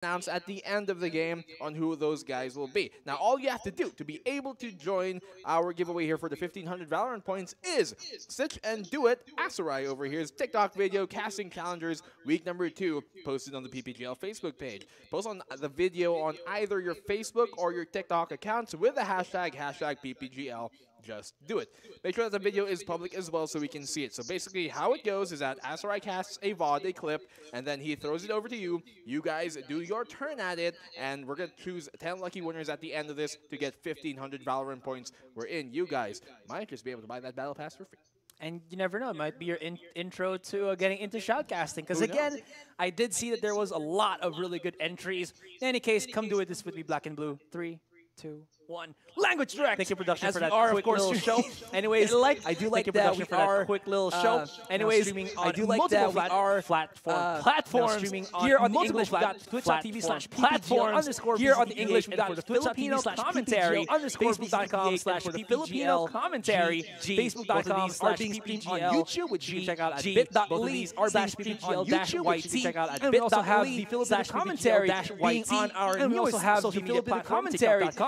announce at the end of the game on who those guys will be. Now, all you have to do to be able to join our giveaway here for the 1,500 Valorant points is Stitch and Do It. Asarai over here's TikTok video casting challengers week number 2 posted on the PPGL Facebook page. Post on the video on either your Facebook or your TikTok accounts with the hashtag #PPGL. Just do it. Make sure that the video is public as well so we can see it. So basically how it goes is that Asarai casts a VOD, a clip, and then he throws it over to you. You guys do your turn at it, and we're going to choose 10 lucky winners at the end of this to get 1,500 Valorant points. We're in. You guys might just be able to buy that battle pass for free. And you never know, it might be your intro to getting into shoutcasting. Because again, I did see that there was a lot of really good entries. In any case, come do it. This would be Black and Blue. 3, 2, 1. Language direct. Thank you, production, As for we that are, quick of course, little show. Anyways, I do like that we are quick little show. Anyways, I do like that we are platforms streaming here on the multiple English. We got twitch.tv/platforms here on the English. We got Filipino commentary. Facebook.com/Filipino commentary. Facebook.com/PPGL on YouTube, which you can check out at bit.ly/PPGL-YT. Which you can check out at bit.ly/commentary being on our newest social media platform,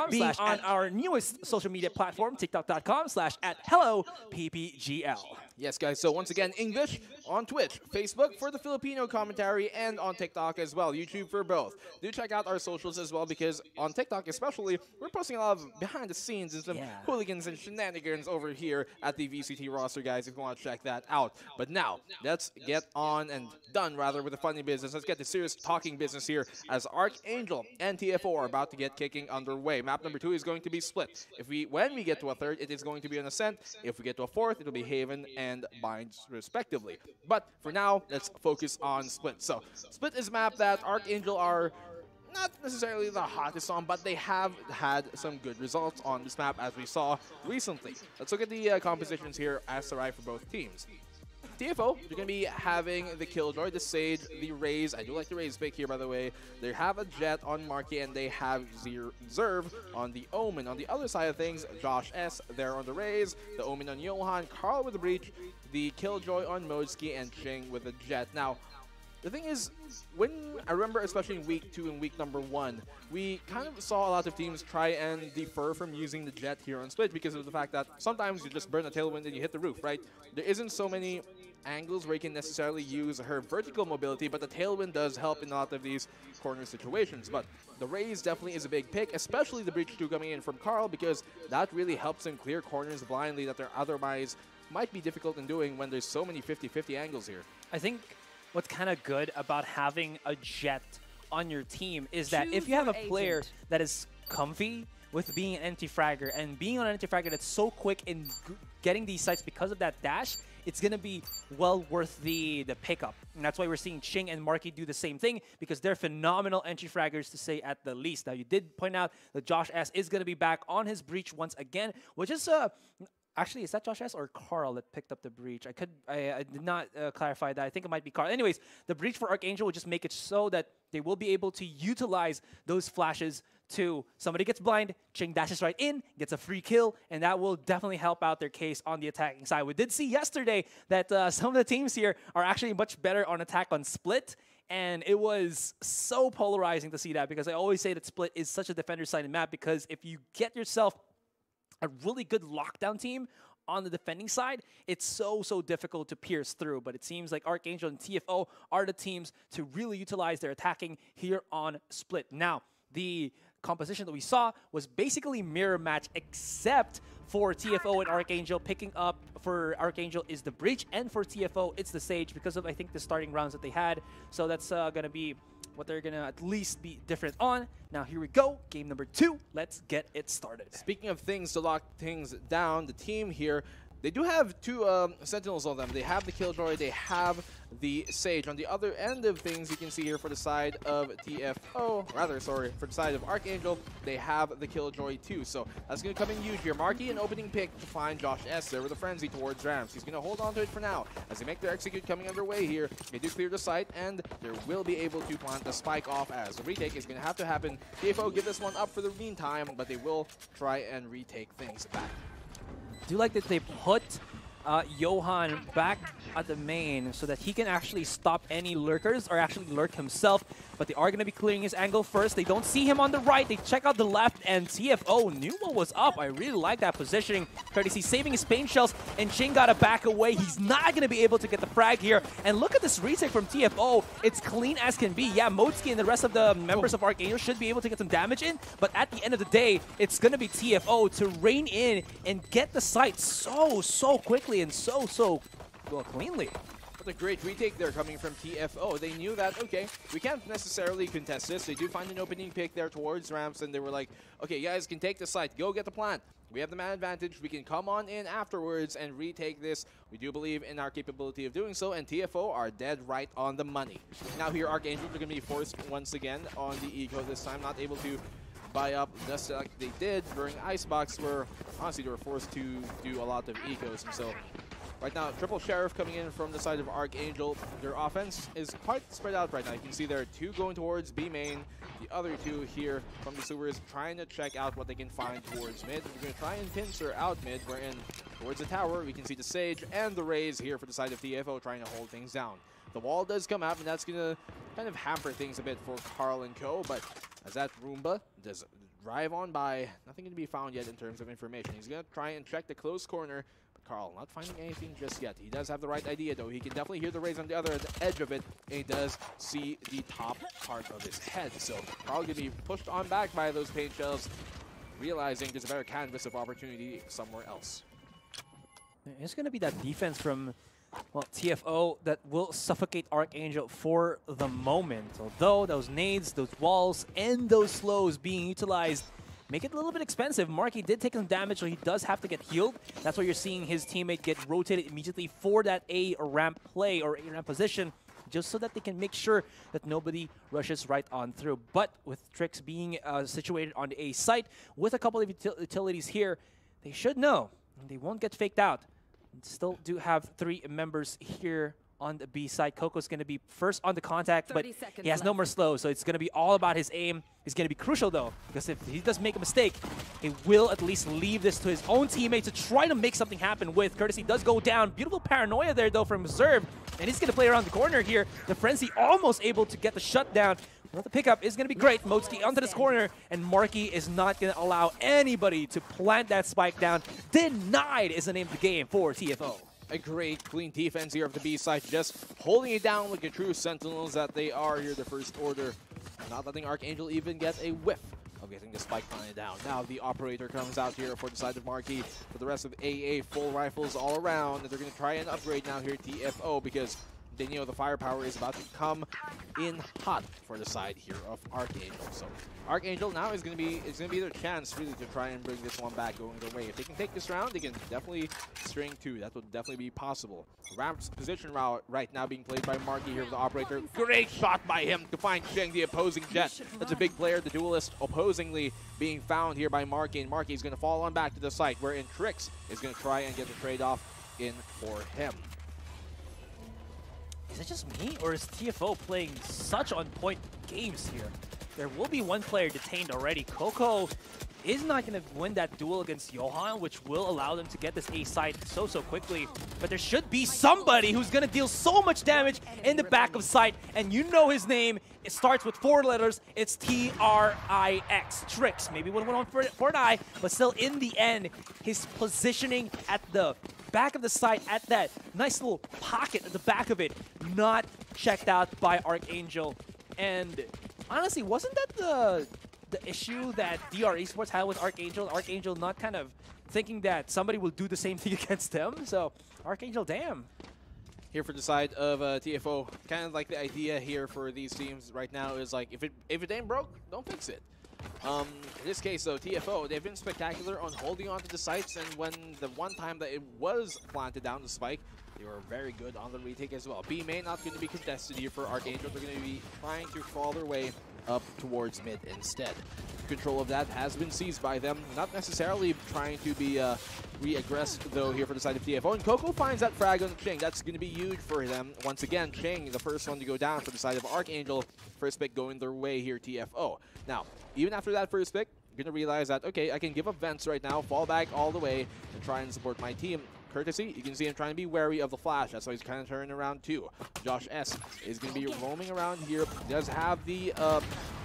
being on our newest social media platform, TikTok.com/@HelloPPGL. Yes, guys. So once again, English on Twitch, Facebook for the Filipino commentary, and on TikTok as well. YouTube for both. Do check out our socials as well, because on TikTok especially, we're posting a lot of behind the scenes and some hooligans and shenanigans over here at the VCT roster, guys, if you want to check that out. But now, let's get on and done, rather, with the funny business. Let's get the serious talking business here, as Archangel and TFO are about to get kicking underway. Map number 2 is going to be split. When we get to a third, it is going to be an Ascent. If we get to a fourth, it will be Haven and Binds, respectively. But for now, let's focus on Split. So, Split is a map that Archangel are not necessarily the hottest on, but they have had some good results on this map, as we saw recently. Let's look at the compositions here, Asarai for both teams. TFO, you're going to be having the Killjoy, the Sage, the Raze. I do like the Raze pick here, by the way. They have a Jet on Marky, and they have Zerv on the Omen. On the other side of things, Josh S. there on the Raze, the Omen on Johan, Carl with the Breach, the Killjoy on Modsky, and Ching with the Jet. Now, the thing is, I remember, especially in week 2 and week number 1, we kind of saw a lot of teams try and defer from using the Jet here on Split because of the fact that sometimes you just burn a tailwind and you hit the roof, right? There isn't so many angles where you can necessarily use her vertical mobility, but the tailwind does help in a lot of these corner situations. But the Raze definitely is a big pick, especially the Breach 2 coming in from Carl, because that really helps him clear corners blindly that they're otherwise might be difficult in doing when there's so many 50-50 angles here. I think what's kind of good about having a Jet on your team is that if you have a player that is comfy with being an anti-fragger and being on an anti-fragger that's so quick in getting these sites because of that dash, it's going to be well worth the pickup. And that's why we're seeing Ching and Marky do the same thing, because they're phenomenal anti-fraggers, to say at the least. Now, you did point out that Josh S. is going to be back on his Breach once again, which is actually, is that Josh S. or Carl that picked up the Breach? I did not clarify that. I think it might be Carl. Anyways, the Breach for Archangel will just make it so that they will be able to utilize those flashes to somebody gets blind, Ching dashes right in, gets a free kill, and that will definitely help out their case on the attacking side. We did see yesterday that some of the teams here are actually much better on attack on Split, and it was so polarizing to see that, because I always say that Split is such a defender-sided map, because if you get yourself a really good lockdown team on the defending side, it's so difficult to pierce through. But it seems like Archangel and TFO are the teams to really utilize their attacking here on Split. Now, the composition that we saw was basically mirror match, except for TFO and Archangel. Picking up for Archangel is the Breach, and for TFO it's the Sage, because of, I think, the starting rounds that they had. So that's going to be what they're going to at least be different on. Now, here we go. Game number 2. Let's get it started. Speaking of things to lock things down, the team here, they do have 2 Sentinels on them. They have the Killjoy, they have the Sage. On the other end of things, you can see here for the side of TFO, for the side of Archangel, they have the Killjoy too. So that's going to come in huge here. Marky, an opening pick to find Josh S. there with a frenzy towards Rams. He's going to hold on to it for now as they make their execute coming underway here. They do clear the site, and they will be able to plant the spike off, as the retake is going to have to happen. TFO give this one up for the meantime, but they will try and retake things back. I do like that they put Johan back at the main so that he can actually stop any lurkers or actually lurk himself. But they are going to be clearing his angle first. They don't see him on the right. They check out the left, and TFO knew what was up. I really like that positioning. Courtesy saving his pain shells, and Ching got to back away. He's not going to be able to get the frag here. And look at this retake from TFO. It's clean as can be. Yeah, Motsky and the rest of the members of Archangel should be able to get some damage in, but at the end of the day, it's going to be TFO to rein in and get the site so quickly and so well cleanly. What a great retake there coming from TFO. They knew that, okay, we can't necessarily contest this. They do find an opening pick there towards ramps, and they were like, okay, you guys can take the site. Go get the plant. We have the man advantage. We can come on in afterwards and retake this. We do believe in our capability of doing so, and TFO are dead right on the money. Now here, Archangel are going to be forced once again on the eco this time, not able to buy up just like they did during Icebox, where honestly they were forced to do a lot of ecos. And so right now, Triple Sheriff coming in from the side of Archangel. Their offense is quite spread out right now. You can see there are 2 going towards B main. The other 2 here from the sewers trying to check out what they can find towards mid. We're going to try and pincer out mid. We're in towards the tower. We can see the Sage and the Raze here for the side of TFO trying to hold things down. The wall does come out, and that's going to kind of hamper things a bit for Carl and co. But as that Roomba does drive on by, nothing to be found yet in terms of information. He's going to try and check the close corner. Carl not finding anything just yet. He does have the right idea, though. He can definitely hear the Raze on the other edge of it, and he does see the top part of his head. So Carl going to be pushed on back by those paint shells, realizing there's a better canvas of opportunity somewhere else. It's going to be that defense from, well, TFO that will suffocate Archangel for the moment. Although those nades, those walls, and those slows being utilized make it a little bit expensive. Marky did take some damage, so he does have to get healed. That's why you're seeing his teammate get rotated immediately for that A ramp play or A ramp position, just so that they can make sure that nobody rushes right on through. But with Trix being situated on the A site, with a couple of utilities here, they should know. They won't get faked out. Still do have 3 members here on the B side. Coco's going to be first on the contact, but he has no more slow, so it's going to be all about his aim. It's going to be crucial, though, because if he does make a mistake, he will at least leave this to his own teammate to try to make something happen with. Courtesy does go down. Beautiful paranoia there, though, from Zerv, and he's going to play around the corner here. The Frenzy almost able to get the shutdown. Well, the pickup is going to be great. Motsky onto this corner, and Marky is not going to allow anybody to plant that spike down. Denied is the name of the game for TFO. A great clean defense here of the B side, just holding it down like a true Sentinels that they are here, the first order. Not letting Archangel even get a whiff of getting the spike planted down. Now the operator comes out here for the side of Marky. For the rest of AA, full rifles all around. And they're going to try and upgrade now here TFO because they know the firepower is about to come in hot for the side here of Archangel. So Archangel now is going to be their chance really to try and bring this one back going their way. If they can take this round, they can definitely string 2. That would definitely be possible. Ramp's position route right now being played by Marky here with the operator. Great shot by him to find Cheng, the opposing jet. That's a big player, the duelist opposingly being found here by Marky, and Marky is going to fall on back to the site, wherein Trix is going to try and get the trade-off in for him. Is it just me, or is TFO playing such on-point games here? There will be 1 player detained already. Coco is not going to win that duel against Johan, which will allow them to get this A side so quickly. But there should be somebody who's going to deal so much damage in the back of sight, and you know his name. It starts with 4 letters. It's Trix. Trix. Maybe would have went on for an I, but still in the end, his positioning at the back of the site, at that nice little pocket at the back of it, not checked out by Archangel. And honestly, wasn't that the issue that DR Esports had with Archangel? Archangel not kind of thinking that somebody will do the same thing against them. So Archangel, damn. Here for the side of TFO, kind of like the idea here for these teams right now is like, if it ain't broke, don't fix it. In this case, though, TFO, they've been spectacular on holding on to the sites, and when the one time that it was planted down the spike, they were very good on the retake as well. B main not going to be contested here for Archangel. They're going to be trying to crawl their way up towards mid instead. Control of that has been seized by them. Not necessarily trying to be re-aggressed, though, here for the side of TFO. And Coco finds that frag on Cheng. That's going to be huge for them. Once again, Cheng, the first one to go down for the side of Archangel. First pick going their way here, TFO. Now, even after that first pick, you're going to realize that, okay, I can give up vents right now, fall back all the way, and try and support my team. Courtesy, you can see him trying to be wary of the flash. That's why he's kind of turning around too. Josh S is going to be roaming around here. Does have the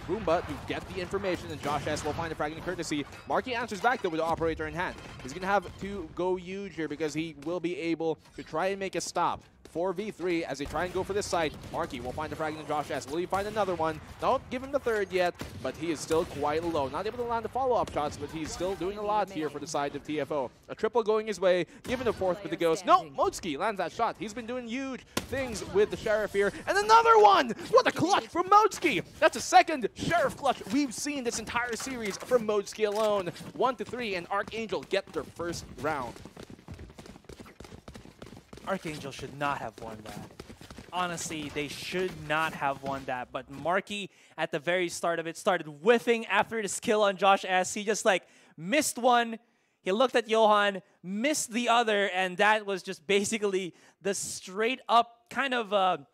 Roomba to get the information, and Josh S will find a frag in Courtesy. Marky answers back though with the operator in hand. He's going to have to go huge here because he will be able to try and make a stop. 4v3 as they try and go for this side. Marky will find a frag in Josh S. Will he find another one? Don't give him the third yet, but he is still quite low. Not able to land the follow-up shots, but he's still doing a lot here for the side of TFO. A triple going his way, given a fourth with the ghost. No, Motski lands that shot. He's been doing huge things with the Sheriff here. And another one! What a clutch from Motski! That's a second Sheriff clutch we've seen this entire series from Motski alone. 1-3, and Archangel get their first round. Archangel should not have won that. Honestly, they should not have won that. But Marky, at the very start of it, started whiffing after the skill on Josh S. He just like missed one. He looked at Johan, missed the other, and that was just basically the straight up kind of,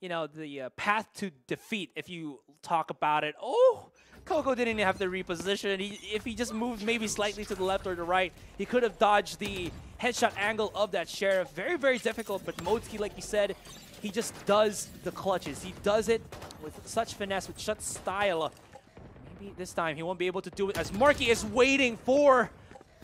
you know, the path to defeat if you talk about it. Oh, Coco didn't even have to reposition. If he just moved maybe slightly to the left or the right, he could have dodged the headshot angle of that Sheriff. Very, very difficult, but Motski, like you said, he just does the clutches. He does it with such finesse, with such style. Maybe this time he won't be able to do it as Marky is waiting for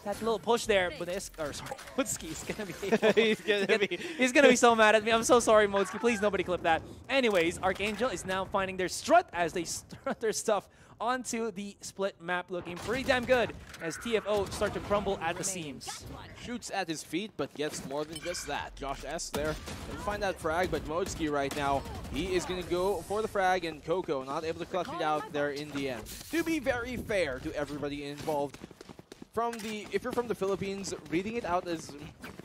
that little push there. But Motski is gonna be he's gonna be so mad at me. I'm so sorry, Motski. Please, nobody clip that. Anyways, Archangel is now finding their strut as they strut their stuff onto the split map, looking pretty damn good as TFO start to crumble at the seams. Shoots at his feet, but gets more than just that. Josh S there, doesn't find that frag, but Motski right now, he is going to go for the frag, and Coco not able to clutch it out there in the end. To be very fair to everybody involved, if you're from the Philippines, reading it out as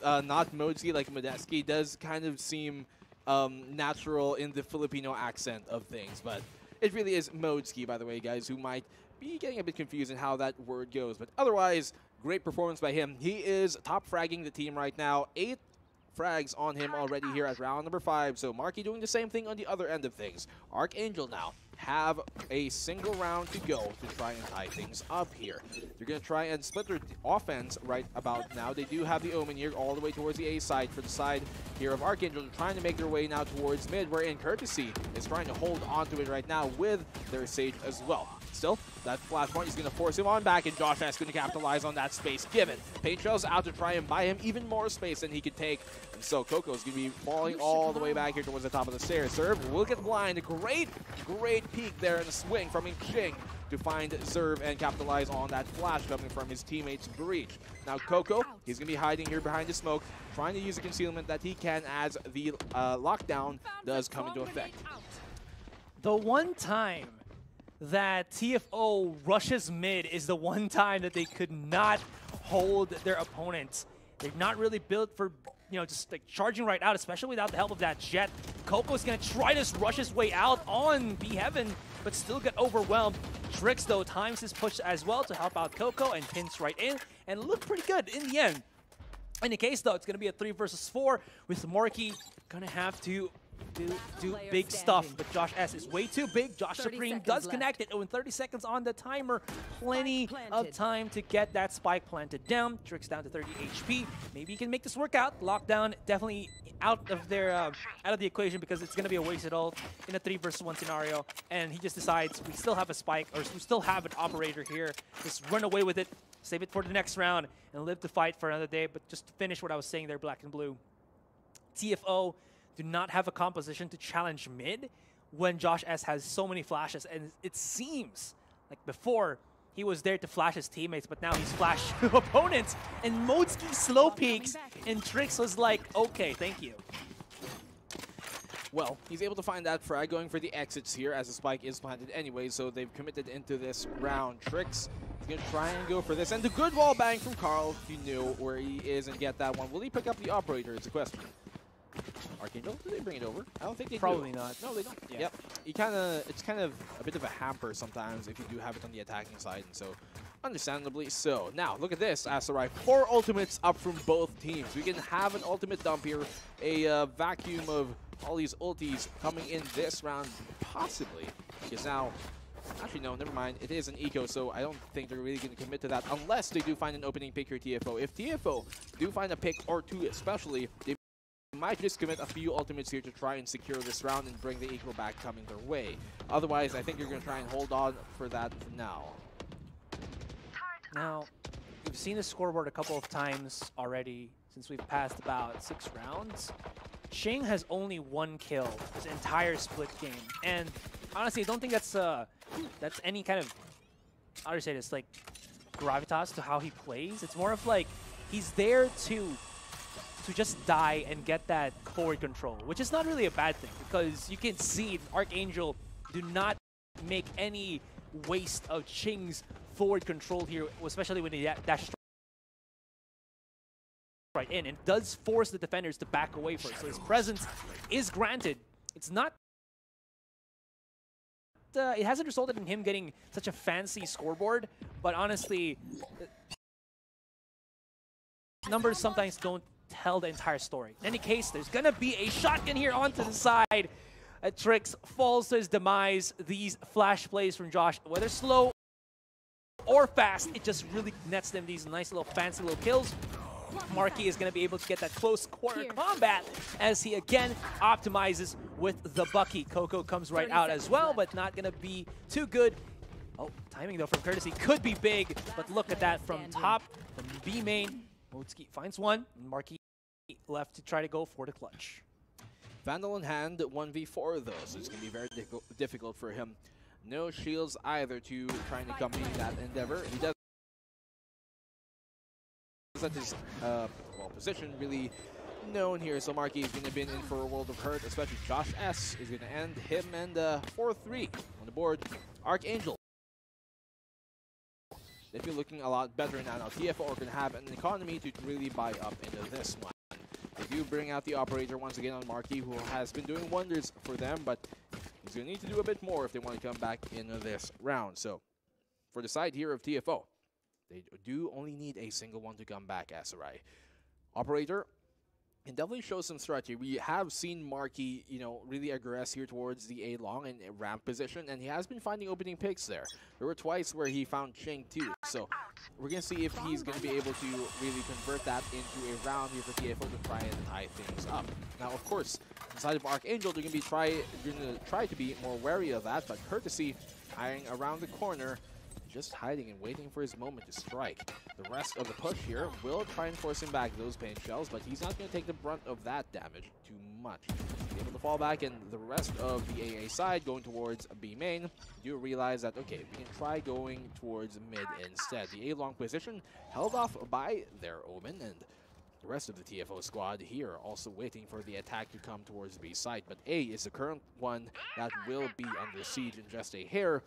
not Motski like Modeski does kind of seem natural in the Filipino accent of things, but it really is Motski, by the way, guys, who might be getting a bit confused in how that word goes. But otherwise, great performance by him. He is top fragging the team right now. 8 frags on him already here at round number 5. So Marky doing the same thing on the other end of things. Archangel now have a single round to go to try and tie things up here. They're going to try and split their offense right about now. They do have the Omen here all the way towards the A side for the side here of Archangel. They're trying to make their way now towards mid, wherein Courtesy is trying to hold on to it right now with their Sage as well. Still, that flashpoint is going to force him on back, and Josh S going to capitalize on that space given. Paint Trail's out to try and buy him even more space than he could take. And so Coco's going to be falling all the way back here towards the top of the stairs. Serve will get blind. Great peek there in the swing from Ching to find Zerv and capitalize on that flash coming from his teammate's breach. Now Coco, he's going to be hiding here behind the smoke, trying to use the concealment that he can as the lockdown does come into effect. The one time that TFO rushes mid is the one time that they could not hold their opponents. They're not really built for, you know, just like charging right out, especially without the help of that jet. Coco's gonna try to rush his way out on B Heaven, but still get overwhelmed. Trix, though, times his push as well to help out Coco and pins right in and look pretty good in the end. In the case, though, it's gonna be a 3 versus 4 with Marky gonna have to do big stuff, but Josh S is way too big. Josh Supreme does connect it. Oh, in 30 seconds on the timer. Plenty of time to get that spike planted down. Trix down to 30 HP. Maybe he can make this work out. Lockdown definitely out of the equation because it's going to be a wasted ult in a 3 versus 1 scenario. And he just decides we still have a spike, or we still have an operator here. Just run away with it, save it for the next round, and live to fight for another day. But just to finish what I was saying there, Black and Blue, TFO do not have a composition to challenge mid when Josh S has so many flashes. And it seems like before he was there to flash his teammates, but now he's flashed opponents. And Motski slow peeks, and Trix was like, okay, thank you. Well, he's able to find that frag going for the exits here as the spike is planted anyway, so they've committed into this round. Trix is going to try and go for this. And the good wall bang from Carl, if you knew where he is and get that one. Will he pick up the operator is the question. Archangel, do they bring it over? I don't think they Probably do. not. No, they don't. Yeah. Yep. It's kind of a bit of a hamper sometimes if you do have it on the attacking side, and so understandably so. Now, look at this. Asarai, 4 ultimates up from both teams. We can have an ultimate dump here, a vacuum of all these ultis coming in this round, possibly, because now Actually, no, never mind. It is an eco, so I don't think they're really going to commit to that unless they do find an opening pick here, TFO. If TFO do find a pick or two especially, they might just commit a few ultimates here to try and secure this round and bring the eco back coming their way. Otherwise, I think you're going to try and hold on for that for now. Now, we've seen the scoreboard a couple of times already since we've passed about 6 rounds. Shing has only 1 kill this entire split game, and honestly, I don't think that's any kind of, how do you say this, like gravitas to how he plays. It's more of like he's there to just die and get that forward control, which is not really a bad thing because you can see Archangel do not make any waste of Ching's forward control here, especially when he dash right in, and does force the defenders to back away first. So his presence is granted. It's not. It hasn't resulted in him getting such a fancy scoreboard, but honestly, numbers sometimes don't tell the entire story. In any case, there's gonna be a shotgun here onto the side. Trix falls to his demise. These flash plays from Josh, whether slow or fast, it just really nets them these nice little fancy little kills. Marky is going to be able to get that close quarter combat as he again optimizes with the Bucky. Coco comes right out as well, but not going to be too good. Oh, timing though from Courtesy could be big, but look at that from top, from B main. Motzki finds one, and Marky left to try to go for the clutch. Vandal in hand, 1v4 though, so it's going to be very difficult for him. No shields either to try and accompany that endeavor. He does at his position really known here, so Marky is going to be in for a world of hurt, especially Josh S is going to end him, and 4-3 on the board. Archangel, if you're looking a lot better now, TFO are going to have an economy to really buy up into this one. They do bring out the operator once again on Marky, who has been doing wonders for them, but he's going to need to do a bit more if they want to come back into this round. So for the side here of TFO, they do only need a single one to come back, Asarai. Operator can definitely show some strategy. We have seen Marky, you know, really aggress here towards the A-long and ramp position, and he has been finding opening picks there. There were twice where he found Ching too, so we're going to see if he's going to be able to really convert that into a round here for TFO to try and tie things up. Now, of course, inside of Archangel, they're going to try to be more wary of that, but Courtesy eyeing around the corner, just hiding and waiting for his moment to strike. The rest of the push here will try and force him back those pain shells, but he's not going to take the brunt of that damage too much. Be able to fall back, and the rest of the AA side going towards B main, you realize that, okay, we can try going towards mid instead. The A-long position held off by their Omen, and the rest of the TFO squad here also waiting for the attack to come towards B side, but A is the current one that will be under siege in just a hair.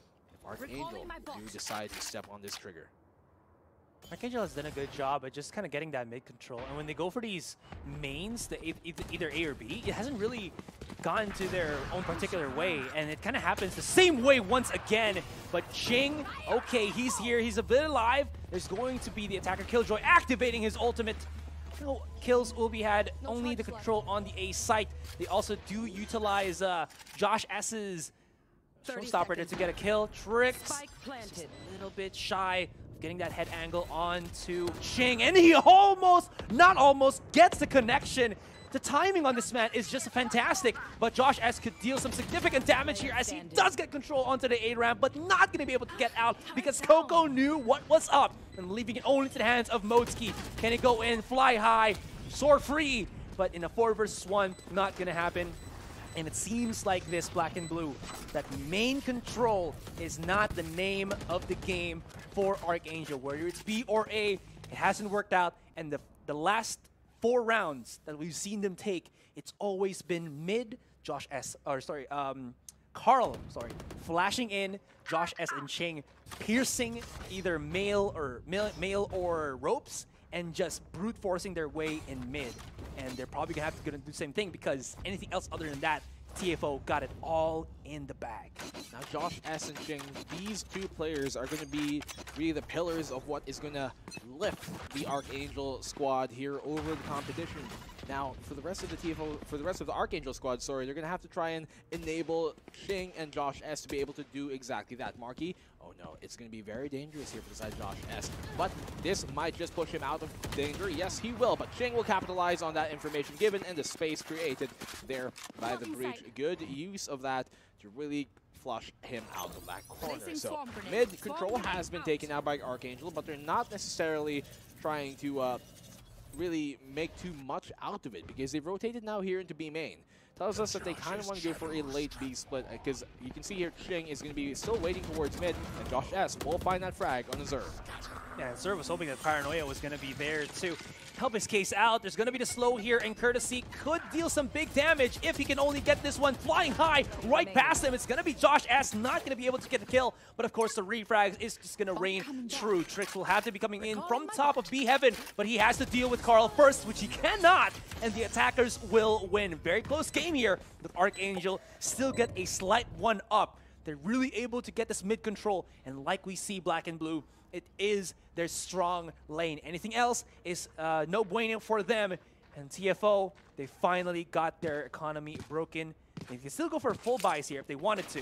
Archangel do decide to step on this trigger. Archangel has done a good job at just kind of getting that mid control, and when they go for these mains, either A or B, it hasn't really gone to their own particular way, and it kind of happens the same way once again. But Ching, okay, he's here, he's a bit alive. There's going to be the attacker Killjoy activating his ultimate. No kills will be had, only the control on the A site. They also do utilize Josh S's Showstopper to get a kill. Trix just a little bit shy of getting that head angle onto Ching, and he not almost, gets the connection. The timing on this man is just fantastic, but Josh S could deal some significant damage here as he does get control onto the A ramp, but not going to be able to get out because Coco knew what was up and leaving it only to the hands of Motzki. Can he go in, fly high, soar free? But in a 4 versus 1, not going to happen. And it seems like this Black and Blue, that main control is not the name of the game for Archangel. Whether it's B or A, it hasn't worked out. And the last 4 rounds that we've seen them take, it's always been mid, Carl, flashing in, Josh S and Ching piercing either mail or ropes, and just brute forcing their way in mid. And they're probably gonna have to do the same thing because anything else other than that, TFO got it all in the bag. Now Josh S and Ching, these two players are gonna be really the pillars of what is gonna lift the Archangel squad here over the competition. Now, for the rest of the TFO, for the rest of the Archangel squad, sorry, they're going to have to try and enable Shing and Josh S to be able to do exactly that. Marky, oh no, it's going to be very dangerous here for the side of Josh S. But this might just push him out of danger. Yes, he will, but Shing will capitalize on that information given and the space created there by the breach. Good use of that to really flush him out of that corner. So mid control has been taken out by Archangel, but they're not necessarily trying to really make too much out of it because they've rotated now here into B main. Tells us that they kind of want to go for a late B split because you can see here Shing is going to be still waiting towards mid, and Josh S will find that frag on the Zerv. Yeah, Zerv was hoping that Paranoia was going to be there to help his case out. There's going to be the slow here, and Courtesy could deal some big damage if he can only get this one flying high right past him. It's going to be Josh S not going to be able to get the kill, but of course the refrag is just going to reign true. Trix will have to be coming in from top of B Heaven, but he has to deal with Carl first, which he cannot, and the attackers will win. Very close game here, but Archangel still get a slight one up. They're really able to get this mid control, and like we see Black and Blue, it is their strong lane. Anything else is no bueno for them. And TFO, they finally got their economy broken. They can still go for full buys here if they wanted to,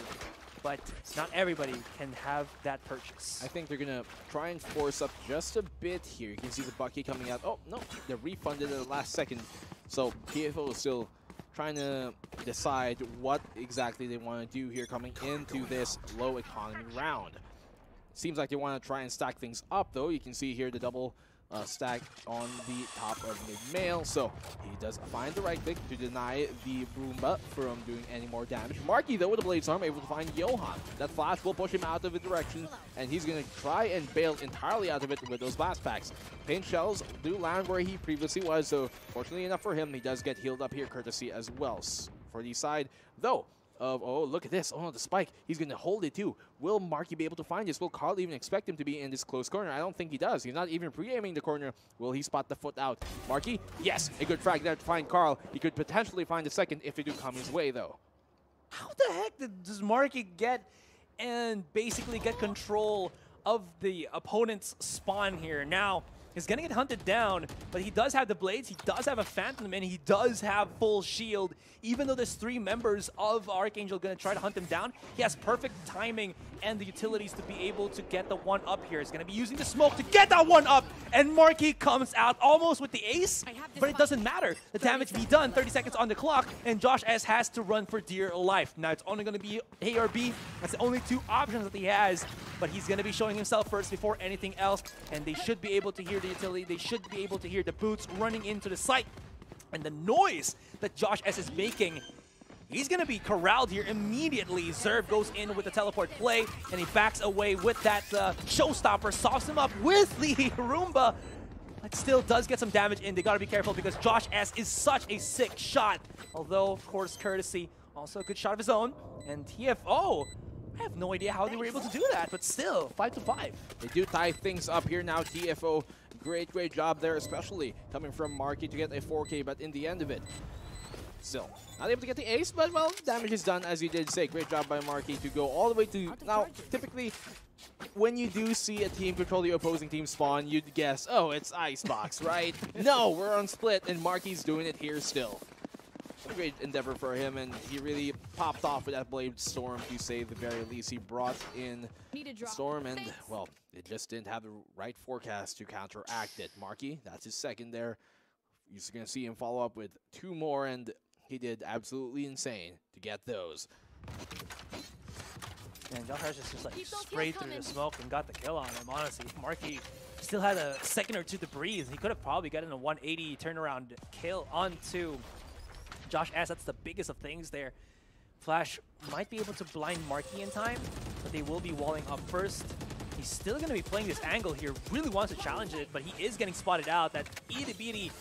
but not everybody can have that purchase. I think they're going to try and force up just a bit here. You can see the Bucky coming out. Oh, no, they're refunded at the last second. So TFO is still trying to decide what exactly they want to do here coming into this low economy round. Seems like they want to try and stack things up, though. You can see here the double stack on the top of mid-mail. So he does find the right click to deny the Roomba from doing any more damage. Marky, though, with the Blade Storm, able to find Johan. That flash will push him out of the direction, and he's going to try and bail entirely out of it with those blast packs. Paint shells do land where he previously was, so fortunately enough for him, he does get healed up here, Courtesy as well. For the side, though, oh, look at this. Oh, the spike. He's going to hold it, too. Will Marky be able to find this? Will Carl even expect him to be in this close corner? I don't think he does. He's not even pre-aiming the corner. Will he spot the foot out? Marky? Yes, a good frag there to find Carl. He could potentially find the second if they do come his way, though. How the heck does Marky get and basically get control of the opponent's spawn here? Now, he's going to get hunted down, but he does have the blades, he does have a Phantom, and he does have full shield. Even though there's 3 members of Archangel going to try to hunt him down, he has perfect timing and the utilities to be able to get the one up here. He's going to be using the smoke to get that one up, and Marky comes out almost with the ace, but it doesn't matter. The damage be done, 30 seconds on the clock, and Josh S has to run for dear life. Now, it's only going to be A or B. That's the only 2 options that he has, but he's going to be showing himself first before anything else, and they should be able to hear the utility. They should be able to hear the boots running into the site. And the noise that Josh S is making, he's going to be corralled here immediately. Zerv goes in with the teleport play, and he backs away with that showstopper, softs him up with the Roomba, but still does get some damage in. They got to be careful because Josh S is such a sick shot. Although, of course, Courtesy, also a good shot of his own. And TFO, I have no idea how they were able to do that, but still, 5-5. They do tie things up here now. TFO, great job there, especially coming from Marky to get a 4K, but in the end of it, still not able to get the ace, but well, damage is done, as you did say. Great job by Marky to go all the way to... Now, typically, when you do see a team control the opposing team spawn, you'd guess, oh, it's Icebox, right? No, we're on split, and Marky's doing it here still. A great endeavor for him, and he really popped off with that Blade Storm, to say the very least. He brought in Storm, and, well, it just didn't have the right forecast to counteract it. Marky, that's his second there. You're going to see him follow up with 2 more, and he did absolutely insane to get those. And Josh Harris just like sprayed through the smoke and got the kill on him, honestly. Marky still had a second or 2 to breathe. He could have probably gotten a 180 turnaround kill onto Josh S. That's the biggest of things there. Flash might be able to blind Marky in time, but they will be walling up first. He's still going to be playing this angle here. Really wants to challenge it, but he is getting spotted out. That itty-bitty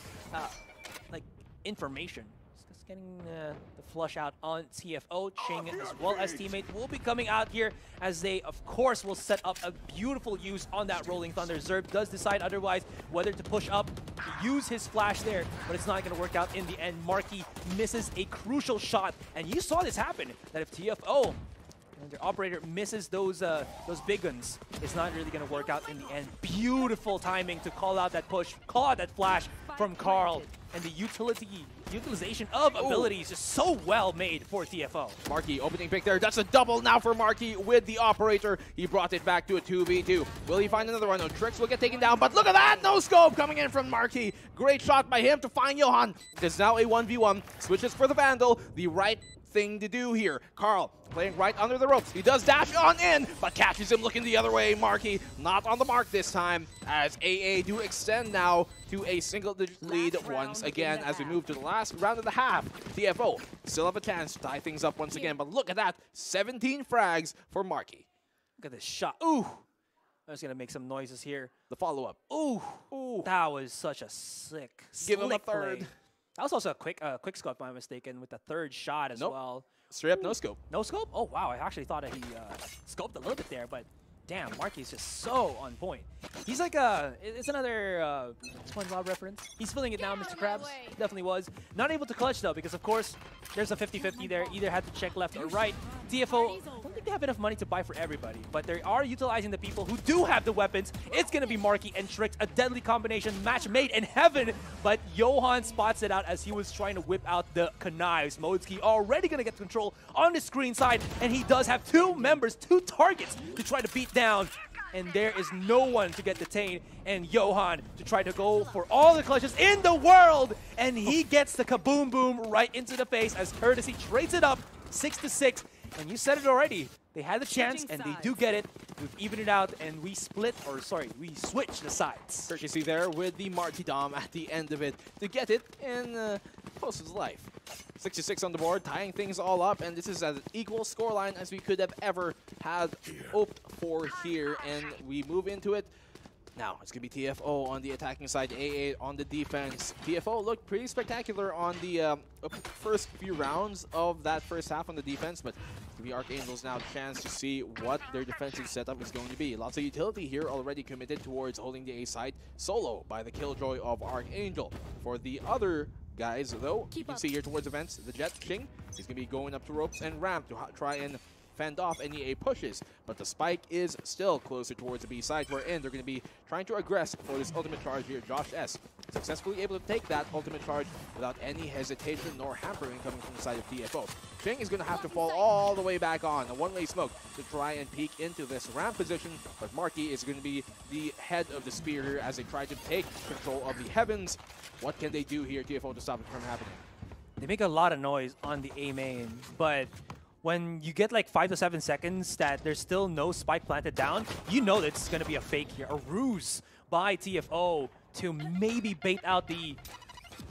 like information. Just getting the flush out on TFO. Ching as well as teammate will be coming out here as they, of course, will set up a beautiful use on that Rolling Thunder. Zerb does decide otherwise whether to push up, use his flash there, but it's not going to work out in the end. Marky misses a crucial shot, and you saw this happen, that if TFO and their operator misses those big guns, it's not really going to work out in the end. Beautiful timing to call out that push, call out that flash from Carl. and the utilization of abilities is so well made for TFO. Marky opening pick there. That's a double now for Marky with the operator. He brought it back to a 2v2. Will he find another one? No, Tricks will get taken down, but look at that! No scope coming in from Marky. Great shot by him to find Johan. There's now a 1v1. Switches for the Vandal. The right thing to do here. Carl playing right under the ropes. He does dash on in, but catches him looking the other way. Marky not on the mark this time, as AA do extend now to a single-digit lead once again as we move to the last round of the half. TFO still have a chance to tie things up once again, but look at that. 17 frags for Marky. Look at this shot. Ooh! I'm just going to make some noises here. The follow-up. Ooh! Ooh. That was such a sick, Give him a slick third. play. That was also a quick scope, if I'm mistaken, with the third shot as well. Straight up no scope. No scope? Oh, wow. I actually thought that he scoped a little bit there, but damn, Marky's just so on point. He's like it's another SpongeBob reference. He's feeling it now, Mr. Krabs. Definitely was. Not able to clutch, though, because, of course, there's a 50-50 there. Either had to check left or right. TFO, I don't think they have enough money to buy for everybody, but they are utilizing the people who do have the weapons. It's going to be Marky and Tricks, a deadly combination match made in heaven, but Johan spots it out as he was trying to whip out the knives. Modzki already going to get control on the screen side, and he does have two targets to try to beat down. And there is no one to get detained, and Johan to try to go for all the clutches in the world, and he gets the kaboom boom right into the face as Courtesy trades it up 6-6. And you said it already, they had the chance and they do get it. We've evened it out and we switch the sides. Courtesy there with the Martyrdom at the end of it to get it and post his life. 66 on the board, tying things all up, and this is an equal scoreline as we could have ever had hoped for here. And we move into it. Now, it's going to be TFO on the attacking side, AA on the defense. TFO looked pretty spectacular on the first few rounds of that first half on the defense, but the Archangels now a chance to see what their defensive setup is going to be. Lots of utility here already committed towards holding the A side solo by the Killjoy of Archangel. For the other guys, though, you can see here towards events, the Jet Ching is going to be going up to ropes and ramp to try and fend off any A pushes, but the spike is still closer towards the B side, wherein they're going to be trying to aggress for this ultimate charge here. Josh S successfully able to take that ultimate charge without any hesitation nor hampering coming from the side of TFO. Ching is going to have to fall all the way back on a one-way smoke to try and peek into this ramp position, but Marky is going to be the head of the spear here as they try to take control of the heavens. What can they do here, TFO, to stop it from happening? They make a lot of noise on the A main, but when you get like 5 to 7 seconds that there's still no spike planted down, you know that it's going to be a fake here, a ruse by TFO to maybe bait out the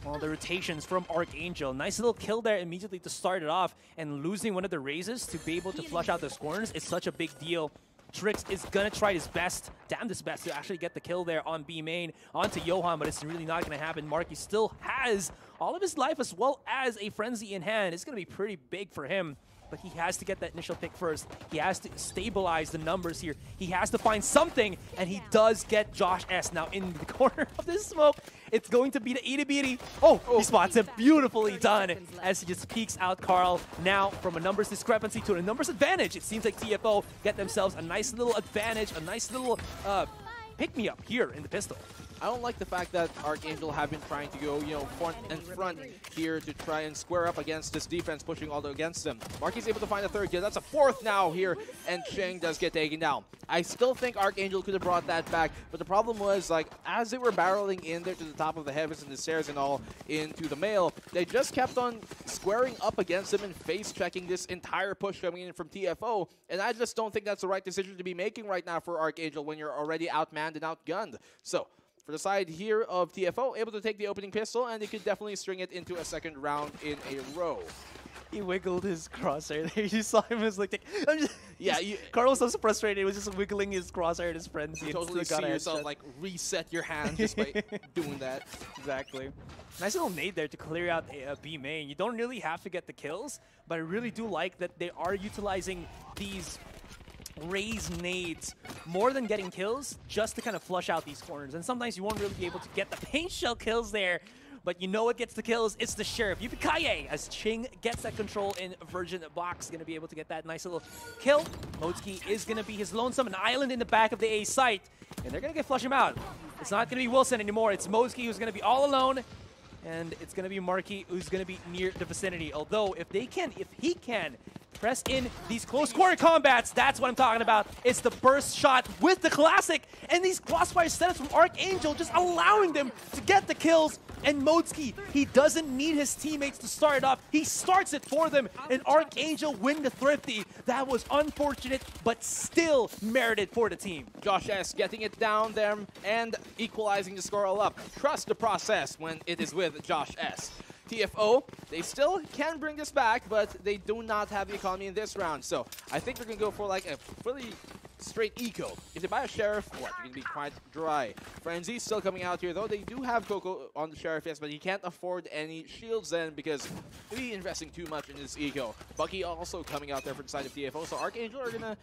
rotations from Archangel. Nice little kill there immediately to start it off, and losing one of the raises to be able to flush out those corners is such a big deal. Trix is going to try his best, damnedest best, to actually get the kill there on B main onto Johan, but it's really not going to happen. Marky still has all of his life as well as a frenzy in hand. It's going to be pretty big for him, but he has to get that initial pick first. He has to stabilize the numbers here. He has to find something, and he does get Josh S. Now in the corner of this smoke. It's going to be the itty bitty. Oh, he spots it. Beautifully done as he just peeks out Carl. Now from a numbers discrepancy to a numbers advantage. It seems like TFO get themselves a nice little advantage, a nice little pick-me-up here in the pistol. I don't like the fact that Archangel have been trying to go, front here to try and square up against this defense, pushing all against them. Marky's able to find a third kill. That's a fourth now here, and Ching does get taken down. I still think Archangel could have brought that back, but the problem was, like, as they were barreling in there to the top of the heavens and the stairs and all into the mail, they just kept on squaring up against them and face-checking this entire push coming in from TFO, and I just don't think that's the right decision to be making right now for Archangel when you're already outmanned and outgunned. So, for the side here of TFO, able to take the opening pistol, and they could definitely string it into a second round in a row. He wiggled his crosshair there. You saw him as like, I'm just, yeah, Carl was so frustrated. He was just wiggling his crosshair in his frenzy. You totally see yourself like reset your hand just by doing that. Exactly. Nice little nade there to clear out a B main. You don't really have to get the kills, but I really do like that they are utilizing these raise nades more than getting kills just to kind of flush out these corners. And sometimes you won't really be able to get the paint shell kills there, but you know what gets the kills? It's the Sheriff. Yippee-ki-yay! As Ching gets that control in Virgin Box, going to be able to get that nice little kill. Modzki is going to be his lonesome, an island in the back of the A site, and they're going to flush him out. It's not going to be Wilson anymore. It's Modzki who's going to be all alone. and it's going to be Marky who's going to be near the vicinity. Although, if he can press in these close quarter combats, that's what I'm talking about. It's the burst shot with the classic, and these crossfire setups from Archangel just allowing them to get the kills. And Modesky, he doesn't need his teammates to start it off. He starts it for them, and Archangel win the Thrifty. That was unfortunate, but still merited for the team. Josh S getting it down there and equalizing the score all up. Trust the process when it is with Josh S. TFO, they still can bring this back, but they do not have the economy in this round. So I think they're going to go for like a fully straight eco. If they buy a Sheriff, what? They're going to be quite dry. Frenzy's still coming out here, though. They do have Coco on the Sheriff, yes, but he can't afford any shields then because he's investing too much in his eco. Bucky also coming out there for the side of TFO, so Archangel are going to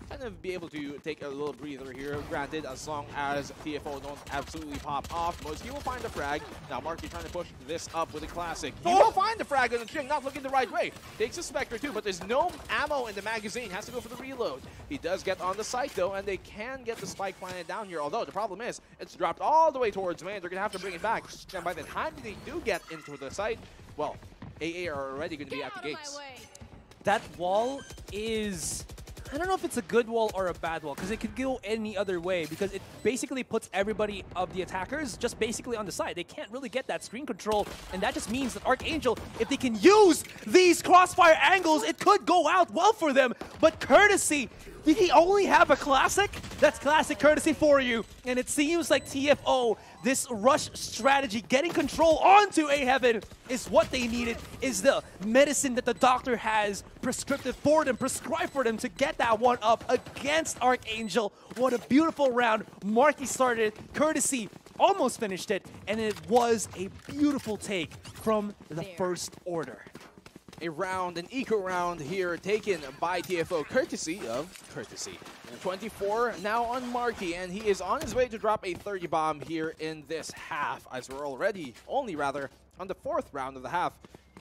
kind of be able to take a little breather here. Granted, as long as TFO don't absolutely pop off, Mosky will find the frag. Now Marky trying to push this up with a classic. He will find the frag on the Ching, not looking the right way. Takes a Spectre too, but there's no ammo in the magazine. Has to go for the reload. He does get on the site though, and they can get the spike planted down here. Although the problem is, it's dropped all the way towards main. They're gonna have to bring it back. And by the time they do get into the site, well, AA are already gonna be at the gates. That wall is, I don't know if it's a good wall or a bad wall, because it could go any other way, because it basically puts everybody of the attackers just basically on the side. They can't really get that screen control, and that just means that Archangel, if they can use these crossfire angles, it could go out well for them. But Courtesy, did he only have a classic? That's classic Courtesy for you. And it seems like TFO, this rush strategy, getting control onto A-Heaven is what they needed, is the medicine that the doctor has prescriptive for them, prescribed for them to get that one up against Archangel. What a beautiful round. Marky started, Courtesy almost finished it, and it was a beautiful take from the first order. A round, an eco round here taken by TFO, courtesy of Courtesy. 24 now on Marky, and he is on his way to drop a 30 bomb here in this half, as we're already only on the 4th round of the half.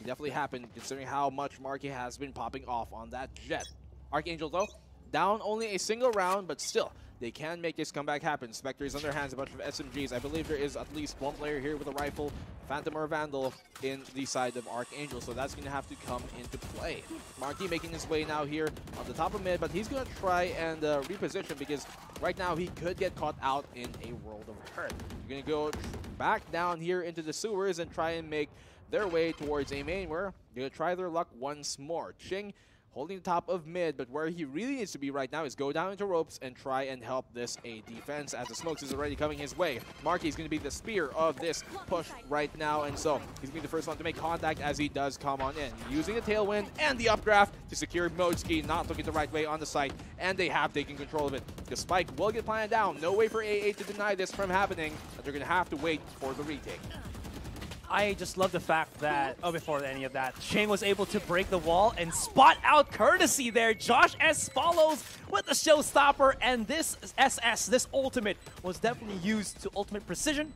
It definitely happened considering how much Marky has been popping off on that jet. Archangel though, down only a single round, but still, they can make this comeback happen. Spectre is on their hands, a bunch of SMGs. I believe there is at least one player here with a rifle, Phantom or Vandal, in the side of Archangel, so that's going to have to come into play. Marky making his way now here on the top of mid, but he's going to try and reposition, because right now he could get caught out in a world of hurt. You're going to go back down here into the sewers and try and make their way towards a main, where they're going to try their luck once more. Ching holding the top of mid, but where he really needs to be right now is go down into ropes and try and help this A defense, as the smokes is already coming his way. Marky is going to be the spear of this push right now, and so he's going to be the first one to make contact as he does come on in. Using the tailwind and the updraft to secure Modesky, not looking the right way on the site, and they have taken control of it. The spike will get planted down. No way for AA to deny this from happening, but they're going to have to wait for the retake. I just love the fact that, before any of that, Ching was able to break the wall and spot out Courtesy there. Josh S follows with the showstopper, and this SS, this ultimate, was definitely used to ultimate precision.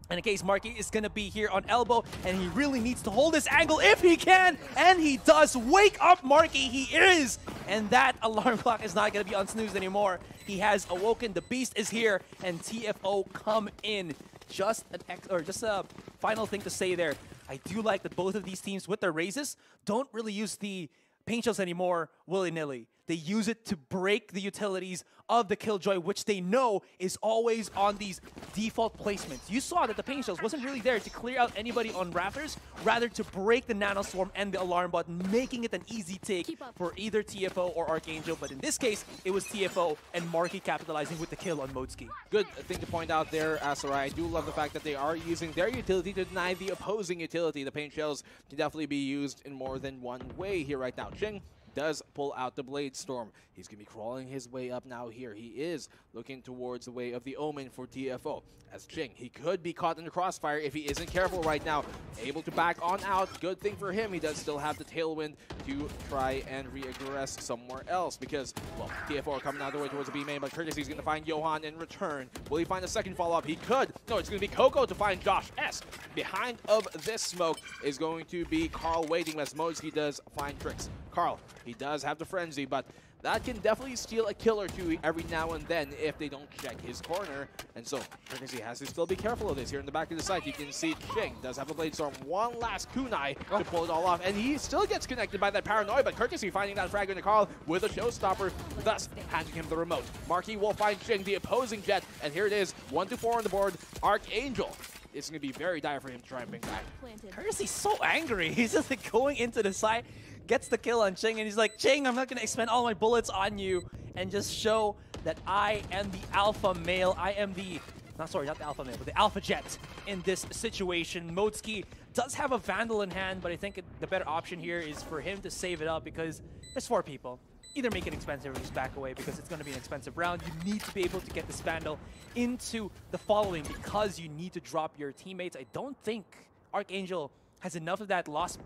And in case Marky is going to be here on elbow, and he really needs to hold this angle if he can, and he does. Wake up, Marky, he is! And that alarm clock is not going to be unsnoozed anymore. He has awoken, the beast is here, and TFO come in. Just a final thing to say there. I do like that both of these teams with their raises don't really use the paint shells anymore willy-nilly. They use it to break the utilities of the Killjoy, which they know is always on these default placements. You saw that the paint shells wasn't really there to clear out anybody on rafters, rather to break the nanoswarm and the alarm button, making it an easy take for either TFO or Archangel. But in this case, it was TFO and Marky capitalizing with the kill on Modesky. Good thing to point out there, Asarai. I do love the fact that they are using their utility to deny the opposing utility. The paint shells can definitely be used in more than one way here right now. Ching does pull out the Blade Storm. He's going to be crawling his way up now here. He is looking towards the way of the Omen for TFO. As Ching, he could be caught in the crossfire if he isn't careful right now. Able to back on out. Good thing for him. He does still have the tailwind to try and reaggress somewhere else, because, well, TFO are coming out the way towards the B main, but Courtesy is going to find Johan in return. Will he find a second follow-up? He could. No, it's going to be Coco to find Josh S. Behind of this smoke is going to be Carl waiting as Modesky does find Tricks. Carl, he does have the frenzy, but that can definitely steal a kill or two every now and then if they don't check his corner. And so Courtesy has to still be careful of this. Here in the back of the site, you can see Ching does have a Blade Storm. One last kunai to pull it all off. And he still gets connected by that Paranoia, but Courtesy finding that frag in the Carl with a showstopper, thus handing him the remote. Marky will find Ching, the opposing Jet, and here it is, 1-4 on the board. Archangel. It's going to be very dire for him to try and bring back. Courtesy's so angry. He's just like going into the side, gets the kill on Ching, and he's like, Ching, I'm not going to expend all my bullets on you and just show that I am the alpha male. I am the, not the alpha male, but the alpha jet in this situation. Modski does have a Vandal in hand, but I think the better option here is for him to save it up because there's 4 people. Either make it expensive or just back away because it's going to be an expensive round. You need to be able to get this Vandal into the following because you need to drop your teammates. I don't think Archangel has enough of that lost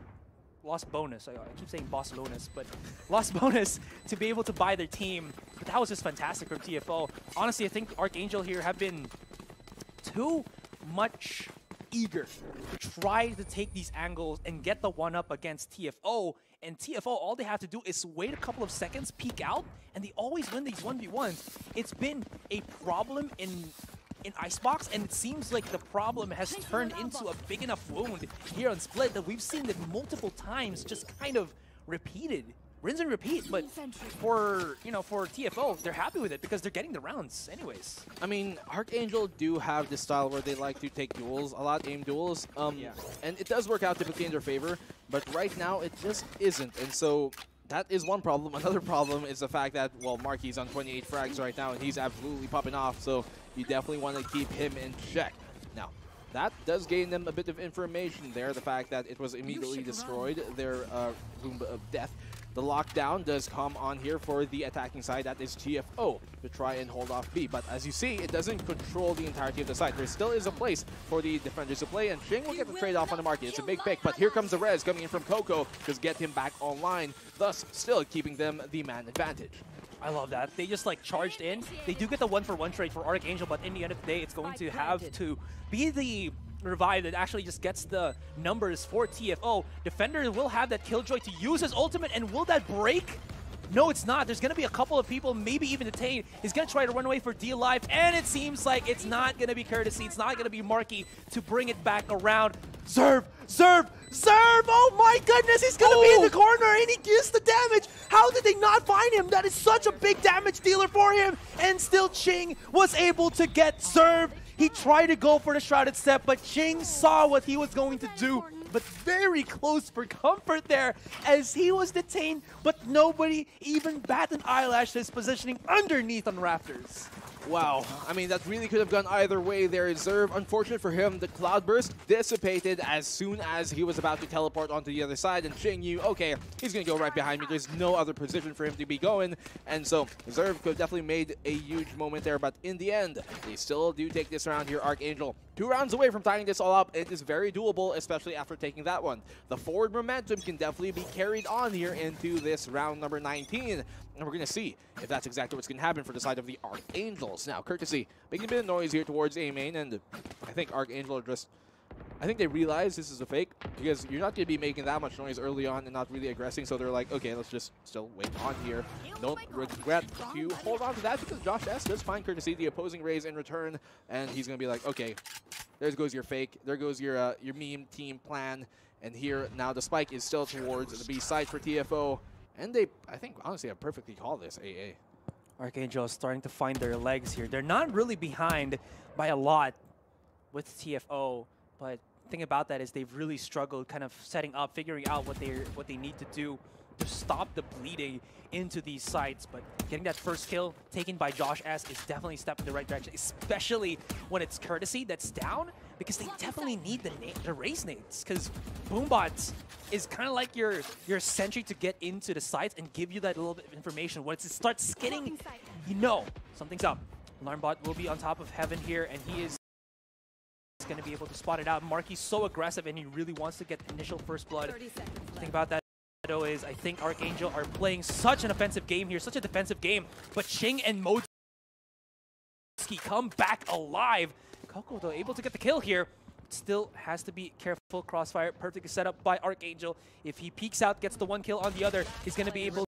bonus. I keep saying boss bonus, but lost bonus to be able to buy their team. But that was just fantastic from TFO. Honestly, I think Archangel here have been too much eager to try to take these angles and get the one-up against TFO. And TFO, all they have to do is wait a couple of seconds, peek out, and they always win these 1v1s. It's been a problem in Icebox, and it seems like the problem has turned into a big enough wound here on Split that we've seen it multiple times, just kind of repeated. Rinse and repeat, but for TFO, they're happy with it because they're getting the rounds anyways. I mean, Archangel do have this style where they like to take duels, a lot aim duels, and it does work out typically in their favor, but right now it just isn't, and so that is one problem. Another problem is the fact that, well, Marky's on 28 frags right now, and he's absolutely popping off, so you definitely want to keep him in check. Now, that does gain them a bit of information there, the fact that it was immediately destroyed, their Room of Death. The lockdown does come on here for the attacking side, that is TFO, to try and hold off B. But as you see, it doesn't control the entirety of the site. There still is a place for the defenders to play, and Ching will get the trade-off on the market. It's a big pick, but here comes the res coming in from Coco to get him back online, thus still keeping them the man advantage. I love that. They just like charged in. They do get the 1-for-1 trade for Archangel, but in the end of the day, it's going to have to be the revive that actually just gets the numbers for TFO. Defender will have that Killjoy to use his ultimate, and will that break? No, it's not. There's going to be a couple of people, maybe even Detain. He's going to try to run away for D-Life, and it seems like it's not going to be Courtesy. It's not going to be Marky to bring it back around. Zerv! Oh my goodness, he's going to be in the corner, and he gets the damage. How did they not find him? That is such a big damage dealer for him, and still Ching was able to get Zerv. He tried to go for the Shrouded Step, but Ching saw what he was going to do, but very close for comfort there as he was detained, but nobody even bat an eyelash his positioning underneath on Raptors. Wow, I mean, that really could have gone either way there. Zerv, unfortunate for him, the Cloudburst dissipated as soon as he was about to teleport onto the other side, and Ching knew, okay, he's going to go right behind me. There's no other position for him to be going, and so Zerv could have definitely made a huge moment there, but in the end, they still do take this round here. Archangel, 2 rounds away from tying this all up. It is very doable, especially after taking that one. The forward momentum can definitely be carried on here into this round number 19, and we're going to see if that's exactly what's going to happen for the side of the Archangels. Now, Courtesy making a bit of noise here towards A main, and I think Archangel are just, I think they realize this is a fake because you're not going to be making that much noise early on and not really aggressing, so they're like, okay, let's just still wait on here. Don't regret to hold on to that because Josh S does find Courtesy the opposing raise in return, and he's going to be like, okay, there goes your fake, there goes your meme team plan, and here now the spike is still towards the B side for TFO, and they, I think, honestly, have perfectly called this AA. Archangel is starting to find their legs here. They're not really behind by a lot with TFO, but the thing about that is they've really struggled kind of setting up, figuring out what they need to do to stop the bleeding into these sites. But getting that first kill taken by Josh S is definitely a step in the right direction, especially when it's Courtesy that's down, because they definitely need the raise nades, because Boombots is kind of like your sentry to get into the sites and give you that little bit of information. Once it starts skidding, you know something's up. Alarmbot will be on top of Heaven here, and he is going to be able to spot it out. Marky's so aggressive, and he really wants to get initial first blood. The thing about that though is I think Archangel are playing such an offensive game here, such a defensive game, but Ching and Modski come back alive. Coco, though, able to get the kill here. Still has to be careful. Crossfire perfectly set up by Archangel. If he peeks out, gets the 1 kill on the other, he's going to be able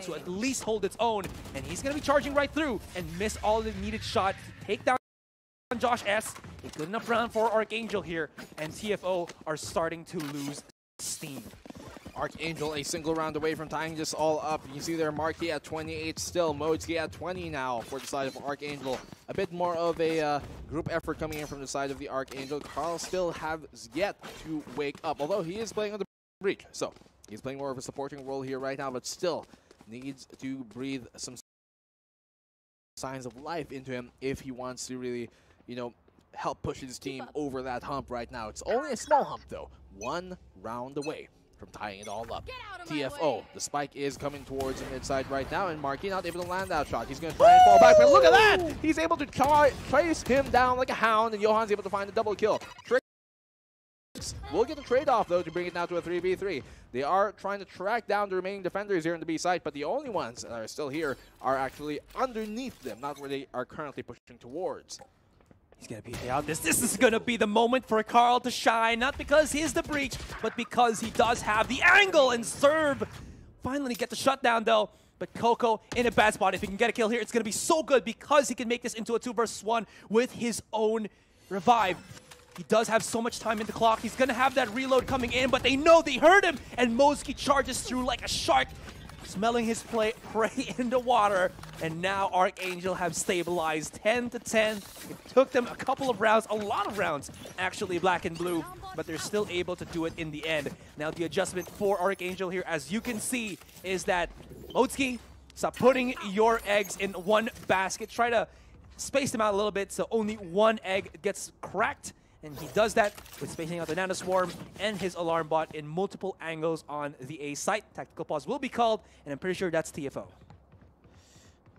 to at least hold its own, and he's going to be charging right through and miss all the needed shots to take down Josh S. A good enough round for Archangel here, and TFO are starting to lose steam. Archangel a single round away from tying this all up. You can see there Marky at 28 still, Modesky at 20 now for the side of Archangel. A bit more of a group effort coming in from the side of the Archangel. Carl still has yet to wake up, although he is playing on the breach. So he's playing more of a supporting role here right now, but still needs to breathe some signs of life into him if he wants to really, you know, help push his team over that hump right now. It's only a small hump though, one round away from tying it all up. TFO, the spike is coming towards the mid side right now, and Marky not able to land that shot. He's going to try and fall back, but look at that! He's able to trace him down like a hound, and Johan's able to find a double kill. We'll get the trade-off, though, to bring it now to a 3v3. They are trying to track down the remaining defenders here in the B site, but the only ones that are still here are actually underneath them, not where they are currently pushing towards. He's going to be out this. This is going to be the moment for Carl to shine, not because he is the breach, but because he does have the angle and serve. Finally get the shutdown, though. But Coco in a bad spot. If he can get a kill here, it's going to be so good because he can make this into a 2 versus 1 with his own revive. He does have so much time in the clock. He's going to have that reload coming in, but they know they heard him. And Modesky charges through like a shark, smelling his prey in the water. And now Archangel have stabilized 10 to 10. It took them a couple of rounds, a lot of rounds, actually, black and blue. But they're still able to do it in the end. Now the adjustment for Archangel here, as you can see, is that Modesky, stop putting your eggs in one basket. Try to space them out a little bit so only one egg gets cracked. And he does that with spacing out the Nano Swarm and his Alarm Bot in multiple angles on the A site. Tactical pause will be called, and I'm pretty sure that's TFO.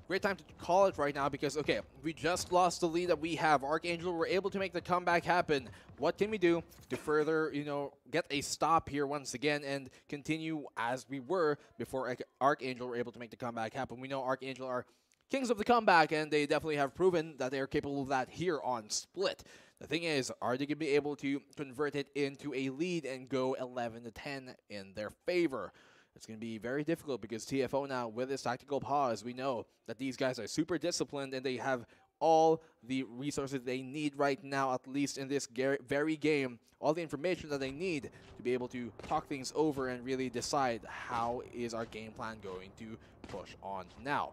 Great time to call it right now because, okay, we just lost the lead that we have. Archangel were able to make the comeback happen. What can we do to further, you know, get a stop here once again and continue as we were before Archangel were able to make the comeback happen? We know Archangel are kings of the comeback, and they definitely have proven that they are capable of that here on Split. The thing is, are they going to be able to convert it into a lead and go 11-10 in their favor? It's going to be very difficult because TFO now, with this tactical pause, we know that these guys are super disciplined and they have all the resources they need right now, at least in this very game, all the information that they need to be able to talk things over and really decide how is our game plan going to push on now.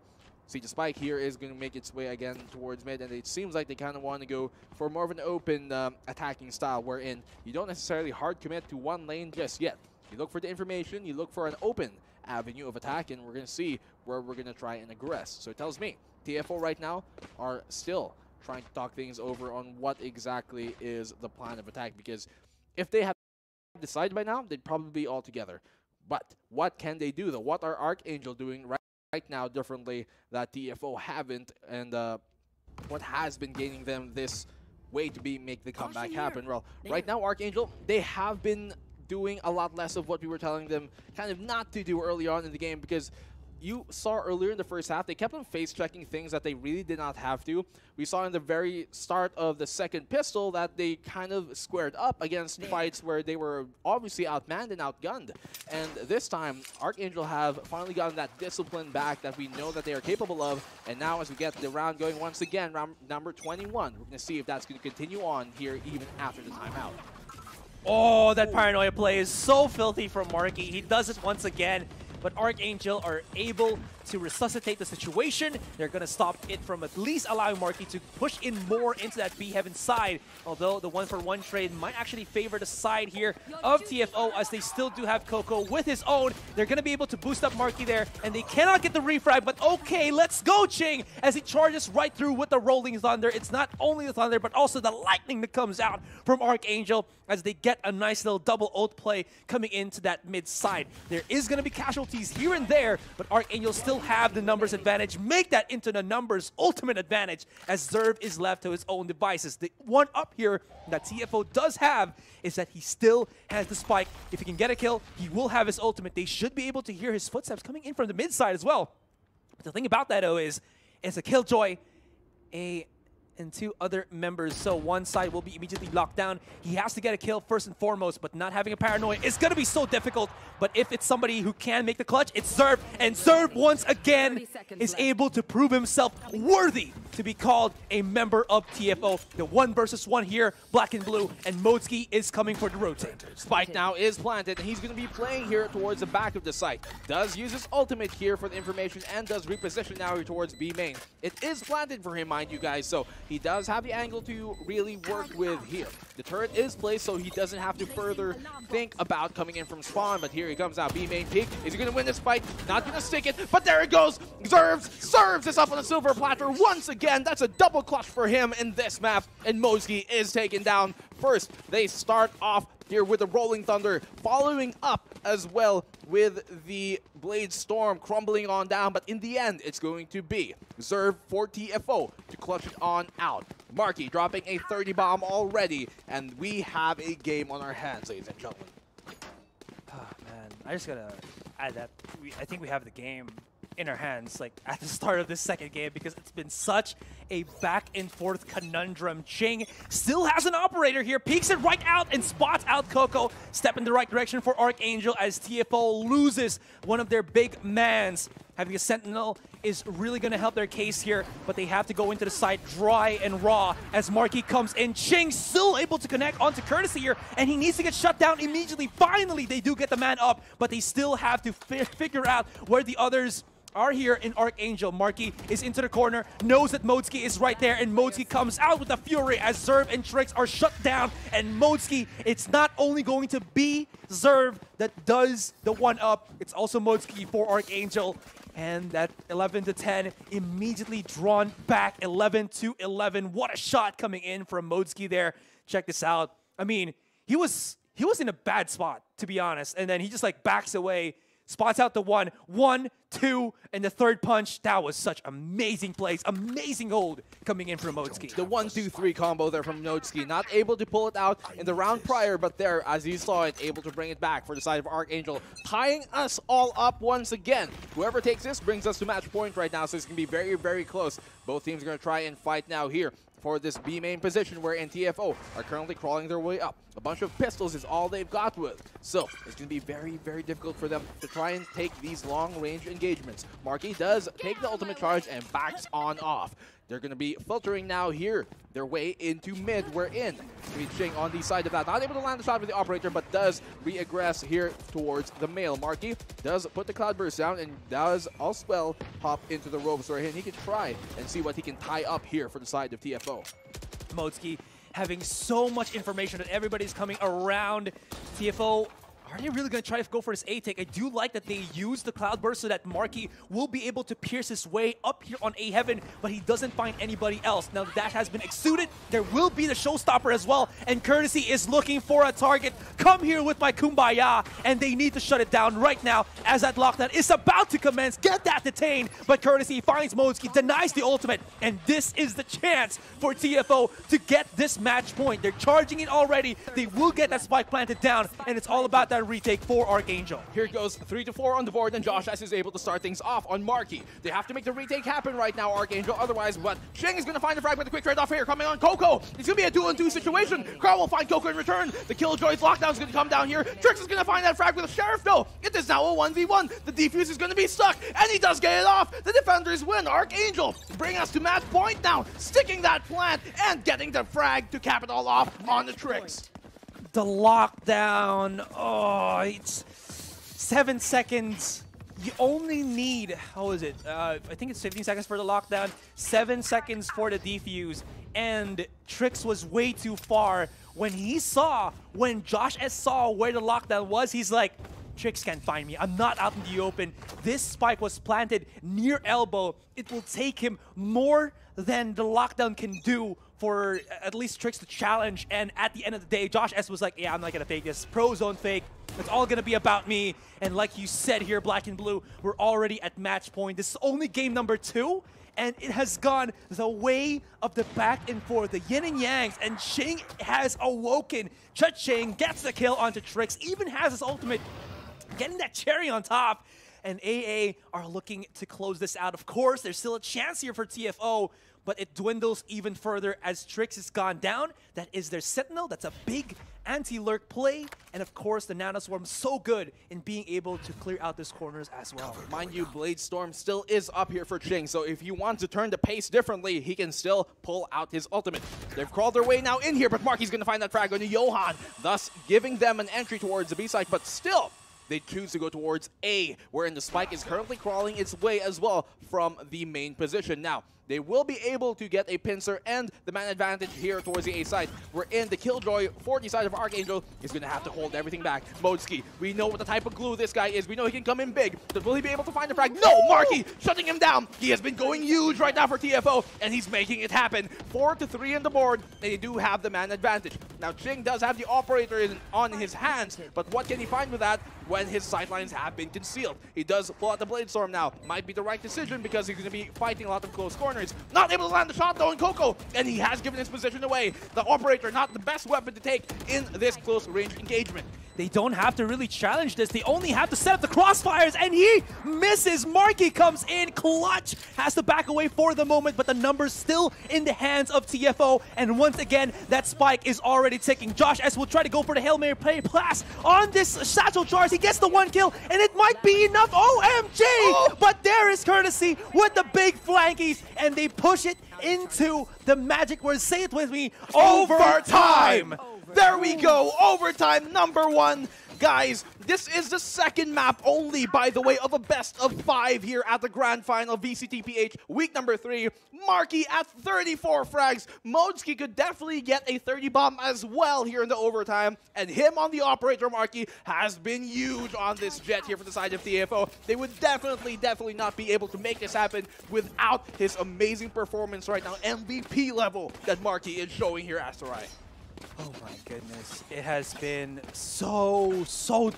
See, the spike here is going to make its way again towards mid, and it seems like they kind of want to go for more of an open attacking style, wherein you don't necessarily hard commit to one lane just yet. You look for the information, you look for an open avenue of attack, and we're going to see where we're going to try and aggress. So it tells me TFO right now are still trying to talk things over on what exactly is the plan of attack, because if they have decided by now, they'd probably be all together. But what can they do, though? What are Archangel doing right now differently that TFO haven't, and what has been gaining them this way to make the comeback happen? Well, right now Archangel, they have been doing a lot less of what we were telling them kind of not to do early on in the game, because you saw earlier in the first half, they kept on face-checking things that they really did not have to. We saw in the very start of the second pistol that they kind of squared up against fights where they were obviously outmanned and outgunned. And this time, Archangel have finally gotten that discipline back that we know that they are capable of. And now as we get the round going once again, round number 21, we're going to see if that's going to continue on here even after the timeout. Oh, that paranoia play is so filthy from Marky. He does it once again. But Archangel are able to resuscitate the situation. They're going to stop it from at least allowing Marky to push in more into that B Heaven side. Although the 1-for-1 trade might actually favor the side here of TFO, as they still do have Coco with his own. They're going to be able to boost up Marky there, and they cannot get the refrag. But okay, let's go, Ching, as he charges right through with the Rolling Thunder. It's not only the Thunder, but also the lightning that comes out from Archangel as they get a nice little double ult play coming into that mid side. There is going to be casualties here and there, but Archangel still have the numbers advantage, make that into the numbers ultimate advantage, as Zerv is left to his own devices. The one up here that TFO does have is that he still has the spike. If he can get a kill, he will have his ultimate. They should be able to hear his footsteps coming in from the mid side as well. But the thing about that, though, is it's a Killjoy, a and 2 other members. So one side will be immediately locked down. He has to get a kill first and foremost, but not having a paranoia is going to be so difficult. But if it's somebody who can make the clutch, it's Zerv. And Zerv, once again, is able to prove himself worthy to be called a member of TFO. The 1 versus 1 here, black and blue, and Modzki is coming for the rotate. Spike now is planted, and he's going to be playing here towards the back of the site. Does use his ultimate here for the information, and does reposition now here towards B main. It is planted for him, mind you guys, so he does have the angle to really work with here. The turret is placed, so he doesn't have to further think about coming in from spawn, but here he comes out. B main peek. Is he going to win this fight? Not going to stick it, but there it goes. Serves this up on the silver platter once again. That's a double clutch for him in this map, and Modzki is taken down first. They start off here with the Rolling Thunder, following up as well with the Blade Storm crumbling on down, but in the end, it's going to be Zerv for TFO to clutch it on out. Marky dropping a 30 bomb already, and we have a game on our hands, ladies and gentlemen. Oh, man, I just gotta add that I think we have the game in our hands, like at the start of this second game, because it's been such a back and forth conundrum. Ching still has an operator here, peeks it right out and spots out Coco. Step in the right direction for Archangel as TFO loses one of their big mans. Having a Sentinel is really going to help their case here, but they have to go into the site dry and raw as Marky comes in. Ching still able to connect onto Courtesy here, and he needs to get shut down immediately. Finally, they do get the man up, but they still have to figure out where the others are here in Archangel. Marky is into the corner, knows that Modzki is right there, and Modzki comes out with the fury as Zerv and Trix are shut down. And Modzki, it's not only going to be Zerv that does the 1-up, it's also Modzki for Archangel. And that 11-10 immediately drawn back, 11-11. What a shot coming in from Modzki there. Check this out. I mean, he was in a bad spot, to be honest, and then he just like backs away, spots out the 1, 2, and the third punch. That was such amazing plays, amazing hold coming in from Modzki. The 1-2-3 combo there from Modzki, not able to pull it out in the round prior, but there, as you saw it, able to bring it back for the side of Archangel, tying us all up once again. Whoever takes this brings us to match point right now, so it's going to be very, very close. Both teams are going to try and fight now here for this B main position, where TFO are currently crawling their way up. A bunch of pistols is all they've got with. So it's going to be very, very difficult for them to try and take these long-range engagements. Marky does take the ultimate charge and backs on off. They're going to be filtering now here their way into mid. We're in. Ching on the side of that. Not able to land the shot with the operator, but does re-aggress here towards the male. Marky does put the Cloudburst down and does as well hop into the ropes where he can try and see what he can tie up here for the side of TFO. Modzki having so much information that everybody's coming around. TFO, are they really going to try to go for this A take? I do like that they use the Cloudburst so that Marky will be able to pierce his way up here on A Heaven, but he doesn't find anybody else. Now that has been exuded, there will be the showstopper as well, and Courtesy is looking for a target. Come here with my Kumbaya, and they need to shut it down right now as that lockdown is about to commence. Get that detained, but Courtesy finds Modzki, denies the ultimate, and this is the chance for TFO to get this match point. They're charging it already. They will get that spike planted down, and it's all about that retake for Archangel. Here goes 3-4 on the board, and Josh S is able to start things off on Marky. They have to make the retake happen right now, Archangel. Otherwise, what? Ching is going to find the frag with a quick trade off here. Coming on Coco. It's going to be a 2-on-2 situation. Carl will find Coco in return. The Killjoy's lockdown is going to come down here. Trix is going to find that frag with a Sheriff, though. It is now a 1v1. The defuse is going to be stuck, and he does get it off. The defenders win. Archangel bring us to match point now, sticking that plant and getting the frag to cap it all off on the Trix. The lockdown, oh, it's 7 seconds. You only need, how is it? I think it's 15 seconds for the lockdown, 7 seconds for the defuse, and Trix was way too far. When Josh S saw where the lockdown was, he's like, Trix can't find me. I'm not out in the open. This spike was planted near elbow. It will take him more than the lockdown can do for at least Trix to challenge. And at the end of the day, Josh S was like, yeah, I'm not going to fake this. Pro zone fake. It's all going to be about me. And like you said here, Black and Blue, we're already at match point. This is only game number 2. And it has gone the way of the back and forth, the yin and yangs, and Ching has awoken. Ching gets the kill onto Trix, even has his ultimate, getting that cherry on top. and AA are looking to close this out. Of course, there's still a chance here for TFO, but it dwindles even further as Trix has gone down. That is their Sentinel. That's a big anti-lurk play. And of course, the Nano Swarm so good in being able to clear out these corners as well. Mind you, Blade Storm still is up here for Ching, so if he wants to turn the pace differently, he can still pull out his ultimate. They've crawled their way now in here, but Marky's going to find that frag on Johan, thus giving them an entry towards the B side, but still, they choose to go towards A, wherein the Spike is currently crawling its way as well from the main position. Now, they will be able to get a pincer and the man advantage here towards the A side. We're in the Killjoy 40 side of Archangel is going to have to hold everything back. Modski, we know what the type of glue this guy is. We know he can come in big. But will he be able to find the frag? No! Marky shutting him down. He has been going huge right now for TFO, and he's making it happen. 4-3 on the board, and they do have the man advantage. Now, Ching does have the operator on his hands, but what can he find with that when his sightlines have been concealed? He does pull out the Blade Storm now. Might be the right decision because he's going to be fighting a lot of close corners. Not able to land the shot though in Coco, and he has given his position away. The operator, not the best weapon to take in this close range engagement. They don't have to really challenge this. They only have to set up the crossfires, and he misses. Marky comes in clutch, has to back away for the moment, but the number's still in the hands of TFO, and once again, that spike is already ticking. Josh S will try to go for the Hail Mary play pass on this Satchel Charge. He gets the 1 kill, and it might be enough. OMG! Oh. But there is Courtesy with the big flankies, and they push it into the magic word. Say it with me. Overtime! There we go, overtime #1. Guys, this is the second map only, by the way, of a best of 5 here at the Grand Final VCTPH week #3. Marky at 34 frags. Modski could definitely get a 30 bomb as well here in the overtime. And him on the operator, Marky, has been huge on this jet here for the side of TFO. They would definitely not be able to make this happen without his amazing performance right now. MVP level that Marky is showing here, Asterai. Oh my goodness. It has been so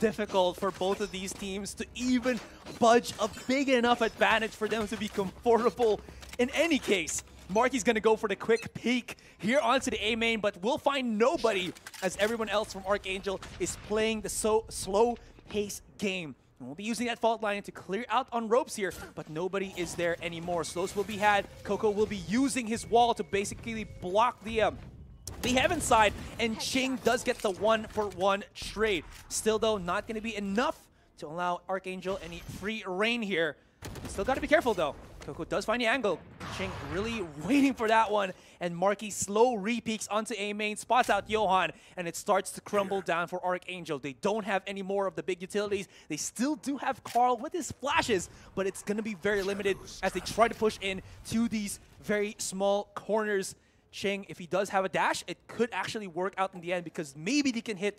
difficult for both of these teams to even budge a big enough advantage for them to be comfortable. In any case, Marky's going to go for the quick peek here onto the A main, but we'll find nobody as everyone else from Archangel is playing the slow-paced game. And we'll be using that fault line to clear out on ropes here, but nobody is there anymore. Slows will be had. Coco will be using his wall to basically block the Heaven side, and Ching does get the 1-for-1 trade. Still, though, not going to be enough to allow Archangel any free reign here. Still got to be careful, though. Coco does find the angle. Ching really waiting for that one, and Marky slow re-peeks onto A main, spots out Johan, and it starts to crumble down for Archangel. They don't have any more of the big utilities. They still do have Carl with his flashes, but it's going to be very limited as they try to push in to these very small corners. Ching, if he does have a dash, it could actually work out in the end because maybe they can hit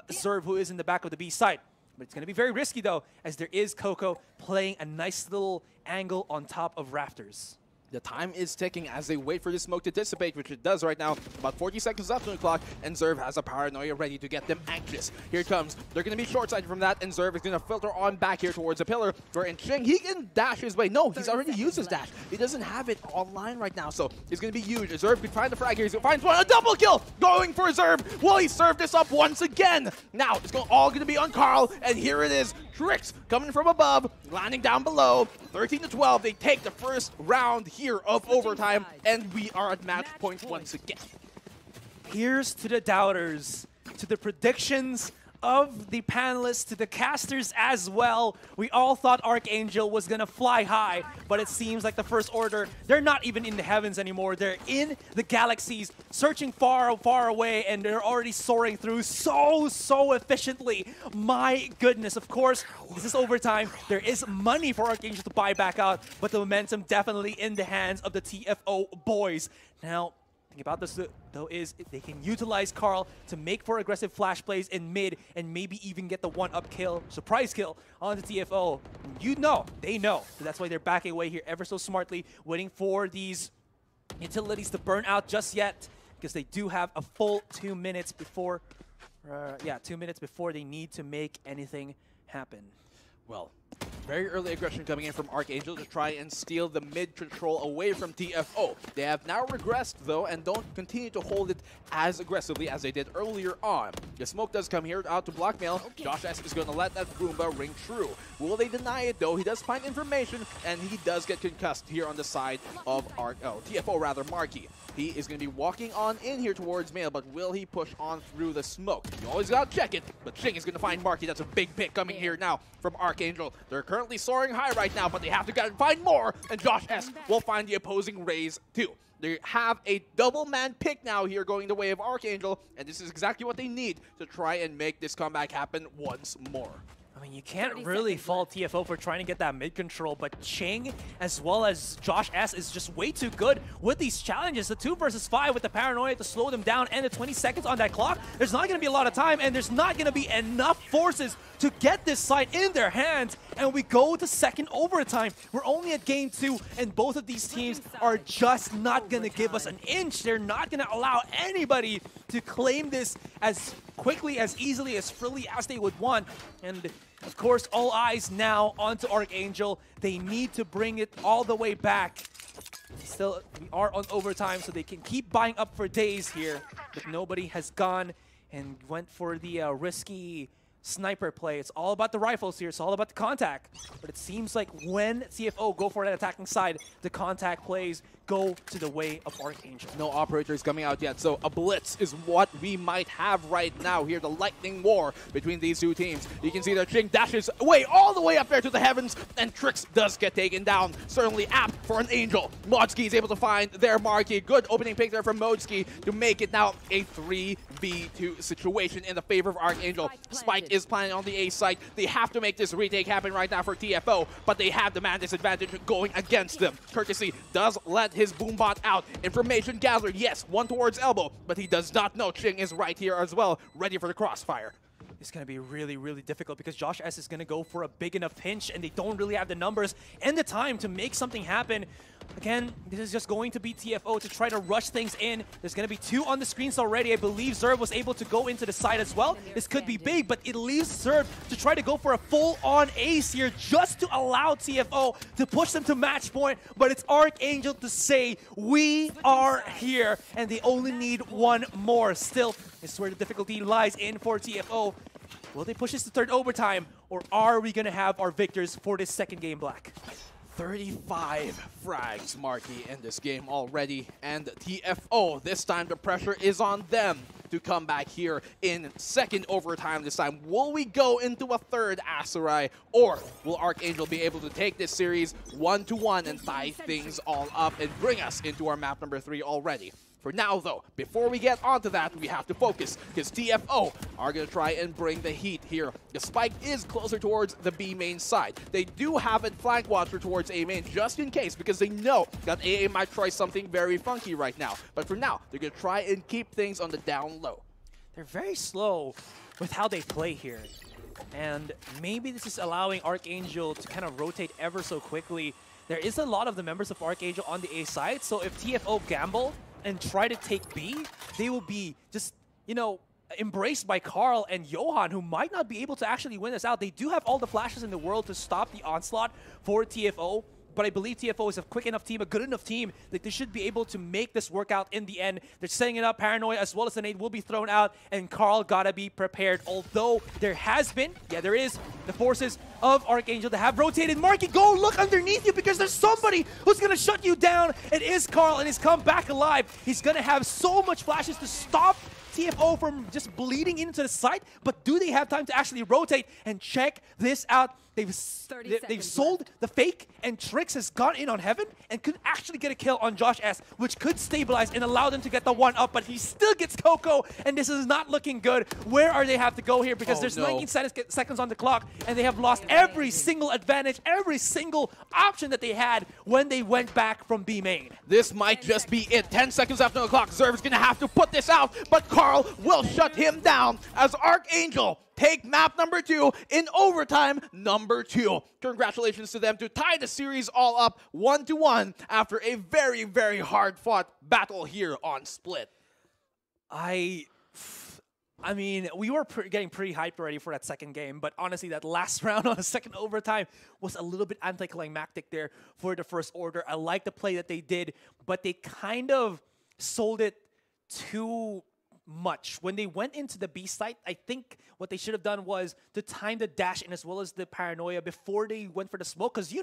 Zerv, who is in the back of the B side. But it's going to be very risky, though, as there is Coco playing a nice little angle on top of rafters. The time is ticking as they wait for the smoke to dissipate, which it does right now. About 40 seconds left on the clock, and Zerv has a paranoia ready to get them anxious. Here it comes. They're going to be short-sighted from that, and Zerv is going to filter on back here towards the pillar, where in Ching, he can dash his way. No, he's already used his dash. He doesn't have it online right now, so it's going to be huge. Zerv can find the frag here. He's going to find one. A double kill going for Zerv. Will he serve this up once again? Now, it's all going to be on Carl, and here it is. Tricks coming from above, landing down below. 13-12, they take the first round here of overtime, and we are at match point once again. Here's to the doubters, to the predictions of the panelists, to the casters as well. We all thought Archangel was gonna fly high, but it seems like the First Order, they're not even in the heavens anymore. They're in the galaxies, searching far away, and they're already soaring through so efficiently. My goodness, of course, this is overtime. There is money for Archangel to buy back out, but the momentum definitely in the hands of the TFO boys. Now, thing about this, though, is they can utilize Carl to make for aggressive flash plays in mid and maybe even get the one-up kill, surprise kill on the TFO. You know, they know. So that's why they're backing away here ever so smartly, waiting for these utilities to burn out just yet, because they do have a full 2 minutes before, 2 minutes before they need to make anything happen. Well, Very early aggression coming in from Archangel to try and steal the mid control away from TFO. They have now regressed though and don't continue to hold it as aggressively as they did earlier on. The smoke does come here out to blackmail. Josh S is going to let that Roomba ring true. Will they deny it though? He does find information and he does get concussed here on the side of TFO rather, Marky. He is going to be walking on in here towards Mail, but will he push on through the smoke? You always got to check it, but Ching is going to find Marky. That's a big pick coming here now from Archangel. They're currently soaring high right now, but they have to go and find more, and Josh S will find the opposing raise too. They have a double-man pick now here going the way of Archangel, and this is exactly what they need to try and make this comeback happen once more. I mean, you can't really fault TFO for trying to get that mid control, but Ching as well as Josh S is just way too good with these challenges. The 2 versus 5 with the paranoia to slow them down and the 20 seconds on that clock. There's not going to be a lot of time, and there's not going to be enough forces to get this site in their hands. And we go to second overtime. We're only at game 2, and both of these teams are just not going to give us an inch. They're not going to allow anybody to claim this as quickly, as easily, as freely as they would want. And of course, all eyes now onto Archangel. They need to bring it all the way back. Still, we are on overtime, so they can keep buying up for days here. But nobody has gone and went for the risky sniper play. It's all about the rifles here. It's all about the contact. But it seems like when CFO go for that attacking side, the contact plays go to the way of Archangel. No operators coming out yet, so a blitz is what we might have right now here. The lightning war between these two teams. You can see that Ching dashes away all the way up there to the heavens, and Trix does get taken down. Certainly apt for an Angel. Modski is able to find their Marky. Good opening pick there from Modski to make it now a 3v2 situation in the favor of Archangel. Spike is planning on the A site. They have to make this retake happen right now for TFO, but they have the man disadvantage going against them. Courtesy does let his boombot out. Information gathered, yes, one towards elbow, but he does not know Ching is right here as well, ready for the crossfire. It's going to be really, really difficult because Josh S is going to go for a big enough pinch, and they don't really have the numbers and the time to make something happen. Again, this is just going to be TFO to try to rush things in. There's going to be 2 on the screens already. I believe Zerv was able to go into the side as well. This could be big, but it leaves Zerv to try to go for a full-on ace here just to allow TFO to push them to match point. But it's Archangel to say, we are here, and they only need one more. Still, this is where the difficulty lies in for TFO. Will they push this to third overtime, or are we going to have our victors for this second game black? 35 frags, Marky, in this game already, and TFO, this time the pressure is on them to come back here in second overtime this time. Will we go into a third Aserai, or will Archangel be able to take this series 1-1 and tie things all up and bring us into our map number 3 already? For now, though, before we get onto that, we have to focus, because TFO are going to try and bring the heat here. The spike is closer towards the B main side. They do have a flank watcher towards A main, just in case, because they know that AA might try something very funky right now. But for now, they're going to try and keep things on the down low. They're very slow with how they play here. And maybe this is allowing Archangel to kind of rotate ever so quickly. There is a lot of the members of Archangel on the A side, so if TFO gamble and try to take B, they will be just, you know, embraced by Carl and Johan, who might not be able to actually win this out. They do have all the flashes in the world to stop the onslaught for TFO, but I believe TFO is a quick enough team, a good enough team, that they should be able to make this work out in the end. They're setting it up. Paranoia as well as the nade will be thrown out, and Carl gotta be prepared. Although there has been, yeah, there is the forces of Archangel that have rotated. Marky, go look underneath you because there's somebody who's gonna shut you down. It is Carl, and he's come back alive. He's gonna have so much flashes to stop TFO from just bleeding into the site, but do they have time to actually rotate? And check this out. They've sold the fake, and Trix has gone in on Heaven and could actually get a kill on Josh S, which could stabilize and allow them to get the 1-up, but he still gets Coco, and this is not looking good. Where are they have to go here? Because there's 19 seconds on the clock, and they have lost every single advantage, every single option that they had when they went back from B main. This might just be it. 10 seconds after the clock, Zerv is going to have to put this out, but Carl will shut him down as Archangel take map number 2 in overtime number 2. Congratulations to them to tie the series all up 1-1 after a very, very hard-fought battle here on Split. I mean, we were getting pretty hyped already for that second game, but honestly, that last round on the second overtime was a little bit anticlimactic there for the First Order. I like the play that they did, but they kind of sold it too much. When they went into the B site, I think what they should have done was to time the dash in as well as the paranoia before they went for the smoke, because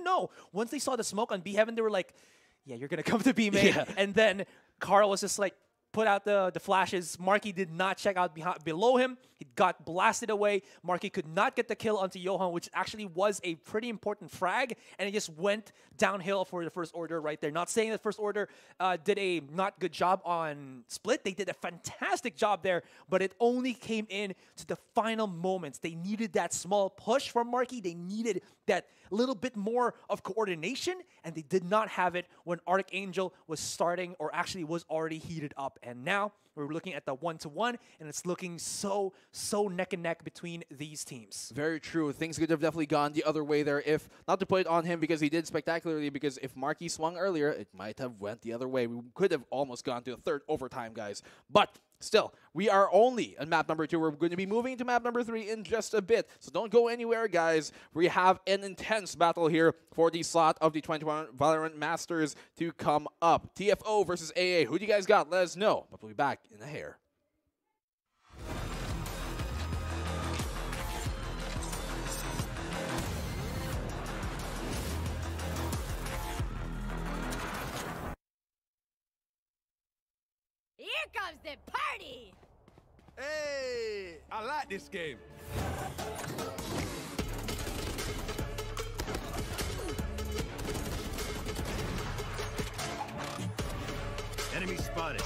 once they saw the smoke on B Heaven, they were like, yeah, you're going to come to B main. Yeah. And then Carl was just like, put out the flashes. Marky did not check out below him. He got blasted away. Marky could not get the kill onto Johan, which actually was a pretty important frag, and it just went downhill for the First Order right there. Not saying that First Order did a not good job on Split. They did a fantastic job there, but it only came in to the final moments. They needed that small push from Marky. They needed that little bit more of coordination, and they did not have it when Archangel was starting, or actually was already heated up. And now we're looking at the 1-to-1, and it's looking so neck and neck between these teams. Very true. Things could have definitely gone the other way there, if not to put it on him because he did spectacularly, because if Marky swung earlier, it might have went the other way. We could have almost gone to a third overtime, guys. But still, we are only on map number 2. We're going to be moving to map number 3 in just a bit. So don't go anywhere, guys. We have an intense battle here for the slot of the 2021 Valorant Masters to come up. TFO versus AA. Who do you guys got? Let us know. But we'll be back in a hair. Here comes the party! Hey, I like this game. Enemy spotted.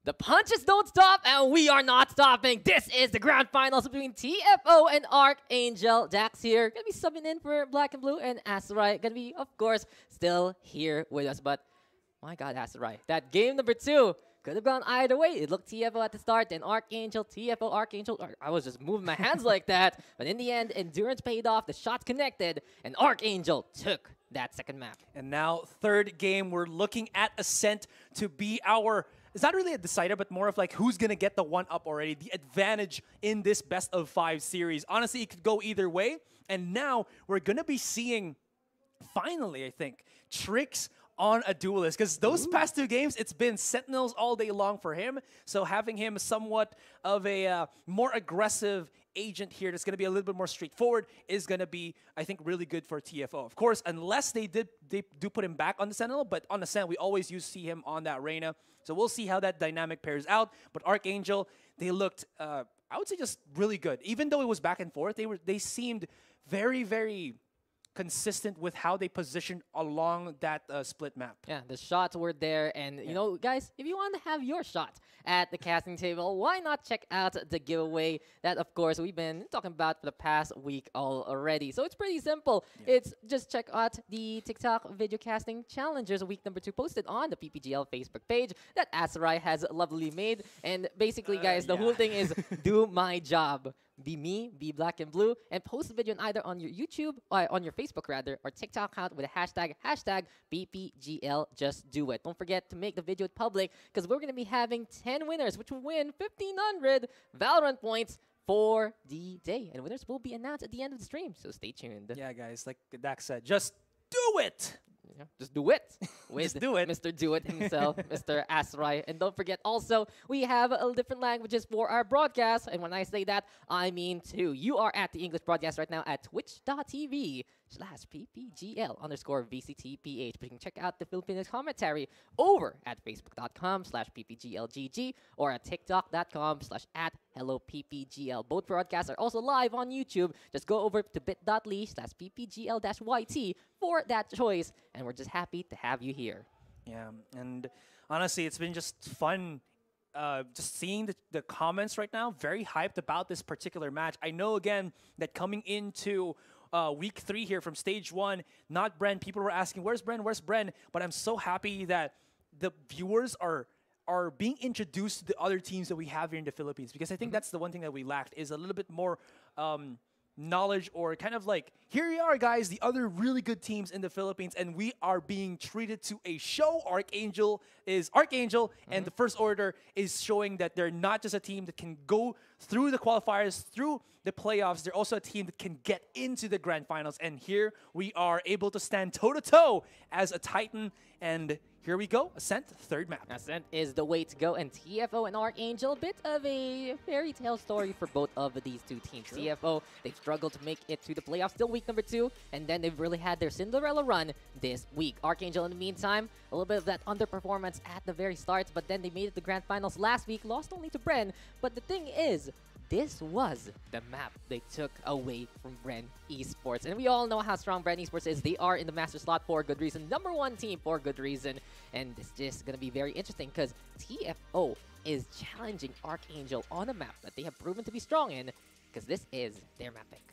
The punches don't stop, and we are not stopping. This is the grand finals between TFO and Archangel. Dax here, gonna be subbing in for Black and Blue, and Asarai gonna be, of course, still here with us. But my God, Asarai, that game number 2 could have gone either way. It looked TFO at the start, then Archangel, TFO, Archangel. I was just moving my hands like that, but in the end, endurance paid off. The shots connected, and Archangel took that second map. And now, third game, we're looking at Ascent to be our... It's not really a decider, but more of like who's going to get the one-up already, the advantage in this best-of-5 series. Honestly, it could go either way. And now we're going to be seeing, finally, I think, tricks on a duelist. Because those past 2 games, it's been Sentinels all day long for him. So having him somewhat of a more aggressive agent here that's going to be a little bit more straightforward is going to be, I think, really good for TFO. Of course, unless they do put him back on the Sentinel, but on the Sentinel, we always see him on that Reyna. So we'll see how that dynamic pairs out. But Archangel, they looked, I would say, just really good. Even though it was back and forth, they seemed very, very consistent with how they positioned along that split map. Yeah, the shots were there, and you know, guys, if you want to have your shot at the casting table, why not check out the giveaway that, of course, we've been talking about for the past week already. So it's pretty simple. It's just check out the TikTok video casting challenges week number 2 posted on the PPGL Facebook page that Asarai has lovely made. And basically, guys, the whole thing is do my job. Be me, be Black and Blue, and post the video either on your YouTube, on your Facebook rather, or TikTok account with the hashtag PPGL. Just do it. Don't forget to make the video public, because we're going to be having 10 winners, which will win 1,500 Valorant points for the day. And winners will be announced at the end of the stream, so stay tuned. Yeah, guys, like Dax said, just do it! Yeah, just do it. With Just do it. Mr. Do It himself, Mr. Asarai. And don't forget also, we have different languages for our broadcast. And when I say that, I mean 2. You are at the English broadcast right now at twitch.tv/PPGL_VCTPH. But you can check out the Filipino commentary over at facebook.com/PPGLGG or at tiktok.com/@HelloPPGL. Both broadcasts are also live on YouTube. Just go over to bit.ly/PPGL-YT for that choice. And we're just happy to have you here. Yeah, and honestly, it's been just fun just seeing the comments right now. Very hyped about this particular match. I know, again, that coming into week 3 here from stage 1, not Bren, people were asking, where's Bren, where's Bren? But I'm so happy that the viewers are being introduced to the other teams that we have here in the Philippines, because I think that's the one thing that we lacked, is a little bit more knowledge, or kind of like, here we are, guys, the other really good teams in the Philippines, and we are being treated to a show. Archangel is Archangel, and the First Order is showing that they're not just a team that can go through the qualifiers, through the playoffs, they're also a team that can get into the grand finals. And here we are able to stand toe-to-toe as a Titan, and here we go, Ascent, third map. Ascent is the way to go, and TFO and Archangel, a bit of a fairy tale story for both of these 2 teams. Sure. TFO, they've struggled to make it to the playoffs, still week number 2, and then they've really had their Cinderella run this week. Archangel, in the meantime, a little bit of that underperformance at the very start, but then they made it to the grand finals last week, lost only to Bren. But the thing is, this was the map they took away from Bren Esports. And we all know how strong Bren Esports is. They are in the master slot for good reason. #1 team for good reason. And it's just going to be very interesting, because TFO is challenging Archangel on a map that they have proven to be strong in, because this is their map pick.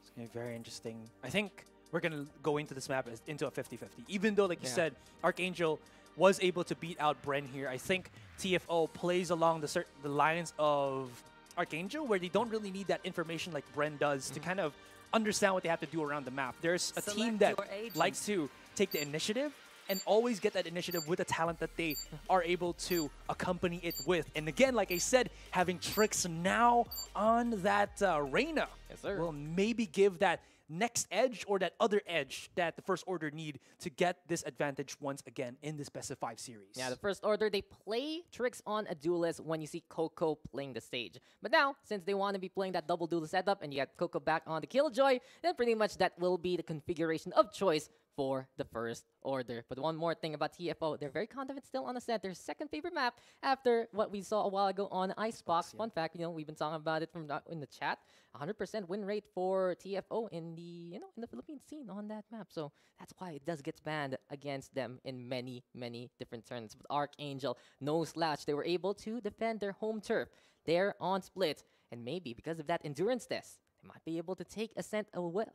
It's going to be very interesting. I think we're going to go into this map as into a 50-50. Even though, like you said, Archangel was able to beat out Bren here, I think TFO plays along the lines of Archangel, where they don't really need that information like Bren does to kind of understand what they have to do around the map. There's a team that likes to take the initiative and always get that initiative with the talent that they are able to accompany it with. And again, like I said, having tricks now on that Reyna will maybe give that next edge, or that other edge that the First Order need to get this advantage once again in this best of 5 series. Yeah, the First Order, they play tricks on a duelist when you see Coco playing the stage. But now, since they want to be playing that double duelist setup and you got Coco back on the Killjoy, then pretty much that will be the configuration of choice for the first order. But one more thing about TFO, they're very confident still on the center. Second favorite map after what we saw a while ago on Icebox. Fun fact, we've been talking about it from in the chat. 100% win rate for TFO in the in the Philippine scene on that map. So that's why it does get banned against them in many different turns. But Archangel, no slouch, they were able to defend their home turf there on Split, and maybe because of that endurance test, they might be able to take ascent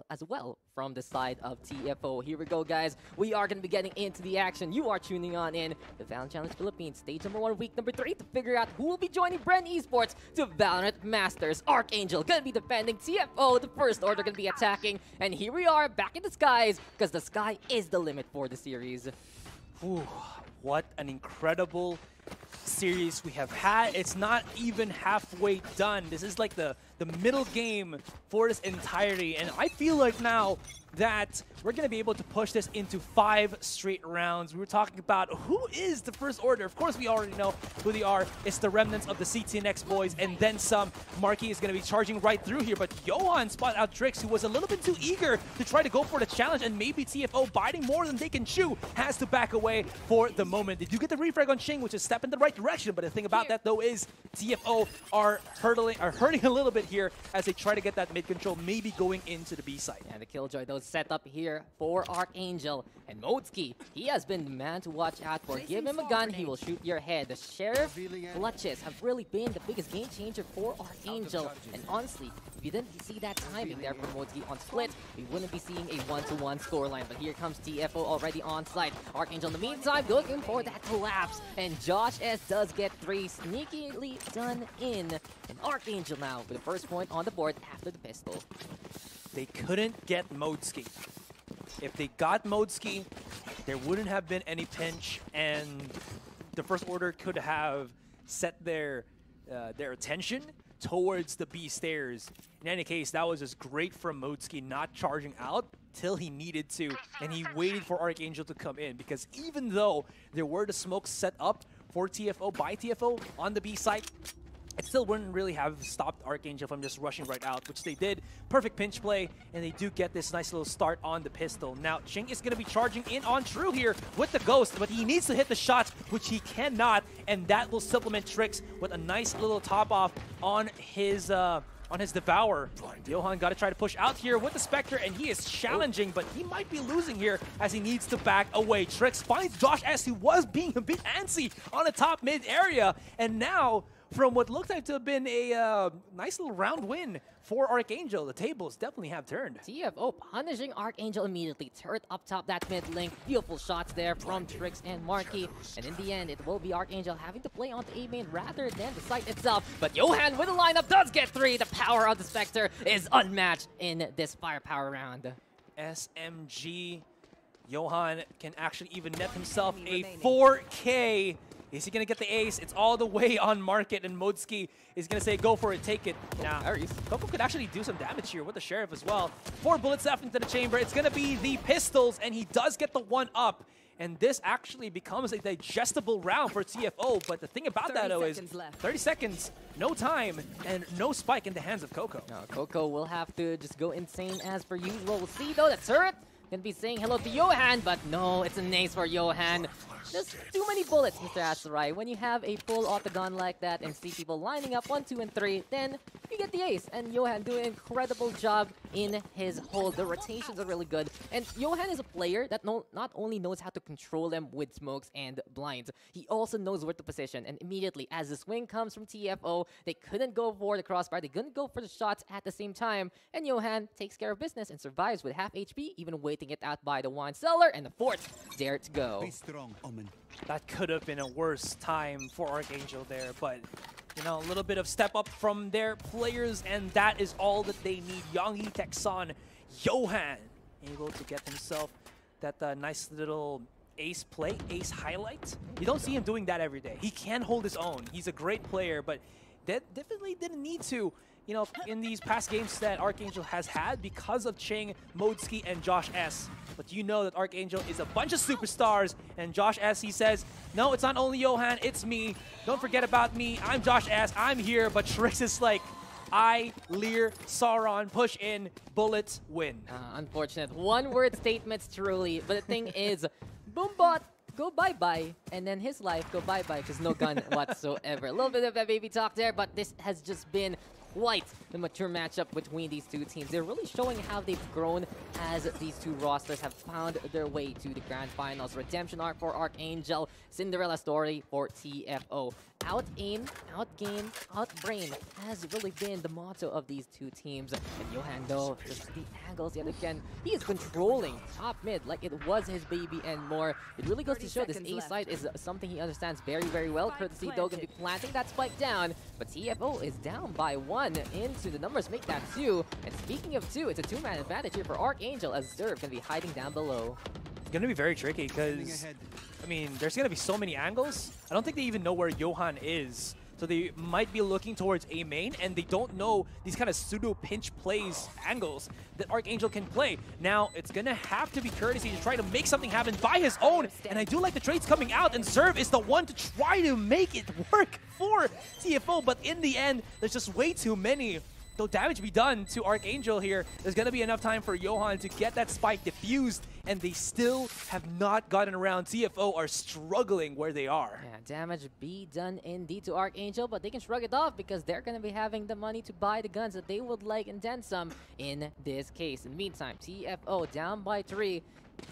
as well from the side of TFO. Here we go, guys. We are going to be getting into the action. You are tuning on in the VALORANT Challenge Philippines, stage number 1, week number 3, to figure out who will be joining Bren Esports to VALORANT Masters. Archangel going to be defending TFO. The first order going to be attacking. And here we are back in the skies, because the sky is the limit for the series. Ooh, what an incredible series we have had. It's not even halfway done. This is like the middle game for this entirety, and I feel like now that we're going to be able to push this into 5 straight rounds. We were talking about who is the first order. Of course, we already know who they are. It's the remnants of the CTNX boys, and then some. Marky is going to be charging right through here, but Johan spot out Trix, who was a little bit too eager to try to go for the challenge, and maybe TFO, biting more than they can chew, has to back away for the moment. They do get the refrag on Ching, which is a step in the right direction, but the thing about that, though, is TFO are hurting a little bit here as they try to get that mid control, maybe going into the B side. And the Killjoy, though, set up here for Archangel. And Modzki, he has been the man to watch out for. Give him a gun, he will shoot your head. The Sheriff clutches have really been the biggest game changer for Archangel. And honestly, if you didn't see that timing there from Modzki on Split, we wouldn't be seeing a 1-to-1 scoreline. But here comes TFO already on site. Archangel, in the meantime, looking for that collapse. And Josh S does get 3 sneakily done in. And Archangel now with the first point on the board after the pistol. They couldn't get Modzki. If they got Modzki, there wouldn't have been any pinch, and the first order could have set their attention towards the B stairs. In any case, that was just great from Modzki not charging out till he needed to, and he waited for Archangel to come in, because even though there were the smokes set up for TFO by TFO on the B side, it still wouldn't really have stopped Archangel from just rushing right out, which they did. Perfect pinch play, and they do get this nice little start on the pistol. Now, Ching is going to be charging in on True here with the Ghost, but he needs to hit the shots, which he cannot, and that will supplement Trix with a nice little top-off on his Devour. Johan got to try to push out here with the Spectre, and he is challenging, but he might be losing here as he needs to back away. Trix finds Josh S, who was being a bit antsy on the top mid area, and now, from what looked like to have been a nice little round win for Archangel, the tables definitely have turned. TFO punishing Archangel immediately. Turret up top that mid link. Beautiful shots there from Trix and Marky. And in the end, it will be Archangel having to play on the A main rather than the site itself. But Johan with the lineup does get 3. The power of the Spectre is unmatched in this firepower round. SMG. Johan can actually even net himself a 4K. Is he going to get the ace? It's all the way on Market, and Modzki is going to say, go for it, take it. Now, Coco could actually do some damage here with the Sheriff as well. 4 bullets left into the chamber. It's going to be the pistols, and he does get the 1-up. And this actually becomes a digestible round for TFO. But the thing about that, though, is 30 seconds, no time, and no spike in the hands of Coco. No, Coco will have to just go insane as per usual. We'll see, though, the turret gonna be saying hello to Johan, but no, it's an ace for Johan. Just too many bullets, Mr. Asteroid. When you have a full octagon like that and see people lining up 1, 2, and 3, then you get the ace. And Johan doing an incredible job in his hold. The rotations are really good. And Johan is a player that not only knows how to control them with smokes and blinds, he also knows where to position. And immediately, as the swing comes from TFO, they couldn't go for the crossbar. They couldn't go for the shots at the same time. And Johan takes care of business and survives with half HP, even waiting it out by the wine cellar. And the 4th dare to go. Be strong, Omen. That could have been a worse time for Archangel there, but you know, a little bit of step up from their players, and that is all that they need. Yonghi takes on Johan, able to get himself that nice little ace play, ace highlight. You don't see him doing that every day. He can hold his own. He's a great player, but that definitely didn't need to, you know, in these past games that Archangel has had because of Ching, Modzki, and Josh S. But you know that Archangel is a bunch of superstars, and Josh S, he says, no, it's not only Johan, it's me. Don't forget about me. I'm Josh S, I'm here. But Trix is like, I, Lear, Sauron, push in, bullets, win. Unfortunate. One-word statements, truly. But the thing is, Boombot, go bye-bye. And then his life, go bye-bye, because no gun whatsoever. A little bit of that baby talk there, but this has just been quite the mature matchup between these two teams. They're really showing how they've grown as these two rosters have found their way to the grand finals. Redemption arc for Archangel, Cinderella story for TFO. Out-aim, out-game, out-brain has really been the motto of these two teams. And Johan, though, just the angles yet again, he is controlling top mid like it was his baby and more. It really goes to show this A side is something he understands very, very well. Courtesy, though, going to be planting that spike down. But TFO is down by 1 into the numbers, make that 2. And speaking of 2, it's a 2-man advantage here for Archangel as Zerv going to be hiding down below. It's going to be very tricky because, I mean, there's going to be so many angles. I don't think they even know where Johan is. So they might be looking towards A main, and they don't know these kind of pseudo pinch plays angles that Archangel can play. Now, it's going to have to be Courtesy to try to make something happen by his own. And I do like the trades coming out, and Zerv is the one to try to make it work for TFO. But in the end, there's just way too many. Though damage be done to Archangel here, there's going to be enough time for Johan to get that spike diffused, and they still have not gotten around. TFO are struggling where they are. Yeah, damage be done indeed to Archangel, but they can shrug it off because they're going to be having the money to buy the guns that they would like and then some in this case. In the meantime, TFO down by 3.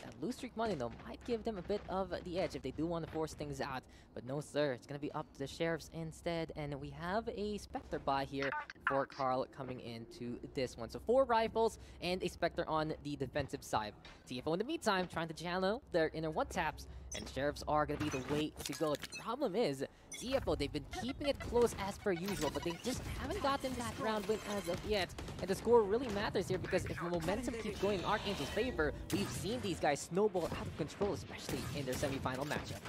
That blue streak money, though, might give them a bit of the edge if they do want to force things out. But no, sir. It's going to be up to the Sheriffs instead. And we have a Spectre buy here for Carl coming into this one. So 4 rifles and a Spectre on the defensive side. TFO in the meantime trying to channel their inner 1-taps. And Sheriffs are going to be the way to go. The problem is, TFO, they've been keeping it close as per usual, but they just haven't gotten that round win as of yet. And the score really matters here because if the momentum keeps going in Archangel's favor, we've seen these guys snowball out of control, especially in their semifinal matchup.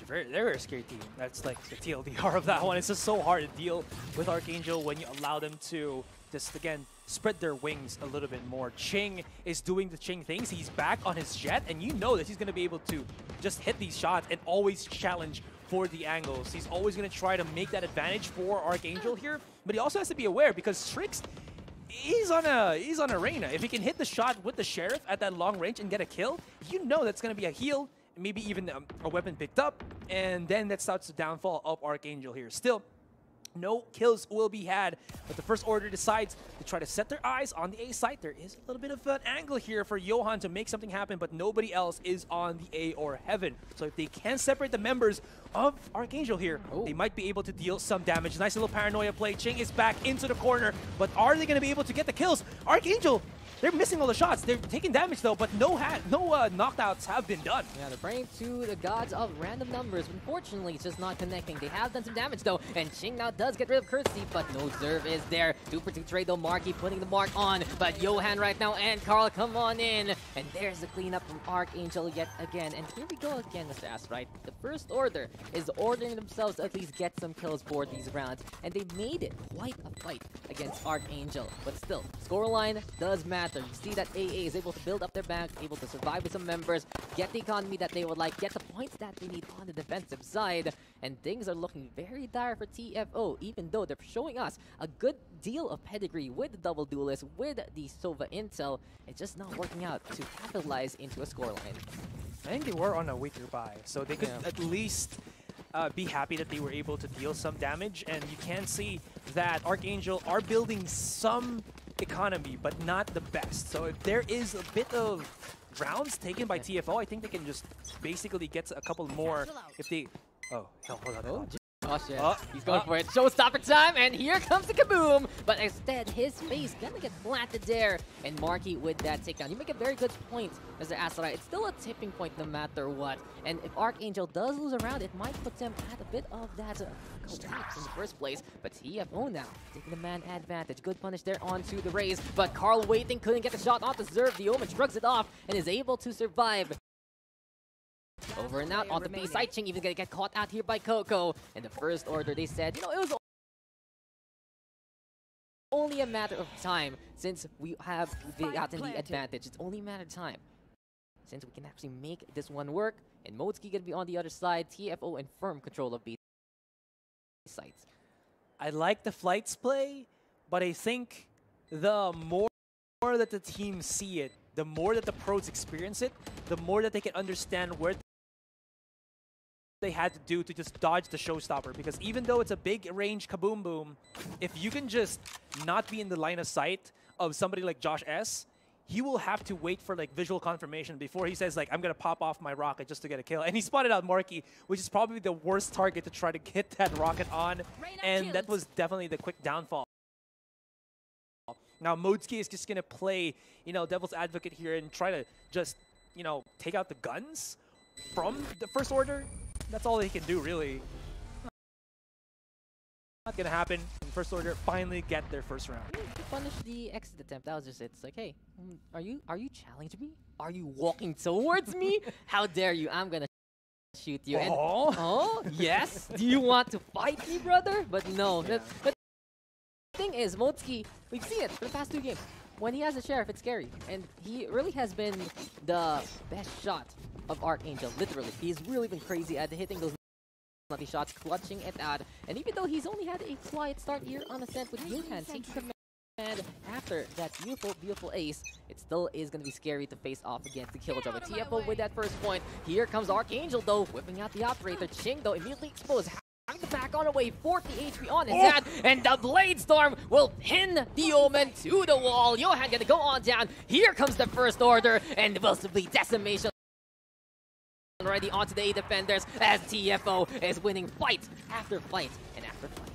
They're a very scary team. That's like the TLDR of that one. It's just so hard to deal with Archangel when you allow them to just, again, spread their wings a little bit more. Ching is doing the Ching things. He's back on his jet, and you know that he's going to be able to just hit these shots and always challenge for the angles. He's always going to try to make that advantage for Archangel here, but he also has to be aware because Strix, he's on a Reyna. If he can hit the shot with the Sheriff at that long range and get a kill, you know that's going to be a heal, maybe even a weapon picked up, and then that starts the downfall of Archangel here. Still, no kills will be had, but the First Order decides to try to set their eyes on the A site. There is a little bit of an angle here for Johan to make something happen, but nobody else is on the A or Heaven. So if they can separate the members of Archangel here, they might be able to deal some damage. Nice little paranoia play. Ching is back into the corner, but are they going to be able to get the kills? Archangel, they're missing all the shots. They're taking damage though, but no knockouts have been done. Yeah, they're praying to the gods of random numbers. Unfortunately, it's just not connecting. They have done some damage though, and Ching now does get rid of Courtesy, but no Zerv is there. 2-for-2 trade though, Marky putting the mark on, but Johan right now and Carl come on in. And there's the cleanup from Archangel yet again. And here we go again, Mr. Astrite. The First Order is ordering themselves to at least get some kills for these rounds, and they made it quite a fight against Archangel. But still, scoreline does matter. You see that AA is able to build up their bank, able to survive with some members, get the economy that they would like, get the points that they need on the defensive side, and things are looking very dire for TFO, even though they're showing us a good deal of pedigree with the double duelist, with the Sova intel. It's just not working out to capitalize into a scoreline. I think they were on a weaker buy, so they could at least be happy that they were able to deal some damage, and you can see that Archangel are building some economy, but not the best. So if there is a bit of rounds taken by TFO, I think they can just basically get a couple more if they... Oh, hell, hold on. Oh shit, he's going for it. Showstopper time, and here comes the kaboom! But instead, his face gonna get planted there, and Marky with that takedown. You make a very good point, Mr. Astrite. It's still a tipping point no matter what. And if Archangel does lose a round, it might put them at a bit of that collapse in the first place. But TFO now taking the man advantage. Good punish there onto the Raze, but Carl waiting, couldn't get the shot onto Zerv. The Omen shrugs it off and is able to survive. Over and out on the B side. Ching even gonna get caught out here by Coco. And the First Order, they said, you know, it was only a matter of time since we have gotten the advantage. It's only a matter of time since we can actually make this one work. And Modeski gonna be on the other side. TFO in firm control of B sites. I like the flights play, But I think the more that the teams see it, the more that the pros experience it, the more that they can understand where they had to do to just dodge the showstopper. Because even though it's a big range kaboom boom, if you can just not be in the line of sight of somebody like Josh S, he will have to wait for like visual confirmation before he says like, I'm gonna pop off my rocket just to get a kill. And he spotted out Marky, which is probably the worst target to try to get that rocket on. And that was definitely the quick downfall. Now Modesky is just gonna play, you know, devil's advocate here and try to just, you know, take out the guns from the first order. That's all he can do, really. Not gonna happen. First order finally get their first round. To punish the exit attempt, that was just it. It's like, hey, are you challenging me? Are you walking towards me? How dare you? I'm gonna shoot you. And, oh, yes. Do you want to fight me, brother? But no. Yeah. But the thing is, Modesky, we've seen it for the past 2 games. When he has a sheriff, it's scary, and he really has been the best shot of Archangel. Literally, he's really been crazy at hitting those nutty shots, clutching it out. And even though he's only had a quiet start here on Ascent with Yuhan taking command after that beautiful ace, it still is going to be scary to face off against the Killjoy. But TFO with that first point. Here comes Archangel though, whipping out the operator. Ching though immediately exposed. The back on away, 40 HP on his hand, and the Blade Storm will pin the Omen to the wall. Johan gonna go on down. Here comes the first order, and will be decimation already onto the A defenders as TFO is winning fight after fight and after fight.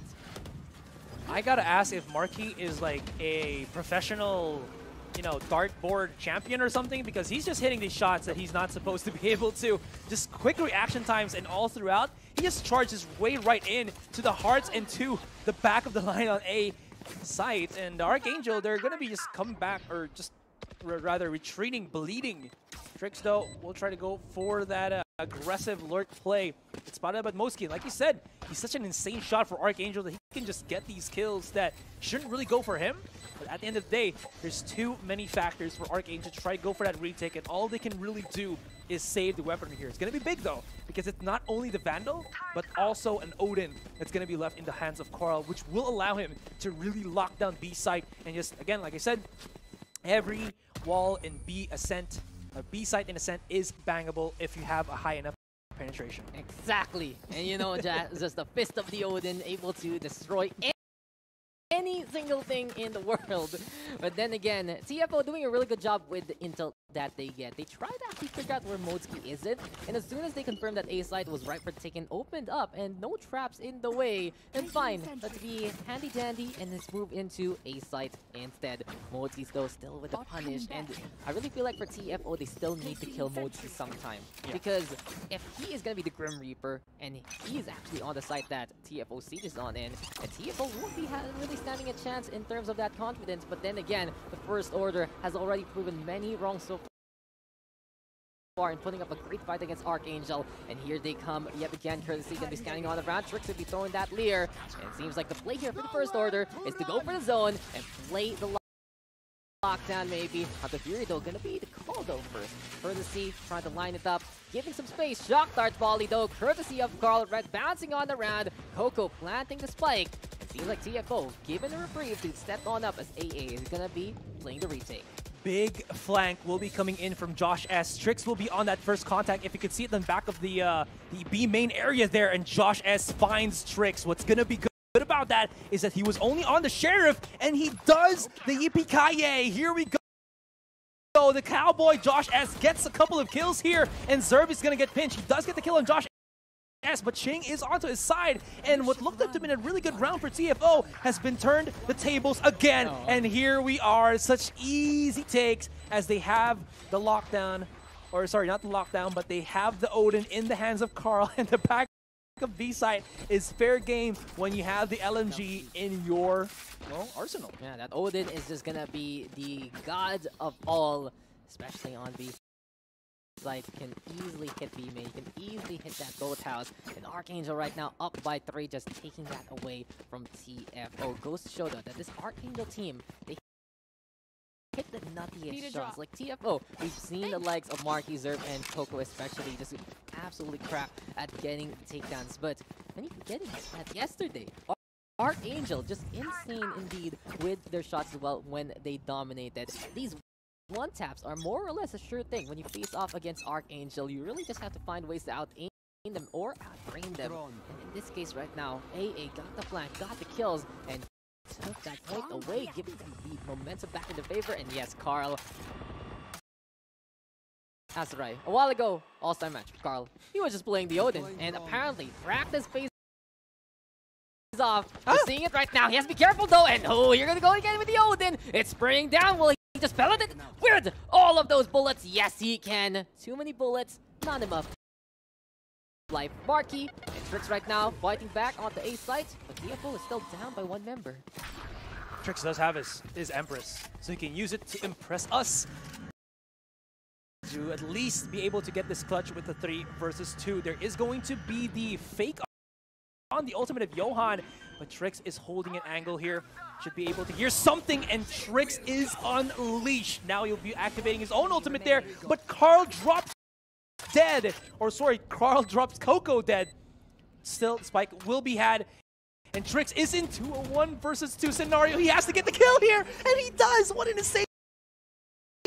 I gotta ask if Marky is like a professional, you know, dartboard champion or something, because he's just hitting these shots that he's not supposed to be able to. Just quick reaction times and all throughout. He just charges way right in to the hearts and to the back of the line on A site. And Archangel, they're going to be just coming back, or just rather retreating, bleeding. Tricks, though, will try to go for that aggressive lurk play. It's spotted by Modesky. Like you said, he's such an insane shot for Archangel that he can just get these kills that shouldn't really go for him. But at the end of the day, there's too many factors for Archangel to try to go for that retake, and all they can really do is save the weaponry here. It's going to be big, though, because it's not only the Vandal, but also an Odin that's going to be left in the hands of Carl, which will allow him to really lock down B site. And just, again, like I said, every wall in B Ascent, B site in Ascent is bangable if you have a high enough penetration. Exactly. And you know, just the fist of the Odin able to destroy any single thing in the world. But then again, TFO doing a really good job with the intel that they get. They try to actually figure out where Modesky is it, and as soon as they confirmed that A site was right for the taken, opened up and no traps in the way, then fine, let's be handy dandy and let's move into A site instead. Modesky though still with the punish, and I really feel like for TFO they still need to kill Modesky sometime, because if he is gonna be the Grim Reaper and he is actually on the site that TFO sieges on in, and TFO won't be really standing a chance in terms of that confidence. But then again, the First Order has already proven many wrongs so far in putting up a great fight against Archangel, and here they come yet again. Courtesy gonna be scanning on the round. Tricks will be throwing that Leer, and it seems like the play here for the First Order is to go for the zone and play the lockdown maybe. Hunter Fury though gonna be the call though first. Courtesy trying to line it up, giving some space. Shock Dart volley though, courtesy of Carl. Red bouncing on the round. Coco planting the spike. It seems like TFO given a reprieve to step on up as AA is gonna be playing the retake. Big flank will be coming in from Josh S. Trix will be on that first contact. If you can see it in the back of the B main area there, and Josh S finds Trix. What's gonna be good about that is that he was only on the Sheriff, and he does the Yippee-ki-yay. Here we go. So the Cowboy Josh S gets a couple of kills here, and Zerv is gonna get pinched. He does get the kill on Josh S, but Ching is onto his side, and what looked like to have been a really good round for TFO has been turned the tables again. And here we are, such easy takes as they have the lockdown, or sorry, not the lockdown, but they have the Odin in the hands of Carl, and the back of B site is fair game when you have the LMG in your arsenal. Yeah, that Odin is just gonna be the god of all, especially on B site. Can easily hit B main, can easily hit that gold house, and Archangel right now up by 3, just taking that away from TFO. Goes to show though that this Archangel team, they hit the nuttiest shots. Like TFO, we've seen the legs of Marky, Zerv, and Coco especially just absolutely crap at getting takedowns, but when you getting that yesterday, Archangel, just insane indeed with their shots as well when they dominated. These one taps are more or less a sure thing. When you face off against Archangel, you really just have to find ways to out-aim them or out-frame them. And in this case right now, AA got the flank, got the kills, and took that point away, giving them the momentum back in the favor. And yes, Carl. That's right. A while ago, all-star match, Carl. He was just playing the Odin, and apparently practice face off. We're seeing it right now. He has to be careful though, and oh, you're gonna go again with the Odin. It's spraying down. Will he just pellet it with all of those bullets? Yes, he can. Too many bullets, not enough life. Marky and Trix right now fighting back on the A site, but DFO is still down by one member. Trix does have his Empress, so he can use it to impress us. To at least be able to get this clutch with the 3 versus 2. There is going to be the fake on the ultimate of Johan, but Trix is holding an angle here. Should be able to hear something, and Trix is unleashed. Now he'll be activating his own ultimate there, but Carl drops dead. Or sorry, Carl drops Coco dead. Still, Spike will be had, and Trix is into a 1 versus 2 scenario. He has to get the kill here, and he does. What an insane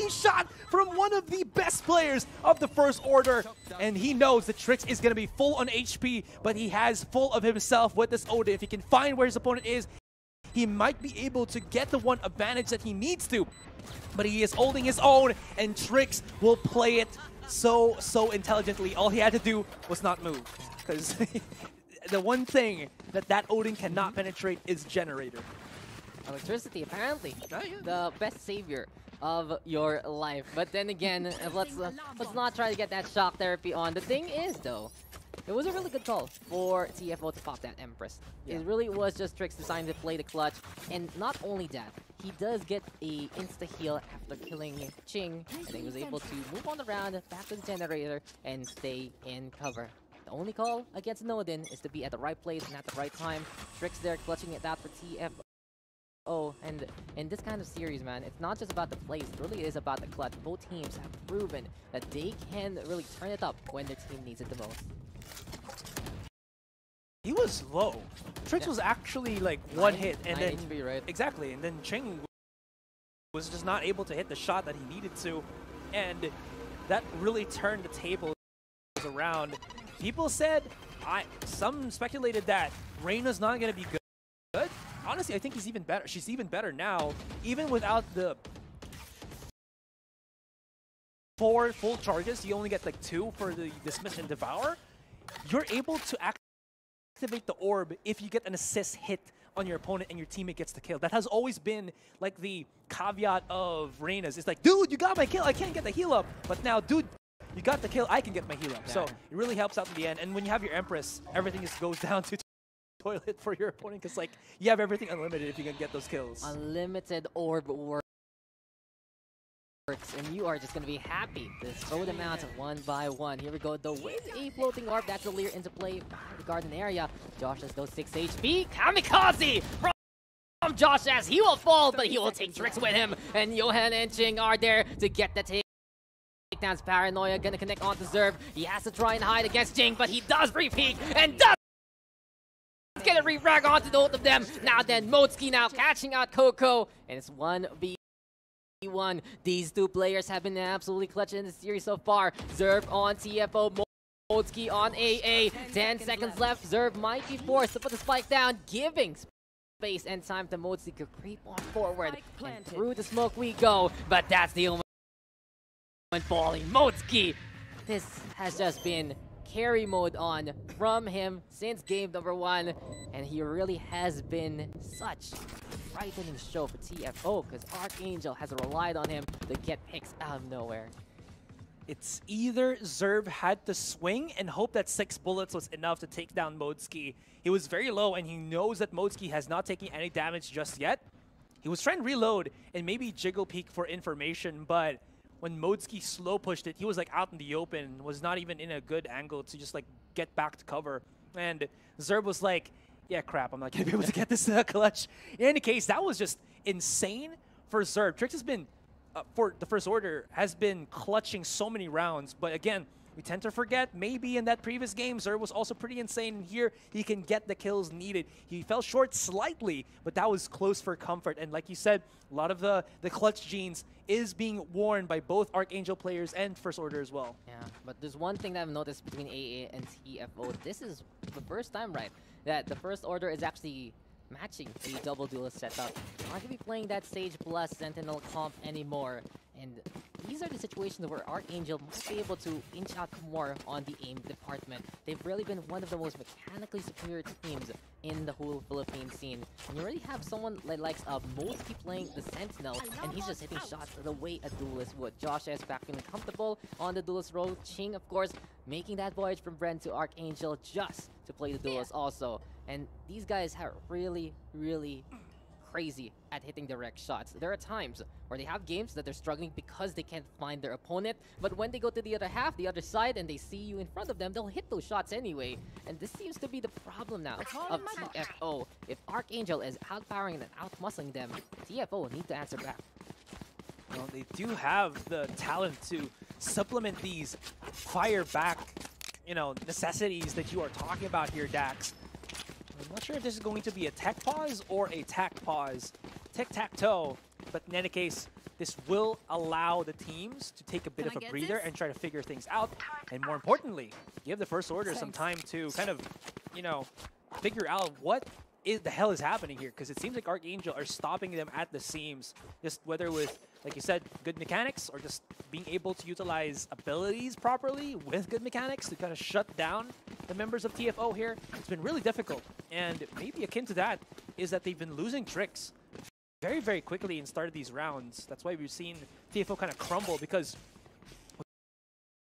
shot from one of the best players of the First Order, and he knows that Trix is going to be full on HP, but he has full of himself with this Odin. If he can find where his opponent is, he might be able to get the one advantage that he needs to, but he is holding his own, and Trix will play it so intelligently. All he had to do was not move, because the one thing that Odin cannot penetrate is Generator. Electricity, apparently, the best savior of your life. But then again, let's not try to get that shock therapy on. The thing is, though, it was a really good call for TFO to pop that Empress. It really was just Trix deciding to play the clutch, and not only that, he does get a insta-heal after killing Ching, and then he was able to move on the round, back to the Generator, and stay in cover. The only call against Nodin is to be at the right place and at the right time. Trix there clutching it out for TFO. And in this kind of series, man, it's not just about the plays, it really is about the clutch. Both teams have proven that they can really turn it up when their team needs it the most. He was low. Trix was actually like one hit, and then HP, right? Exactly, and then Ching was just not able to hit the shot that he needed to, and that really turned the tables around. People said, some speculated that Reyna's not going to be good. Honestly, I think he's even better. She's even better now, even without the 4 full charges. You only get like 2 for the Dismiss and Devour. You're able to activate the orb if you get an assist hit on your opponent and your teammate gets the kill. That has always been like the caveat of Reyna's. It's like, dude, you got my kill, I can't get the heal up. But now, dude, you got the kill, I can get my heal up. Yeah. So it really helps out in the end. And when you have your Empress, everything just goes down to toilet for your opponent, because like you have everything unlimited if you can get those kills. Unlimited orb works, and you are just going to be happy to throw them out one by one. Here we go, though, with a floating orb. That's a Leer into play behind the garden area. Josh has those 6 HP. Kamikaze from Josh as he will fall, but he will take Trix with him. And Johan and Ching are there to get the takedowns. Paranoia gonna connect onto Zerv. He has to try and hide against Ching, but he does repeat and does get a re-frag onto both of them. Now then, Motsuki now catching out Coco, and it's 1v1. These two players have been absolutely clutch in this series so far. Zerv on TFO, Motsuki on AA. 10 seconds left. Zerv might be forced to put the spike down, giving space and time to Motsuki to creep on forward. And through the smoke we go, but that's the only one falling. Motsuki, this has just been carry mode on from him since game number 1, and he really has been such a frightening show for TFO because Archangel has relied on him to get picks out of nowhere. It's either Zerv had to swing and hope that 6 bullets was enough to take down Motsuki. He was very low, and he knows that Motsuki has not taken any damage just yet. He was trying to reload and maybe jiggle peek for information, but when Motsuki slow pushed it, he was like out in the open, was not even in a good angle to just like get back to cover. And Zerv was like, yeah, crap, I'm not gonna be able to get this clutch. In any case, that was just insane for Zerv. Trix has been, for the First Order, has been clutching so many rounds, but again, We tend to forget, maybe in that previous game, Zer was also pretty insane. Here, he can get the kills needed. He fell short slightly, but that was close for comfort. And like you said, a lot of the clutch genes is being worn by both Archangel players and First Order as well. Yeah, but there's one thing that I've noticed between AA and TFO. This is the first time, right, that the First Order is actually matching the double duelist setup. Not going to be playing that Sage plus Sentinel comp anymore. And these are the situations where Archangel might be able to inch out more on the aim department. They've really been one of the most mechanically superior teams in the whole Philippine scene. And you already have someone like likes mostly playing the Sentinel, and he's just hitting shots the way a duelist would. Josh is back feeling comfortable on the duelist role. Ching, of course, making that voyage from Bren to Archangel just to play the duelist also. And these guys are really, really crazy at hitting direct shots. There are times where they have games that they're struggling because they can't find their opponent, but when they go to the other half, the other side, and they see you in front of them, they'll hit those shots anyway. And this seems to be the problem now of TFO. If Archangel is outpowering and outmuscling them, TFO need to answer back. Well, they do have the talent to supplement these fire back, necessities that you are talking about here, Dax. I'm not sure if this is going to be a tech pause or a tack pause. Tic-tac-toe. But in any case, this will allow the teams to take a bit of a breather and try to figure things out. And more importantly, give the First Order some time to kind of, figure out what the hell is happening here. Because it seems like Archangel are stopping them at the seams. Just whether with, like you said, good mechanics or just being able to utilize abilities properly with good mechanics to kind of shut down the members of TFO here. It's been really difficult. And maybe akin to that is that they've been losing tricks very, very quickly in start of these rounds. That's why we've seen TFO kind of crumble, because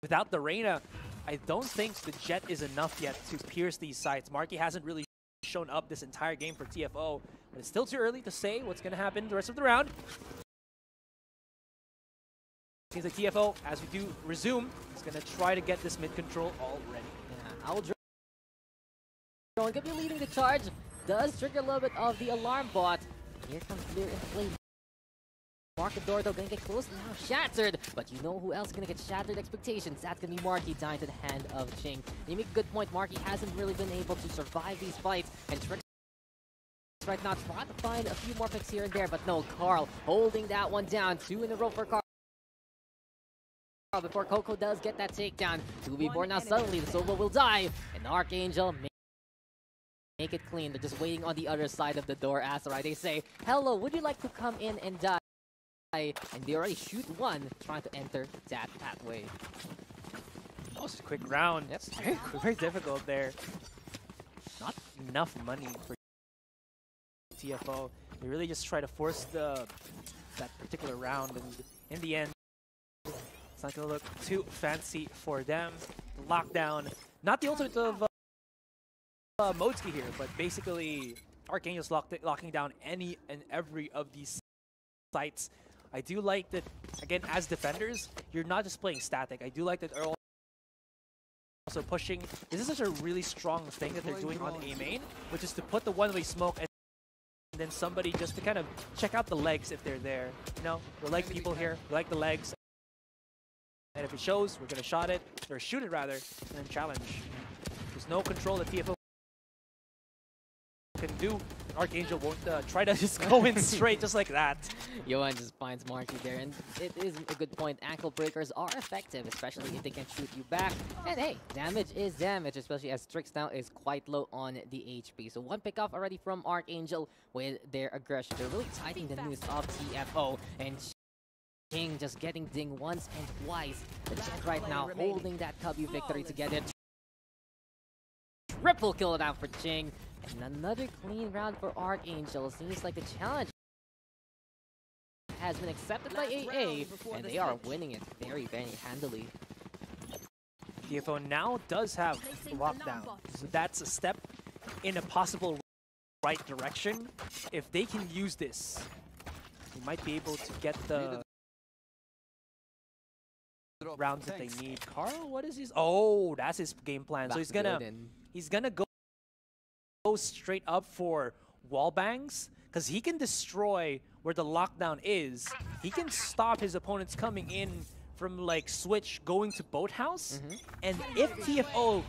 without the Reyna, I don't think the Jet is enough yet to pierce these sites. Marky hasn't really shown up this entire game for TFO, but it's still too early to say what's going to happen the rest of the round. Seems like TFO, as we do resume, is going to try to get this mid control already. Yeah, Aldrin could be leading the charge. Does trigger a little bit of the alarm bot. Here comes Clear in play. Markador though gonna get close now, shattered. But you know who else is gonna get shattered expectations? That's gonna be Marky dying to the hand of Ching. You make a good point. Marky hasn't really been able to survive these fights, and Trix right now trying to find a few more picks here and there, but no, Carl holding that one down. 2 in a row for Carl. Before Coco does get that takedown. 2v4 now, suddenly the solo will die, and Archangel make it clean. They're just waiting on the other side of the door. Asarai, they say, hello, would you like to come in and die? And they already shoot one, trying to enter that pathway. That was a quick round. Yep. Very, very difficult there. Not enough money for TFO. They really just try to force that particular round, and in the end, it's not going to look too fancy for them. The lockdown, not the ultimate of Modeski here, but basically Archangel's locking down any and every of these sites. I do like that, again, as defenders, you're not just playing static. I do like that they're also pushing. This is such a really strong thing that they're doing on A main, which is to put the one-way smoke and then somebody just to kind of check out the legs if they're there. We like people here, we like the legs. And if it shows, we're going to shot it, or shoot it rather, and then challenge. There's no control that TFO can do. Archangel won't try to just go in straight just like that. Johan just finds Marky there, and it is a good point. Ankle breakers are effective, especially if they can shoot you back. And hey, damage is damage, especially as Strix now is quite low on the HP. So one pick off already from Archangel with their aggression. They're really tightening the noose of TFO, and Ching just getting ding once and twice. The Jet right now holding that W victory together. Triple kill it out for Ching. And another clean round for Archangel. Seems like the challenge has been accepted by AA, and they are winning it very, very handily. TFO now does have lockdown, so that's a step in a possible right direction. If they can use this, they might be able to get the rounds that they need. Carl, what is his? Oh, that's his game plan. So he's gonna go straight up for wall bangs, because he can destroy where the lockdown is. He can stop his opponents coming in from like Switch going to Boathouse. And if TFO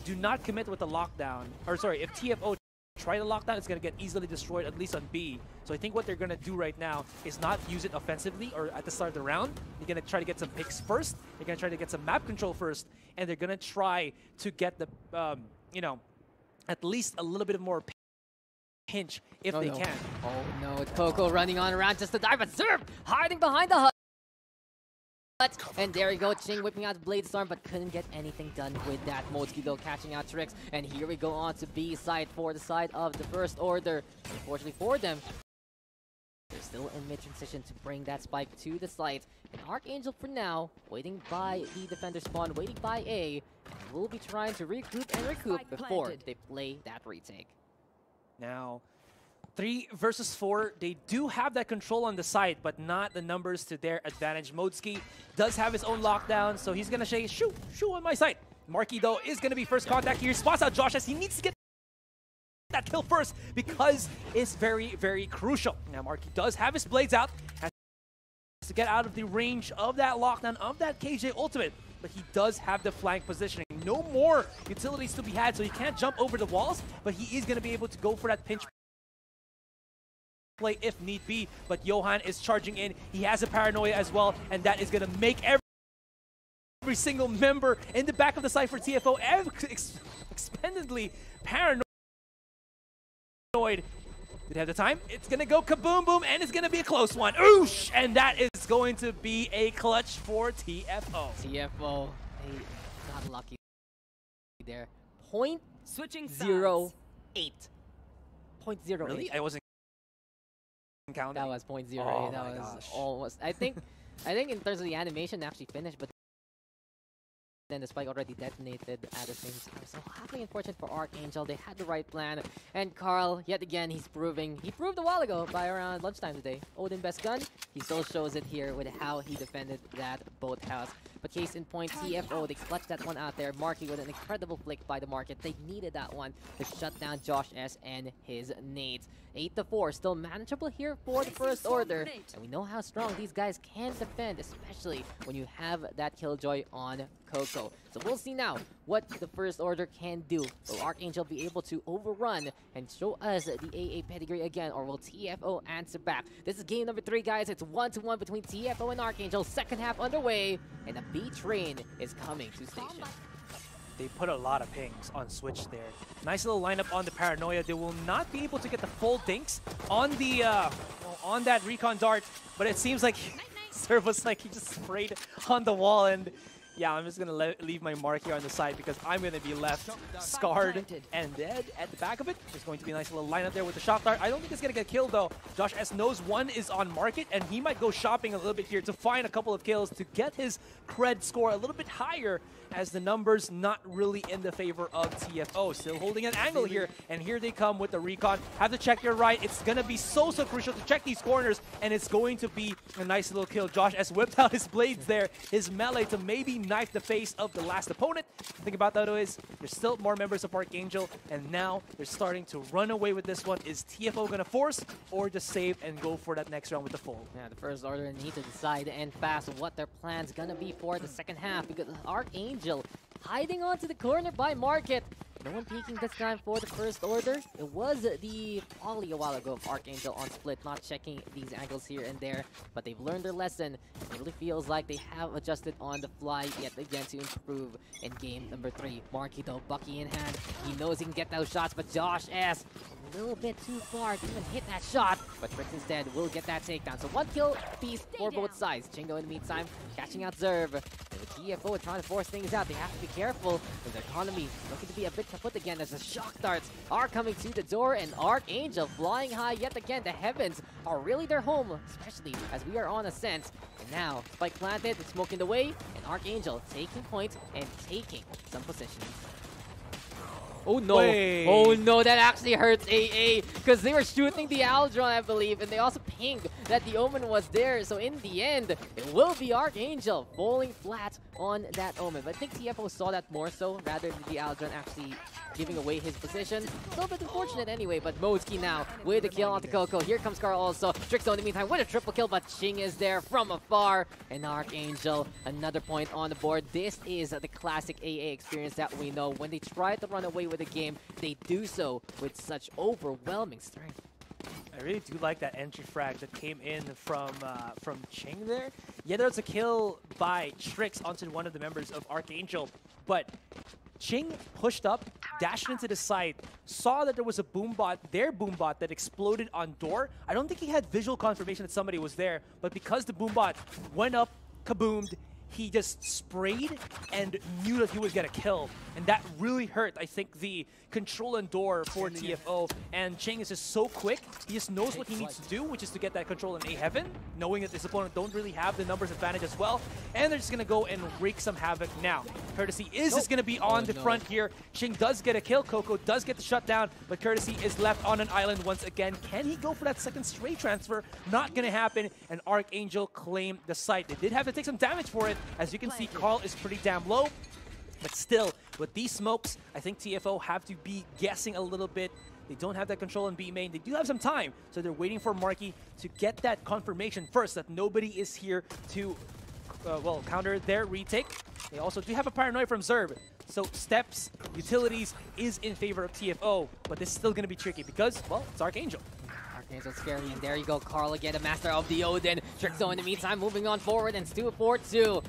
do not commit with the lockdown, or sorry, if TFO try to lockdown, it's going to get easily destroyed, at least on B. So I think what they're going to do right now is not use it offensively or at the start of the round. They're going to try to get some picks first. They're going to try to get some map control first. And they're going to try to get the, you know, at least a little bit of more pinch if they can. Oh no, it's Coco running on around just to dive, but Zerb hiding behind the hut. And there you go, Ching whipping out Blade Storm, but couldn't get anything done with that. Motsky though catching out tricks, and here we go on to B side for the side of the First Order. Unfortunately for them, they're still in mid-transition to bring that spike to the site. And Archangel for now, waiting by the defender spawn, waiting by A, and will be trying to regroup and recoup before they play that retake. Now, 3 versus 4, they do have that control on the side, but not the numbers to their advantage. Modsky does have his own lockdown, so he's going to say, shoot on my side. Marky, though, is going to be first contact here. Spots out Josh as he needs to get that kill first because it's very, very crucial. Now, Marky does have his blades out, has to get out of the range of that lockdown, of that KJ ultimate, but he does have the flank positioning. No more utilities to be had, so he can't jump over the walls, but he is going to be able to go for that pinch play if need be. But Johan is charging in. He has a paranoia as well, and that is going to make every single member in the back of the site for TFO expendedly paranoid. Did have the time? It's going to go kaboom boom, and it's going to be a close one. Oosh! And that is going to be a clutch for TFO. TFO, they got lucky there. Point Switching 0.08. 0.08. Really? I wasn't counting. That was 0.08. Oh that my was gosh. almost. I think in terms of the animation, actually finished, but then the spike already detonated at the same time. So happily unfortunate for Archangel. They had the right plan. And Carl, yet again, he proved a while ago by around lunchtime today. Odin best gun. He still shows it here with how he defended that Boathouse. But case in point, TFO, they clutched that one out there. Marky with an incredible flick by the market. They needed that one to shut down Josh S and his nades. 8-4, still manageable here for the First Order. And we know how strong these guys can defend, especially when you have that Killjoy on Coco. So we'll see now what the First Order can do. Will Archangel be able to overrun and show us the AA pedigree again, or will TFO answer back? This is game number 3, guys. It's 1-1 between TFO and Archangel. Second half underway, and the B train is coming to station. They put a lot of pings on Switch there. Nice little lineup on the Paranoia. They will not be able to get the full dinks on the on that recon dart, but it seems like Serv was like he just sprayed on the wall, and yeah, I'm just gonna leave my mark here on the side because I'm gonna be left scarred and dead at the back of it. There's going to be a nice little lineup there with the shot dart. I don't think it's gonna get killed though. Josh S knows one is on market, and he might go shopping a little bit here to find a couple of kills to get his cred score a little bit higher, as the numbers not really in the favor of TFO. Still holding an angle here, and here they come with the recon. Have to check your right. It's going to be so crucial to check these corners, and it's going to be a nice little kill. Josh has whipped out his blades there, his melee to maybe knife the face of the last opponent. The thing about that is, there's still more members of Archangel, and now they're starting to run away with this one. Is TFO going to force, or just save and go for that next round with the full? Yeah, the First Order need to decide and fast what their plan's gonna be for the second half, because Archangel hiding onto the corner by market. No one peeking this time for the First Order. It was the volley a while ago of Archangel on split, not checking these angles here and there, but they've learned their lesson. It really feels like they have adjusted on the fly yet again to improve in game number 3. Marky though, Bucky in hand. He knows he can get those shots, but Josh S a little bit too far to even hit that shot, but Tricks instead will get that takedown. So 1 kill piece for both sides. Chingo in the meantime catching out Zerv. And the TFO trying to force things out. They have to be careful with the economy looking to be a bit kaput again as the shock darts are coming to the door, and Archangel flying high yet again. The heavens are really their home, especially as we are on ascent. And now spike planted, smoking the way, and Archangel taking points and taking some positions. Oh no. Wait. Oh no, that actually hurts AA because they were shooting the Aldron, I believe, and they also pinged that the Omen was there. So in the end, it will be Archangel falling flat on that Omen. But I think TFO saw that more so rather than the Aldron actually giving away his position. A little bit unfortunate anyway, but Moski now with the kill onto Coco. Here comes Carl also. Trickstone in the meantime with a triple kill, but Ching is there from afar. And Archangel, another point on the board. This is the classic AA experience that we know. When they try to run away with the game, they do so with such overwhelming strength. I really do like that entry frag that came in from Ching there. Yeah, there was a kill by Trix onto one of the members of Archangel, but Ching pushed up, dashed into the side, saw that there was a boombot, their boombot, that exploded on door. I don't think he had visual confirmation that somebody was there, but because the boombot went up, kaboomed, he just sprayed and knew that he was gonna kill. And that really hurt, I think, the control and door for TFO. And Ching is just so quick, he just knows what he needs to do, which is to get that control in A heaven, knowing that his opponent don't really have the numbers advantage as well. And they're just gonna go and wreak some havoc now. Courtesy is just gonna be on the front here. Ching does get a kill, Coco does get the shutdown, but Courtesy is left on an island once again. Can he go for that second stray transfer? Not gonna happen, and Archangel claimed the site. They did have to take some damage for it. As you can see, Carl is pretty damn low. But still, with these smokes, I think TFO have to be guessing a little bit. They don't have that control in B main. They do have some time, so they're waiting for Marky to get that confirmation first that nobody is here to, well, counter their retake. They also do have a paranoia from Zerb. So steps, utilities is in favor of TFO, but this is still going to be tricky because, well, it's Archangel. Archangel scary, and there you go, Carl again, a master of the Odin. Trickstone in the meantime moving on forward, and Stu 4-2.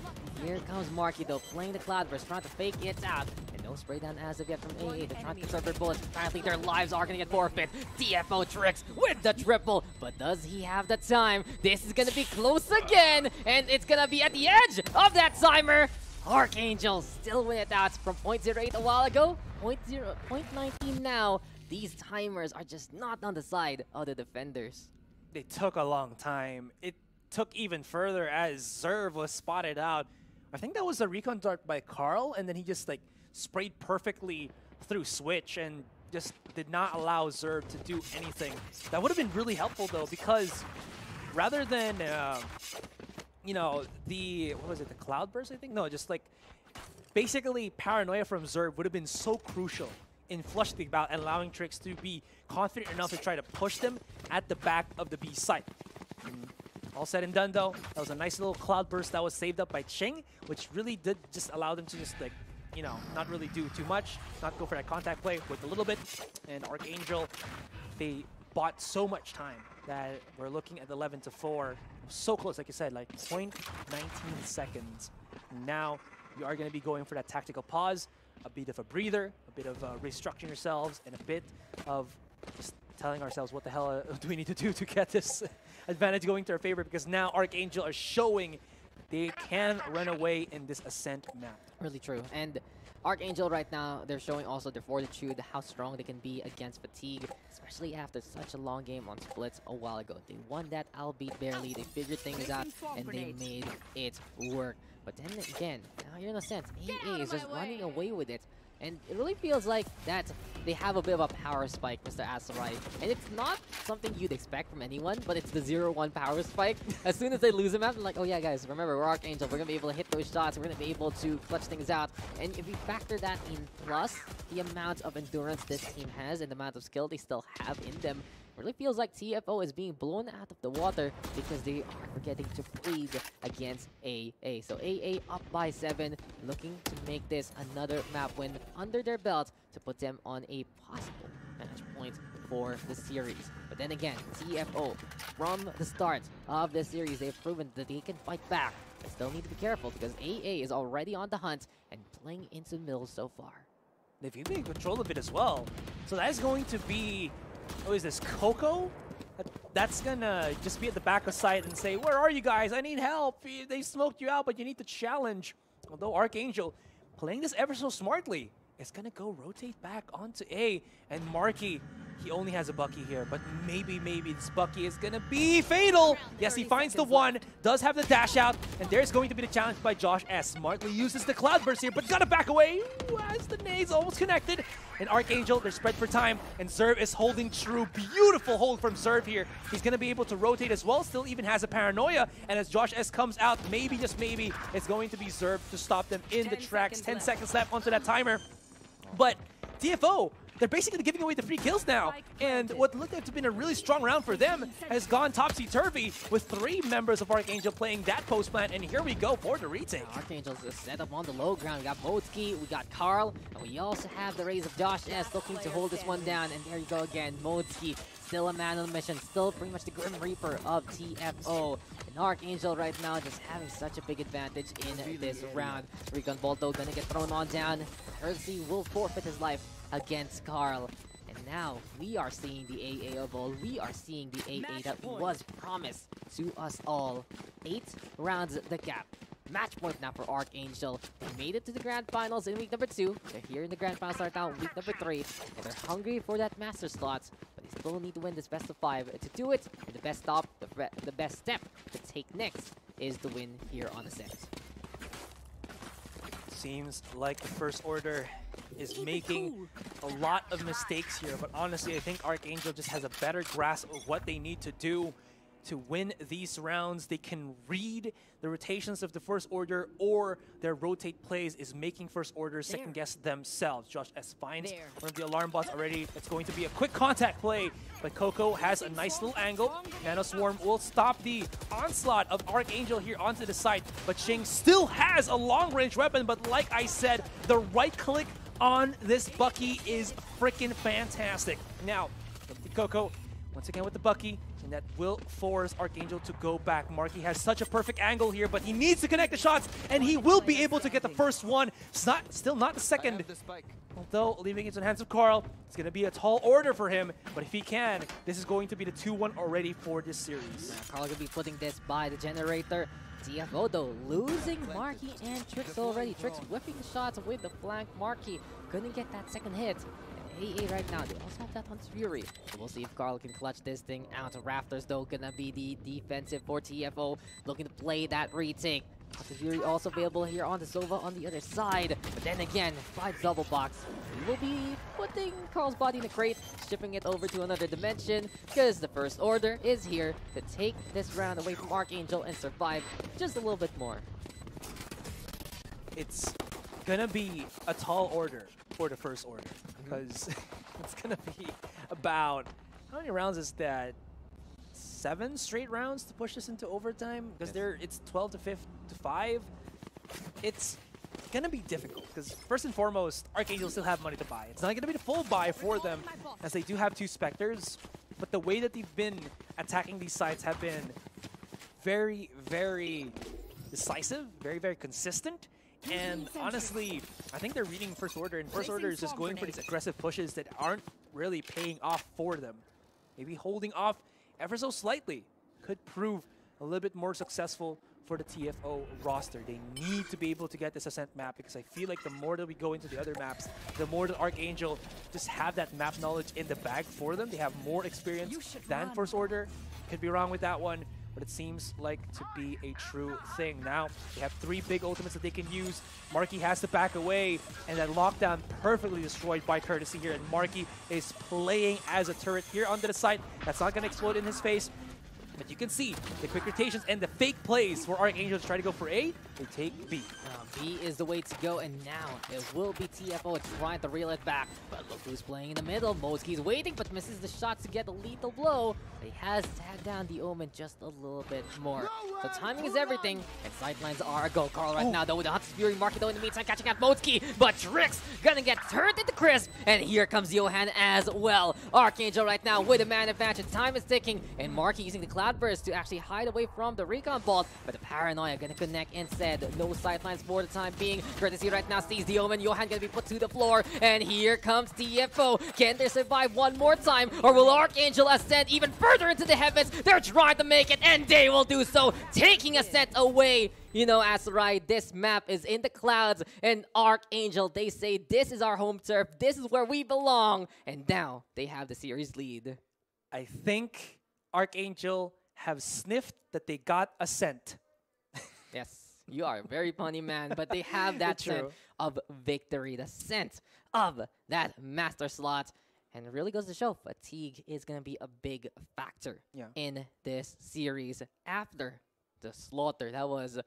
Here comes Marky though, playing the Cloudburst, trying to fake it out. And no spray down as of yet from AA. They're trying to conserve their bullets. Apparently their lives are going to get forfeit. TFO Tricks with the triple. But does he have the time? This is going to be close again. And it's going to be at the edge of that timer. Archangel still win it out from 0.08 a while ago. 0.19 now. These timers are just not on the side of the defenders. They took a long time. It took even further as Zerv was spotted out. I think that was a recon dart by Carl, and then he just like sprayed perfectly through Switch and just did not allow Zerv to do anything. That would have been really helpful though, because rather than, you know, what was it, the Cloudburst, I think? No, just like basically paranoia from Zerv would have been so crucial in flushing the bout and allowing Trix to be confident enough to try to push them at the back of the B site. All said and done though, that was a nice little Cloudburst that was saved up by Ching, which really did just allow them to just like, you know, not really do too much, not go for that contact play with a little bit. And Archangel, they bought so much time that we're looking at 11-4. So close, like you said, like 0.19 seconds. Now you are going to be going for that tactical pause, a bit of a breather, a bit of restructuring yourselves, and a bit of just telling ourselves what the hell do we need to do to get this advantage going to our favor, because now Archangel are showing they can run away in this Ascent map. Really true. And Archangel right now, they're showing also their fortitude, how strong they can be against fatigue, especially after such a long game on splits a while ago. They won that, albeit barely. They figured things out, and they made it work. But then again, now you're in a sense, AA is just running away with it. And it really feels like that they have a bit of a power spike, Mr. Asarai. And it's not something you'd expect from anyone, but it's the 0-1 power spike. As soon as they lose a map, they're like, oh yeah, guys, remember, we're Archangel. We're going to be able to hit those shots. We're going to be able to clutch things out. And if you factor that in, plus the amount of endurance this team has and the amount of skill they still have in them, it really feels like TFO is being blown out of the water because they are forgetting to breathe against AA. So AA up by 7, looking to make this another map win under their belt to put them on a possible match point for the series. But then again, TFO, from the start of the series, they've proven that they can fight back. But still need to be careful because AA is already on the hunt and playing into Mills so far. They've been in control of it as well. So that is going to be... Oh, is this Coco? That's gonna just be at the back of site and say, where are you guys? I need help. They smoked you out, but you need to challenge. Although Archangel, playing this ever so smartly, is gonna go rotate back onto A. And Marky He only has a Bucky here, but maybe this Bucky is gonna be fatal. Yes, he finds the one, does have the dash out, and there's going to be the challenge by Josh S. Smartly uses the Cloud Burst here, but gotta back away as the nades almost connected. And Archangel, they're spread for time, and Zerv is holding true. Beautiful hold from Zerv here. He's gonna be able to rotate as well, still even has a Paranoia, and as Josh S comes out, maybe, just maybe, it's going to be Zerv to stop them in the tracks. 10 seconds left onto that timer. But TFO, they're basically giving away the free kills now. And what looked like to have been a really strong round for them has gone topsy-turvy with 3 members of Archangel playing that post plant. And here we go for the retake. Archangel's set up on the low ground. We got Motzki, we got Carl, and we also have the raise of Josh S looking to hold this one down. And there you go again, Motzki, still a man on the mission, still pretty much the Grim Reaper of TFO. And Archangel right now just having such a big advantage in this round. Recon Bolt though gonna get thrown on down. Ursi will forfeit his life against Carl. And now we are seeing the AA of all. We are seeing the AA that was promised to us all. 8 rounds the gap. Match point now for Archangel. They made it to the Grand Finals in week number 2. They're here in the Grand Finals right now in week number 3. And they're hungry for that Master slot. But they still need to win this best of 5. To do it, the best stop, the best step to take next is the win here on Ascent. Seems like the First Order is making a lot of mistakes here, but honestly, I think Archangel just has a better grasp of what they need to do to win these rounds. They can read the rotations of the First Order, or their rotate plays is making First Order second guess themselves. Josh S finds one of the alarm bots already. It's going to be a quick contact play, but Coco has a nice little angle. Nano Swarm will stop the onslaught of Archangel here onto the side, but Shing still has a long-range weapon, but like I said, the right click on this Bucky is freaking fantastic. Now, Coco once again with the Bucky, and that will force Archangel to go back. Marky has such a perfect angle here, but he needs to connect the shots, and he will be able to get the first one. It's still not the second. Although, leaving it in the hands of Carl, it's going to be a tall order for him, but if he can, this is going to be the 2-1 already for this series. Yeah, Carl going to be putting this by the generator. TFO though, losing Marky and Trix already. Trix whipping the shots with the flank. Marky couldn't get that second hit. AA right now, they also have that Hunt's Fury. So we'll see if Carl can clutch this thing out. Rafters though gonna be the defensive for TFO, looking to play that retake. Hunt's Fury also available here on the Sova on the other side. But then again, 5 double box. We will be putting Carl's body in a crate, shipping it over to another dimension, because the First Order is here to take this round away from Archangel and survive just a little bit more. It's gonna be a tall order for the First Order, because it's gonna be about, how many rounds is that? 7 straight rounds to push this into overtime, because it's 12 to 5. It's gonna be difficult, because first and foremost, Archangel still have money to buy. It's not gonna be the full buy for them, as they do have 2 Spectres, but the way that they've been attacking these sites have been very, very decisive, very, very consistent. And honestly, I think they're reading First Order, and First Order is just going for these aggressive pushes that aren't really paying off for them. Maybe holding off ever so slightly could prove a little bit more successful for the TFO roster. They need to be able to get this Ascent map, because I feel like the more that we go into the other maps, the more that Archangel just have that map knowledge in the bag for them. They have more experience than First Order. Could be wrong with that one, but it seems like to be a true thing. Now, they have 3 big ultimates that they can use. Marky has to back away, and that lockdown perfectly destroyed by Courtesy here, and Marky is playing as a turret here onto the side. That's not going to explode in his face. But you can see the quick rotations and the fake plays for Archangel to try to go for A. They take B. B is the way to go, and now it will be TFO trying to reel it back. But look who's playing in the middle. Moski's waiting, but misses the shots to get a lethal blow. But he has tagged down the Omen just a little bit more. So timing is everything, and sidelines are a go. Carl right now, though, with the Hunt's Fury market, though, in the meantime, catching out Moski. But Trix gonna get turned into crisp, and here comes Johan as well. Archangel right now with a man advantage. Time is ticking, and Marky using the Cloud Burst to actually hide away from the Recon Bolt. But the Paranoia gonna connect instead. No sidelines for the time being. Courtesy right now sees the Omen. Johan gonna be put to the floor, and here comes TFO. Can they survive one more time, or will Archangel ascend even further into the heavens? They're trying to make it, and they will do so, taking Ascent away. You know, Asarai, this map is in the clouds, and Archangel, they say this is our home turf, this is where we belong, and now they have the series lead. I think Archangel have sniffed that they got a scent. Yes, you are a very funny man, but they have that scent of victory, the scent of that master slot. And it really goes to show, fatigue is going to be a big factor in this series. After the slaughter that was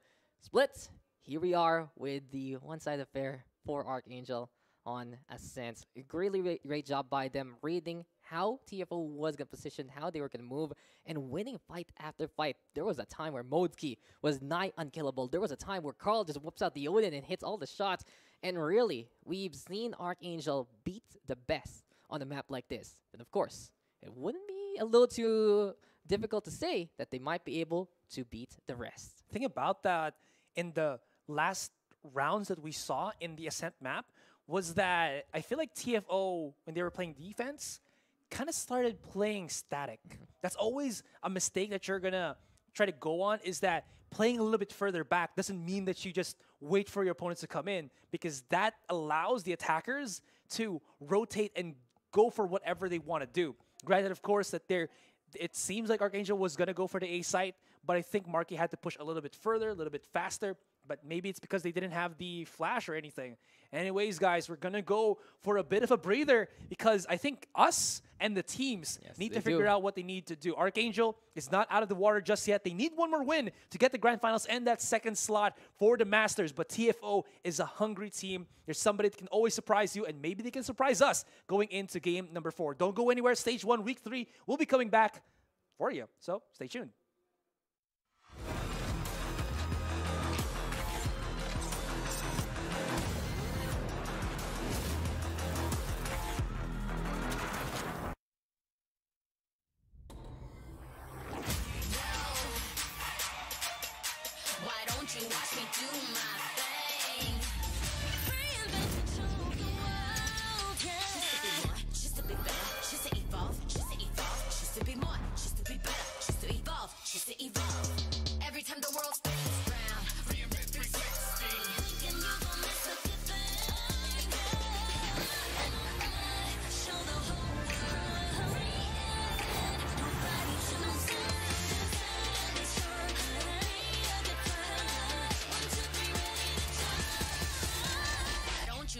split, here we are with the one-sided affair for Archangel on Ascent. A really great job by them reading how TFO was going to position, how they were going to move, and winning fight after fight. There was a time where Modesky was nigh unkillable. There was a time where Carl just whoops out the Odin and hits all the shots. And really, we've seen Archangel beat the best on a map like this. And of course, it wouldn't be a little too difficult to say that they might be able to beat the rest. Thing about that, in the last rounds that we saw in the Ascent map, was that I feel like TFO, when they were playing defense, kind of started playing static. That's always a mistake that you're going to try to go on, is that playing a little bit further back doesn't mean that you just wait for your opponents to come in, because that allows the attackers to rotate and go for whatever they want to do. Granted, of course, that it seems like Archangel was going to go for the A site, but I think Marky had to push a little bit further, a little bit faster, but maybe it's because they didn't have the flash or anything. Anyways, guys, we're going to go for a bit of a breather, because I think us and the teams need to figure out what they need to do. Archangel is not out of the water just yet. They need one more win to get the Grand Finals and that second slot for the Masters, but TFO is a hungry team. There's somebody that can always surprise you, and maybe they can surprise us going into game number 4. Don't go anywhere. Stage 1, week 3, we'll be coming back for you, so stay tuned.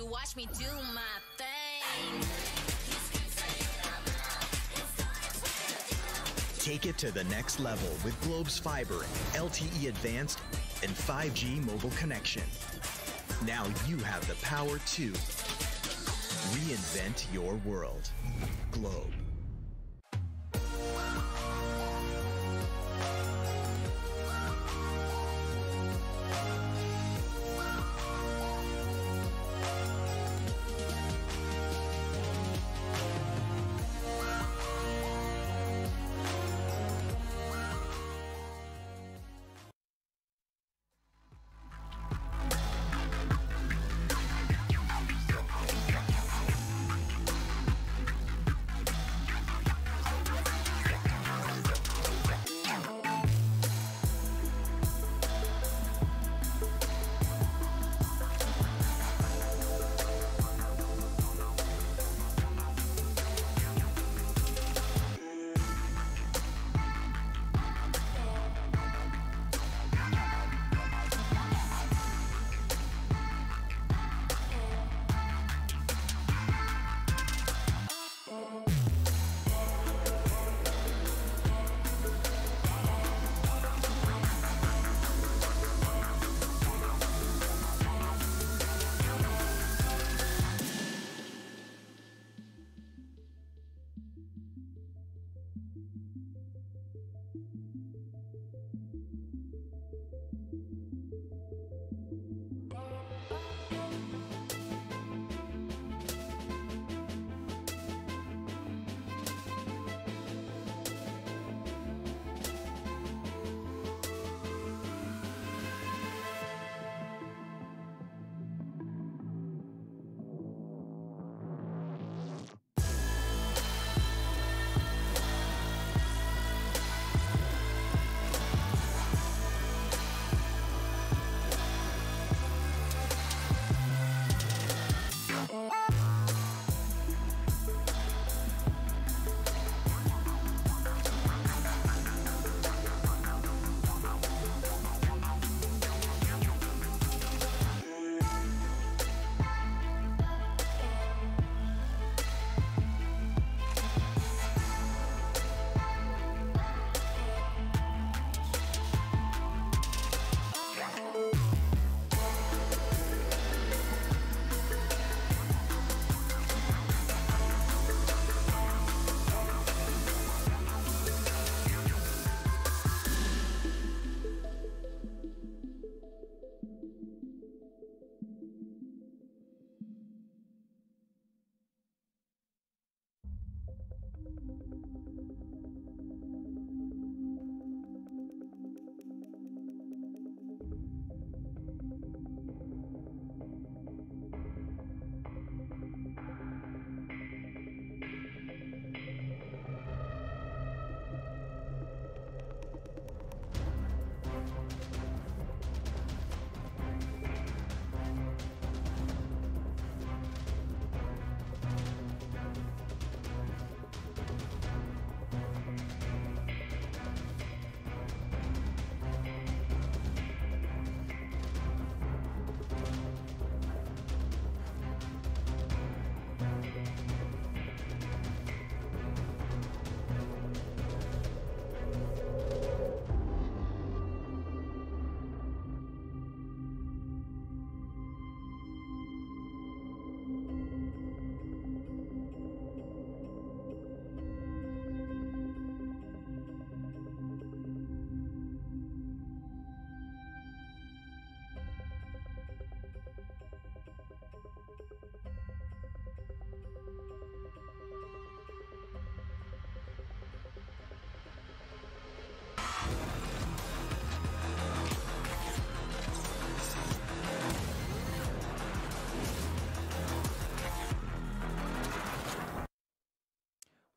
Watch me do my thing. Take it to the next level with Globe's fiber, LTE advanced, and 5G mobile connection. Now you have the power to reinvent your world. Globe.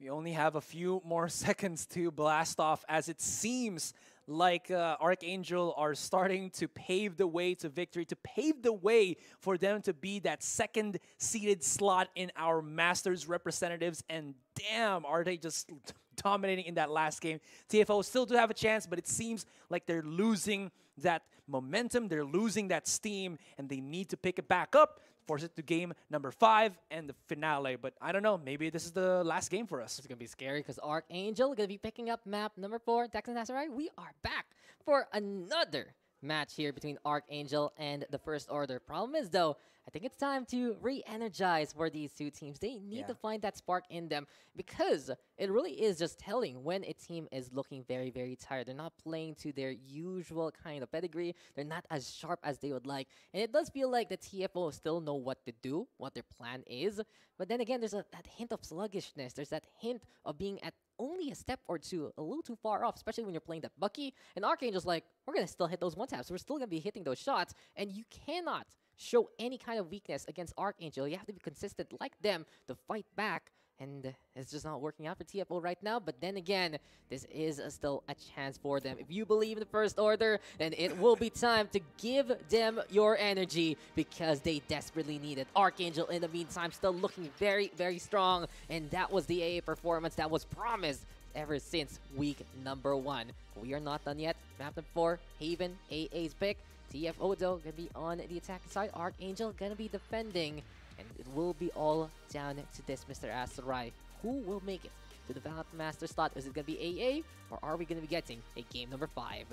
We only have a few more seconds to blast off, as it seems like Archangel are starting to pave the way to victory, to pave the way for them to be that second seeded slot in our Masters representatives. And damn, are they just dominating in that last game. TFO still do have a chance, but it seems like they're losing that momentum, they're losing that steam, and they need to pick it back up, force it to game number 5 and the finale. But I don't know, maybe this is the last game for us. It's going to be scary because Archangel going to be picking up map number 4, Texas Nazarite. We are back for another match here between Archangel and the First Order. Problem is, though, I think it's time to re-energize for these two teams. They need to find that spark in them, because it really is just telling when a team is looking very, very tired. They're not playing to their usual kind of pedigree. They're not as sharp as they would like. And it does feel like the TFO still know what to do, what their plan is. But then again, there's that hint of sluggishness. There's that hint of being at only a step or two, a little too far off, especially when you're playing that Bucky. And Archangel's like, we're going to still hit those one-taps. We're still going to be hitting those shots. And you cannot show any kind of weakness against Archangel. You have to be consistent like them to fight back. And it's just not working out for TFO right now. But then again, this is still a chance for them. If you believe in the First Order, then it will be time to give them your energy, because they desperately need it. Archangel, in the meantime, still looking very, very strong. And that was the AA performance that was promised ever since week number 1. But we are not done yet. Map number 4, Haven, AA's pick. TFO, though, going to be on the attacking side. Archangel going to be defending. And it will be all down to this Mr. Asteroid. Who will make it to the VALORANT Master slot? Is it going to be AA, or are we going to be getting a game number 5?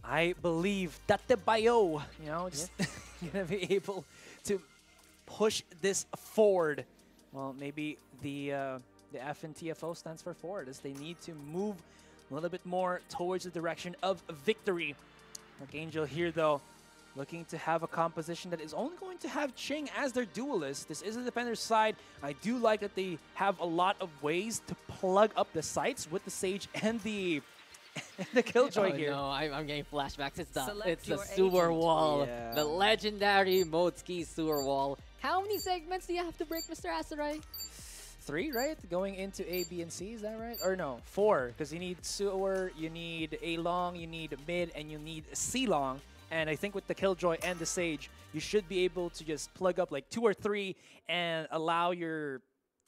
I believe that the bio, you know, just going to be able to push this forward. Well, maybe the F in TFO stands for forward, as they need to move a little bit more towards the direction of victory. Archangel here, though, looking to have a composition that is only going to have Ching as their duelist. This is the defender's side. I do like that they have a lot of ways to plug up the sites with the Sage and the Killjoy here. No, I'm getting flashbacks. It's the sewer wall. Yeah. The legendary Motsky sewer wall. How many segments do you have to break, Mr. Asteroid? 3, right? Going into A, B, and C, is that right? Or no, 4, because you need sewer, you need A long, you need mid, and you need C long. And I think with the Killjoy and the Sage, you should be able to just plug up like 2 or 3 and allow your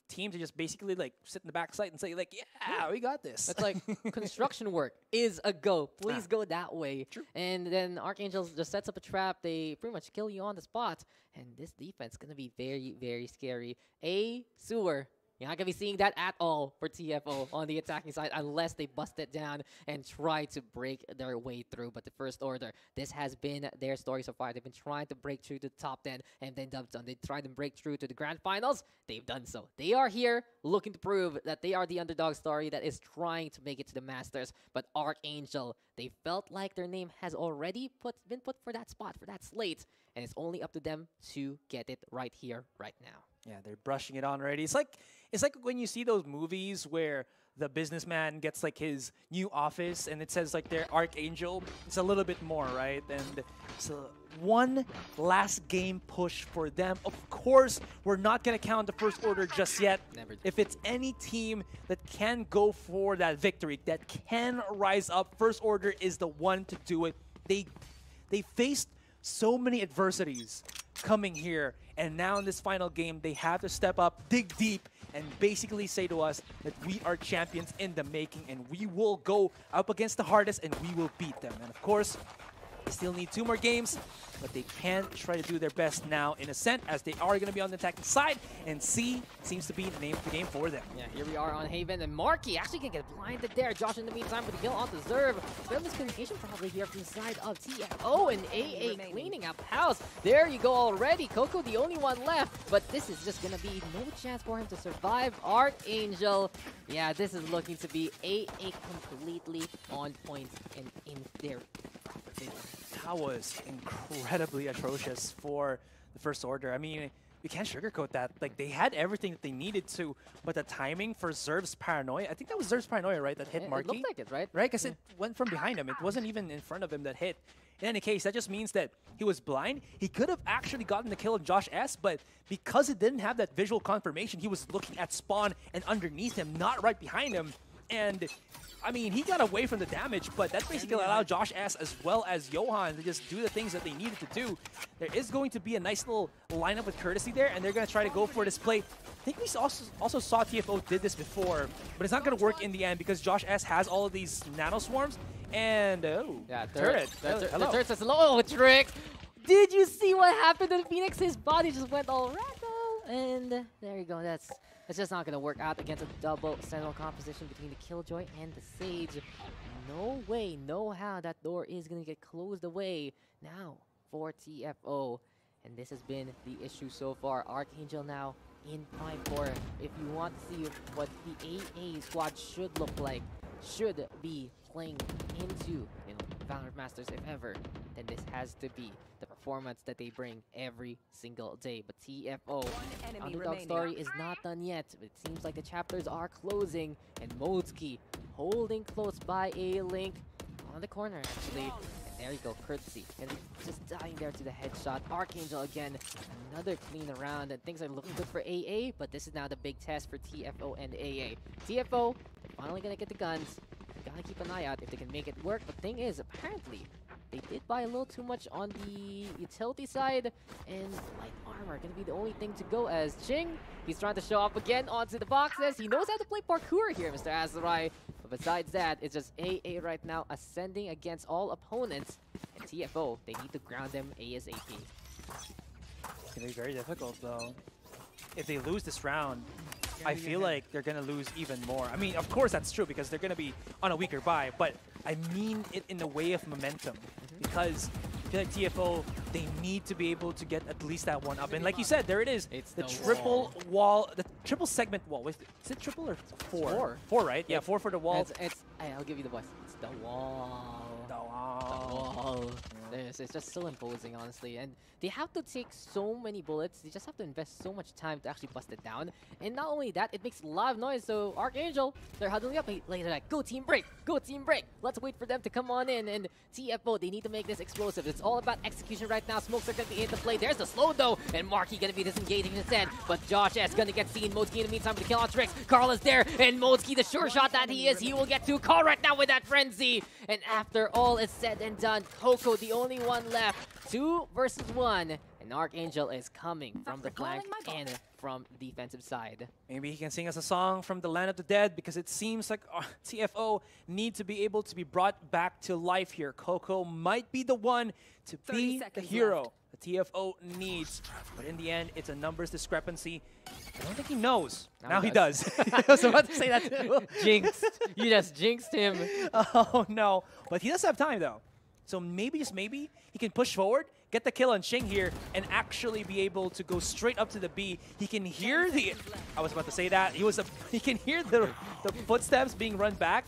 team to just basically like sit in the back side and say like, yeah, we got this. It's like construction work is a go. Please go that way. True. And then Archangel just sets up a trap. They pretty much kill you on the spot. And this defense is going to be very, very scary. A sewer. You're not going to be seeing that at all for TFO on the attacking side, unless they bust it down and try to break their way through. But the First Order, this has been their story so far. They've been trying to break through to the top 10 and then done. They tried to break through to the grand finals. They've done so. They are here looking to prove that they are the underdog story that is trying to make it to the Masters. But Archangel, they felt like their name has already been put for that spot, for that slate. And it's only up to them to get it right here, right now. Yeah, they're brushing it on already. It's like when you see those movies where the businessman gets like his new office and it says like their Archangel. It's a little bit more, right? And so one last game push for them. Of course, we're not going to count the First Order just yet. Never do. If it's any team that can go for that victory, that can rise up, First Order is the one to do it. They faced so many adversities coming here, and now in this final game, they have to step up, dig deep, and basically say to us that we are champions in the making, and we will go up against the hardest, and we will beat them. And of course, they still need 2 more games, but they can try to do their best now in Ascent, as they are going to be on the attacking side, and C seems to be the name of the game for them. Yeah, here we are on Haven, and Marky actually can get blinded there. Josh, in the meantime, with the kill on the Zerv. Bit of miscommunication probably here from the side of TFO, and AA cleaning up house. There you go already. Coco, the only one left, but this is just going to be no chance for him to survive. Archangel, yeah, this is looking to be AA completely on point and in their proper favor. That was incredibly atrocious for the First Order. I mean, we can't sugarcoat that. Like, they had everything that they needed to, but the timing for Zerv's Paranoia, I think that was Zerv's Paranoia, right, that hit Marky? It looked like it, right? Right, because it went from behind him. It wasn't even in front of him that hit. in any case, that just means that he was blind. He could have actually gotten the kill on Josh S, but because he didn't have that visual confirmation, he was looking at spawn and underneath him, not right behind him. And I mean, he got away from the damage, but that basically allowed Josh S as well as Johan to just do the things that they needed to do. There is going to be a nice little lineup with courtesy there, and they're going to try to go for this play. I think we also saw TFO did this before, but it's not going to work in the end because Josh S has all of these nano swarms. And yeah, turret. The turret says low trick. Did you see what happened to Phoenix? His body just went all ragdoll, and there you go. That's just not gonna work out against a double Sentinel composition between the Killjoy and the Sage. No way, no how that door is gonna get closed away now for TFO, and this has been the issue so far. Archangel now in prime for if you want to see what the AA squad should look like, should be playing into Valorant Masters if ever, then this has to be the performance that they bring every single day. But TFO, underdog story is not done yet. It seems like the chapters are closing, and Modzki holding close by a Link on the corner actually. And there you go, courtesy, and just dying there to the headshot. Archangel again, another clean round, and things are looking good for AA, but this is now the big test for TFO and AA. TFO, they're finally gonna get the guns. Gotta keep an eye out if they can make it work. But thing is, apparently, they did buy a little too much on the utility side, and light armor gonna be the only thing to go as Ching. He's trying to show off again onto the boxes. He knows how to play parkour here, Mr. Azurai. But besides that, it's just AA right now ascending against all opponents. And TFO, they need to ground them ASAP. It's gonna be very difficult though. If they lose this round, I feel like they're going to lose even more. I mean, of course that's true because they're going to be on a weaker bye, but I mean it in the way of momentum because I feel like TFO, they need to be able to get at least that one up. And like you said, there it is. It's the triple wall, the triple segment wall. Is it triple or four? Four, right? Yeah, four for the wall. I'll give you the voice. It's the wall. The wall. It's just so imposing, honestly. And they have to take so many bullets. They just have to invest so much time to actually bust it down. And not only that, it makes a lot of noise. So Archangel, they're huddling up. Later, like, go team break. Go team break. Let's wait for them to come on in. And TFO, they need to make this explosive. It's all about execution right now. Smokes are going to be into play. There's the slow, though. And Marky going to be disengaging instead. But Josh S going to get seen. Modzki in the meantime with the kill on tricks. Carl is there. And Modzki, the sure shot that he is, he will get to call right now with that frenzy. And after all is said and done, Coco, the only one left. 2 versus 1. And Archangel is coming from the flank and from the defensive side. Maybe he can sing us a song from the Land of the Dead because it seems like TFO need to be able to be brought back to life here. Coco might be the one to be the hero that TFO needs. But in the end, it's a numbers discrepancy. I don't think he knows. Now he does. I was about to say that too. Jinxed. You just jinxed him. Oh, no. But he does have time, though. So maybe, just maybe, he can push forward, get the kill on Ching here, and actually be able to go straight up to the B. He can hear the... I was about to say that. He can hear the footsteps being run back,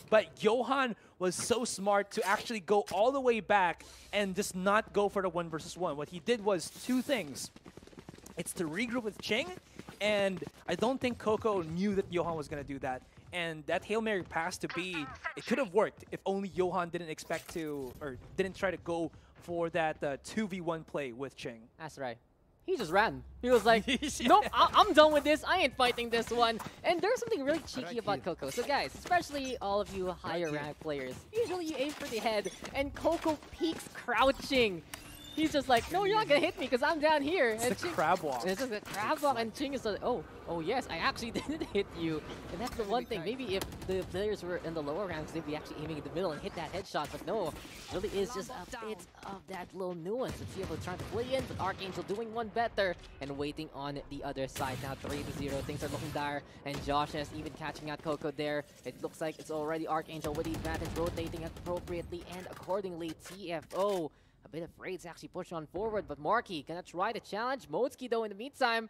but Johan was so smart to actually go all the way back and just not go for the 1 versus 1. What he did was 2 things. It's to regroup with Ching, and I don't think Coco knew that Johan was going to do that. And that Hail Mary pass to B, it could have worked if only Johan didn't expect to, or didn't try to go for that 2v1 play with Ching. That's right. He just ran. He was like, nope, I'm done with this. I ain't fighting this one. And there's something really cheeky about Coco. So guys, especially all of you higher ranked players, usually you aim for the head, and Coco peeks crouching. He's just like, no, you're not going to hit me because I'm down here. It's and the crab walk. It's just a crab walk, and Ching is like, oh yes, I actually didn't hit you. And that's the one thing. Maybe if the players were in the lower ranks, they'd be actually aiming in the middle and hit that headshot. But no, it really is just a bit of that little nuance. Let's see if we're trying to play in, but Archangel doing one better and waiting on the other side. Now 3-0. Things are looking dire, and Josh is even catching out Coco there. It looks like it's already Archangel with the advantage, rotating appropriately and accordingly. TFO a bit afraid to actually push on forward, but Marky gonna try to challenge. Modzki, though, in the meantime,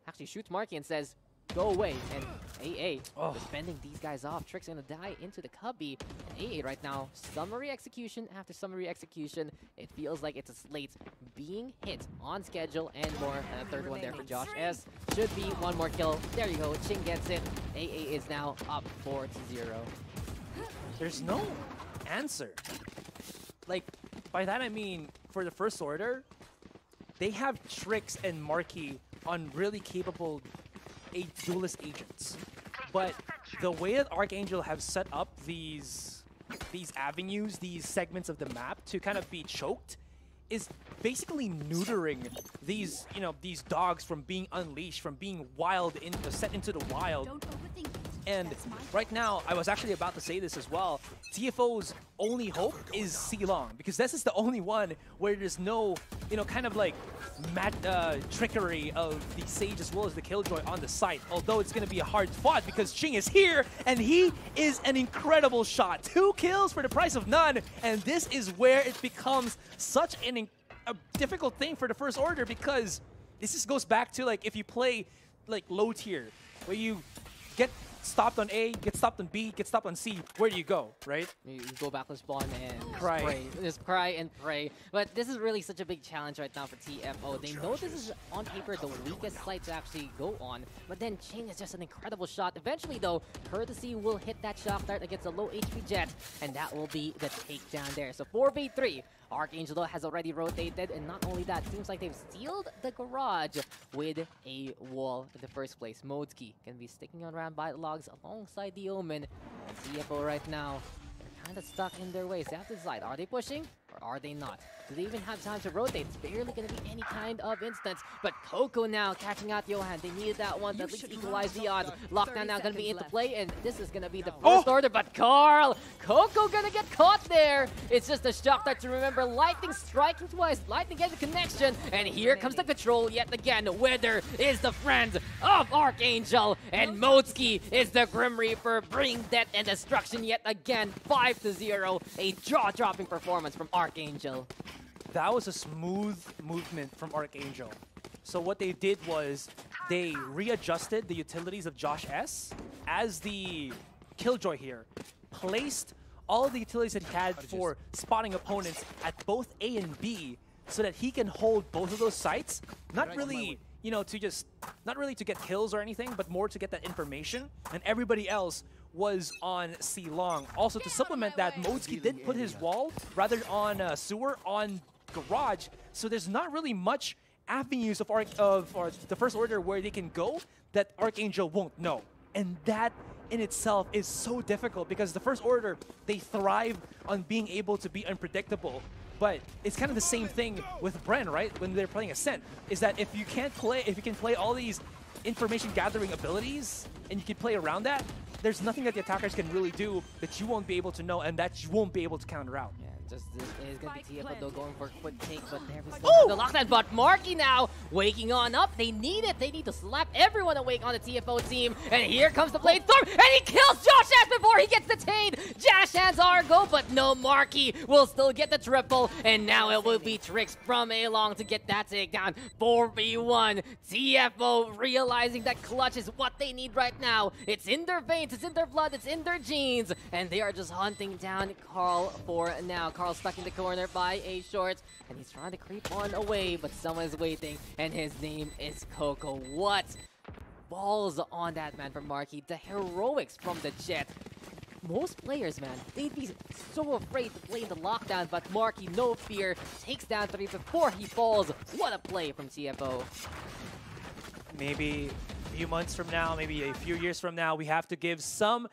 actually shoots Marky and says, go away. And AA is fending these guys off. Trick's gonna die into the cubby. And AA right now, summary execution after summary execution. It feels like it's a slate being hit on schedule and more. And a third one there for Josh S. Should be one more kill. There you go. Ching gets it. AA is now up 4-0. There's no answer like, by that I mean, for the First Order, they have Trix and Marky on really capable duelist agents. But the way that Archangel have set up these avenues, these segments of the map to kind of be choked, is basically neutering these, these dogs from being unleashed, from being set into the wild. Don't overthink it. And right now, I was actually about to say this as well, TFO's only hope is C-Long, because this is the only one where there's no, kind of like trickery of the Sage as well as the Killjoy on the site. Although it's going to be a hard fought because Ching is here, and he is an incredible shot. 2 kills for the price of none, and this is where it becomes such a difficult thing for the First Order, because this just goes back to like if you play like low tier, where you get stopped on A, get stopped on B, get stopped on C, where do you go, right? You go back to spawn and Cry. Pray. Just cry and pray. But this is really such a big challenge right now for TFO. They know this is on paper the weakest site to actually go on, but then Ching is just an incredible shot. Eventually though, Courtesy will hit that shock dart against a low HP Jet, and that will be the takedown there. So 4v3. Archangel though has already rotated, and not only that, seems like they've sealed the garage with a wall in the first place. Modesky can be sticking around by the logs alongside the Omen. And TFO right now, they're kind of stuck in their ways. They have to decide, are they pushing or are they not? Do they even have time to rotate? It's barely going to be any kind of instance. But Coco now catching out Johan. They needed that one to at least equalize the odds. Lockdown now going to be into play, and this is going to be the First Order. But Carl, Coco going to get caught there. It's just a shock dart to remember. Lightning striking twice. Lightning getting the connection. And here comes the control yet again. Wither is the friend of Archangel. And Modesky is the Grim Reaper, bringing death and destruction yet again. 5-0. A jaw-dropping performance from Archangel. That was a smooth movement from Archangel. So what they did was they readjusted the utilities of Josh S as the Killjoy here, placed all of the utilities that he had for spotting opponents at both A and B so that he can hold both of those sites, not really, not really to get kills or anything, but more to get that information. And everybody else was on C-Long. Also, to supplement that, Modesky did put his wall, rather on Sewer, on Garage, so there's not really much avenues of the First Order where they can go that Archangel won't know. And that in itself is so difficult, because the First Order, they thrive on being able to be unpredictable. But it's kind of the same thing with Bren, right? When they're playing Ascent, is that if you can play all these information gathering abilities and you can play around that, there's nothing that the attackers can really do that you won't be able to know and that you won't be able to counter out. Yeah, just this is going to be TFO though going for a quick take, but there we go. The lockdown, but Marky now waking on up. They need it. They need to slap everyone awake on the TFO team. And here comes the Blade Storm, and he kills Josh Ash before he gets detained. Josh has Argo, but no, Marky will still get the triple. And now it will be Trix from A-Long to get that takedown. 4v1. TFO realizing that clutch is what they need right now. It's in their veins, it's in their blood, it's in their genes. And they are just hunting down Carl for now. Carl stuck in the corner by A Short, and he's trying to creep on away, but someone's waiting, and his name is Coco. What balls on that man from Marky. The heroics from the Jet. Most players, man, they'd be so afraid to play in the lockdown, but Marky, no fear, takes down 3 before he falls. What a play from TFO. Maybe a few months from now, maybe a few years from now, we have to give some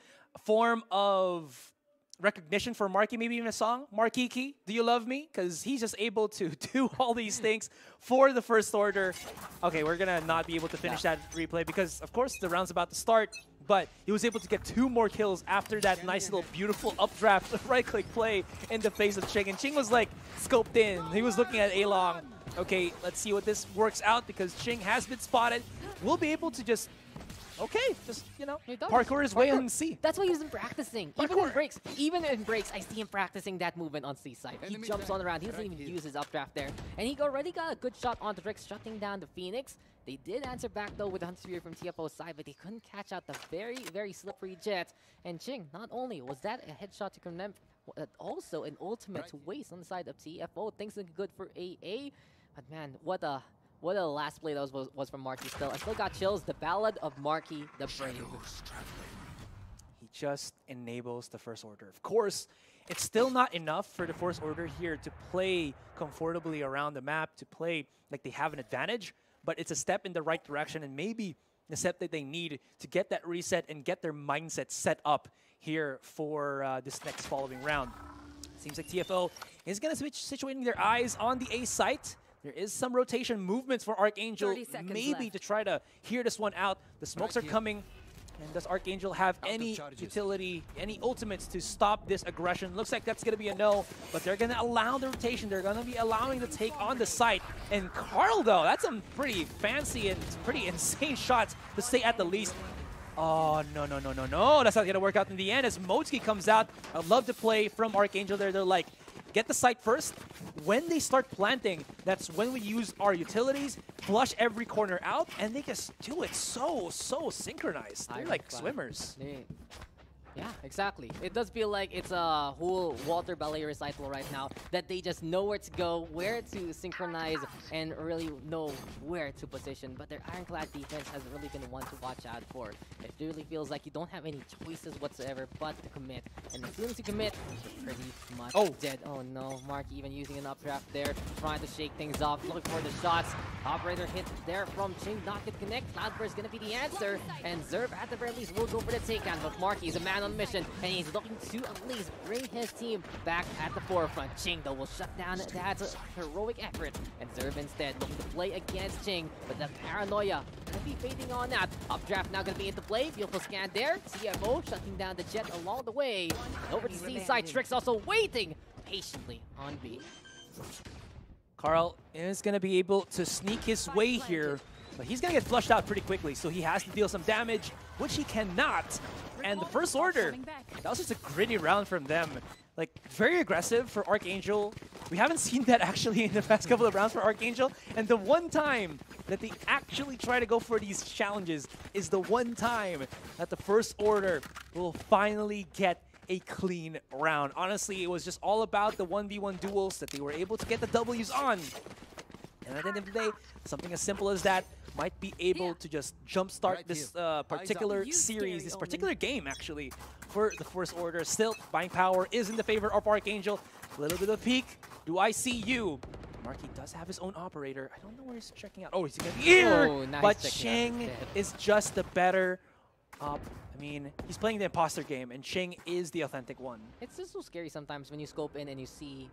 form of recognition for Marky, maybe even a song. Markiki, do you love me? Because he's just able to do all these things for the First Order. Okay, we're going to not be able to finish that replay because, of course, the round's about to start. But he was able to get 2 more kills after that nice little beautiful updraft right-click play in the face of Ching. And Ching was like scoped in. He was looking at A-Long. Okay, let's see what this works out because Ching has been spotted. We'll be able to just parkour his way on C. That's why he's been practicing. Even in breaks, I see him practicing that movement on C side. He jumps on around. He doesn't even use his updraft there. And he already got a good shot on the Trix, shutting down the Phoenix. They did answer back though with Hunt Spear from TFO's side, but they couldn't catch out the very, very slippery Jet. And Ching, not only was that a headshot to condemn, also an ultimate to waste on the side of TFO. Things looking good for AA. But man, what a last play that was from Marky still. I still got chills. The Ballad of Marky the Brave. He just enables the First Order. Of course, it's still not enough for the First Order here to play comfortably around the map, to play like they have an advantage, but it's a step in the right direction and maybe the step that they need to get that reset and get their mindset set up here for this next following round. Seems like TFO is going to switch situating their eyes on the A site. There is some rotation movements for Archangel, maybe left. to try to hear this one out. The smokes are coming. And does Archangel have any utility, any ultimates to stop this aggression? Looks like that's going to be a no, but they're going to allow the rotation. They're going to be allowing the take on the site. And Carl, though, that's some pretty fancy and pretty insane shots to say at the least. Oh, no. That's not going to work out in the end as Motsuki comes out. I'd love to play from Archangel there. They're like, get the site first. When they start planting, that's when we use our utilities, flush every corner out, and they just do it so synchronized. They're like swimmers. Yeah, exactly. It does feel like it's a whole Walter Ballet recital right now, that they just know where to go, where to synchronize, and really know where to position. But their Ironclad defense has really been one to watch out for. It really feels like you don't have any choices whatsoever but to commit. And as soon as you commit, you're pretty much dead. Oh no, Marky even using an updraft there, trying to shake things off, looking for the shots. Operator hit there from Ching, not gonna connect. Cloudburst gonna be the answer, and Zerv at the very least will go for the takedown. But Marky is a man on mission, and he's looking to at least bring his team back at the forefront. Ching, though, will shut down that heroic effort, and Zerv instead looking to play against Ching, but the paranoia will be fading on that. Updraft now going to be into play. Beautiful scan there. TFO shutting down the jet along the way. Over to C-side. Trix also waiting patiently on B. Carl is going to be able to sneak his way here, but he's going to get flushed out pretty quickly, so he has to deal some damage, which he cannot. And the First Order, that was just a gritty round from them. Like, very aggressive for Archangel. We haven't seen that actually in the past couple of rounds for Archangel. And the one time that they actually try to go for these challenges is the one time that the First Order will finally get a clean round. Honestly, it was just all about the 1v1 duels that they were able to get the W's on. And at the end of the day, something as simple as that might be able to just jumpstart this particular series, this particular game actually, for the First Order. Still, buying power is in the favor of Archangel. A little bit of peek. Do I see you? Marky does have his own operator. I don't know where he's checking out. Oh, he's going to be here! Oh, nice, but Ching is just the better op. I mean, he's playing the imposter game, and Ching is the authentic one. It's just so scary sometimes when you scope in and you see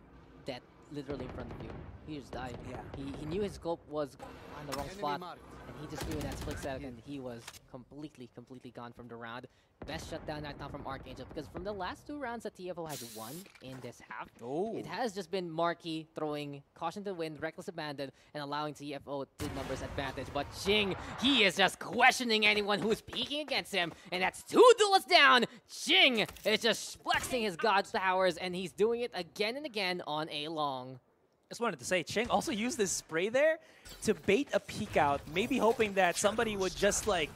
that literally in front of you. He just died. Yeah. He knew his scope was on the wrong spot, and he just knew in that split second he was completely gone from the round. Best shutdown right now from Archangel, because from the last two rounds that TFO has won in this half, it has just been Marky throwing caution to the wind, reckless abandon, and allowing TFO the numbers advantage. But Ching, he is just questioning anyone who's peeking against him, and that's two duelists down. Ching is just flexing his god's powers, and he's doing it again and again on A long. Just wanted to say, Ching also used this spray there to bait a peek out, maybe hoping that somebody would just like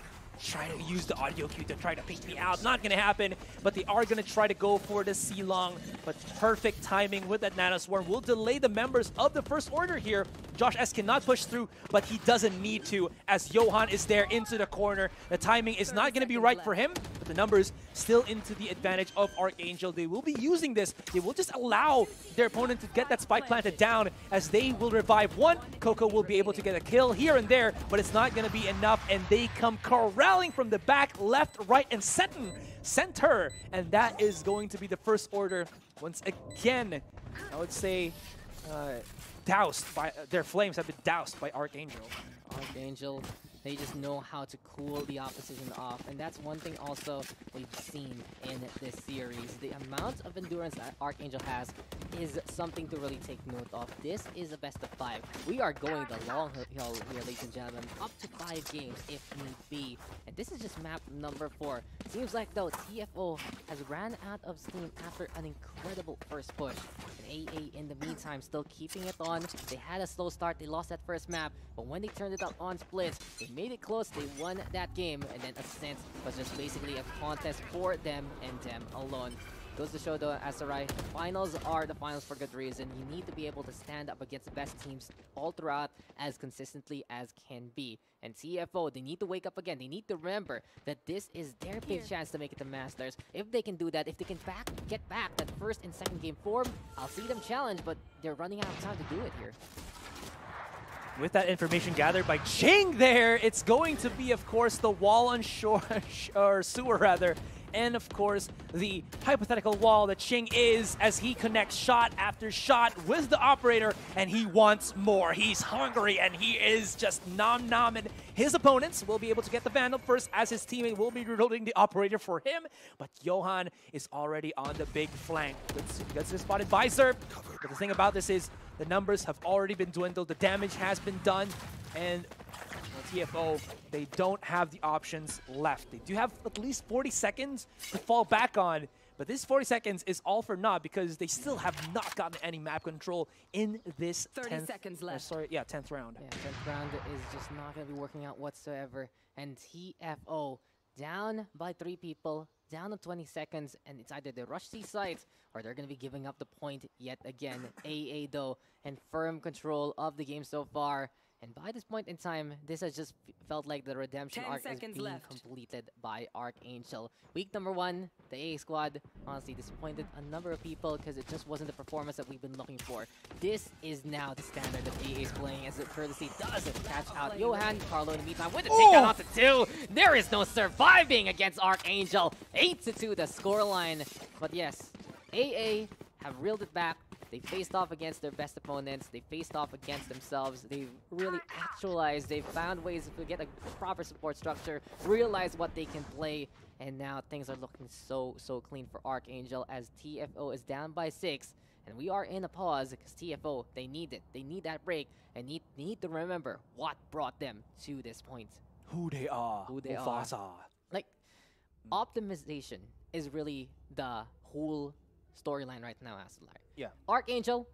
try to use the audio cue to try to peek me out. Not going to happen, but they are going to try to go for the C-Long. But perfect timing with that Nanoswarm will delay the members of the First Order here. Josh S cannot push through, but he doesn't need to, as Johan is there into the corner. The timing is not going to be right for him, but the numbers still into the advantage of Archangel. They will be using this. They will just allow their opponent to get that spike planted down, as they will revive one. Coco will be able to get a kill here and there, but it's not going to be enough, and they come corralling from the back, left, right, and center. And that is going to be the First Order once again. I would say doused by their flames have been doused by Archangel. Archangel, they just know how to cool the opposition off, and that's one thing also we've seen in this series. The amount of endurance that Archangel has is something to really take note of. This is a best of 5. We are going the long hill here, ladies and gentlemen, up to 5 games if need be. And this is just map number 4. Seems like though TFO has ran out of steam after an incredible first push. And AA in the meantime still keeping it on. They had a slow start, they lost that first map, but when they turned it up on splits, they made it close, they won that game, and then Ascent was just basically a contest for them and them alone. Goes to show though, Asarai, finals are the finals for good reason. You need to be able to stand up against the best teams all throughout as consistently as can be. And TFO, they need to wake up again. They need to remember that this is their big chance to make it to Masters. If they can do that, if they can get back that first and second game form, I'll see them challenge, but they're running out of time to do it here. With that information gathered by Ching there, it's going to be, of course, the wall on shore, or sewer rather, and of course, the hypothetical wall that Ching is as he connects shot after shot with the operator, and he wants more. He's hungry, and he is just nom-nomming. His opponents will be able to get the Vandal first, as his teammate will be reloading the operator for him, but Johan is already on the big flank. Gets spotted by Zerb, but the thing about this is, the numbers have already been dwindled, the damage has been done, and TFO, they don't have the options left. They do have at least 40 seconds to fall back on, but this 40 seconds is all for naught because they still have not gotten any map control in this 30 seconds left. 10th round. Yeah, 10th round is just not going to be working out whatsoever. And TFO down by 3 people, down to 20 seconds, and it's either they rush these sites or they're going to be giving up the point yet again. AA though, and firm control of the game so far. And by this point in time, this has just felt like the redemption arc is being completed by Archangel. Week number 1, the AA squad honestly disappointed a number of people because it just wasn't the performance that we've been looking for. This is now the standard that AA is playing, as it courtesy does catch out Johan. Carlo in the meantime with a takedown onto 2. There is no surviving against Archangel. 8-2 the scoreline. But yes, AA have reeled it back. They faced off against their best opponents. They faced off against themselves. They've really actualized. They've found ways to get a proper support structure, realize what they can play, and now things are looking so clean for Archangel as TFO is down by 6. And we are in a pause because TFO, they need it. They need that break and need to remember what brought them to this point. Who they are. Who they are. Like, optimization is really the whole storyline right now, Asalai. Yeah. Archangel,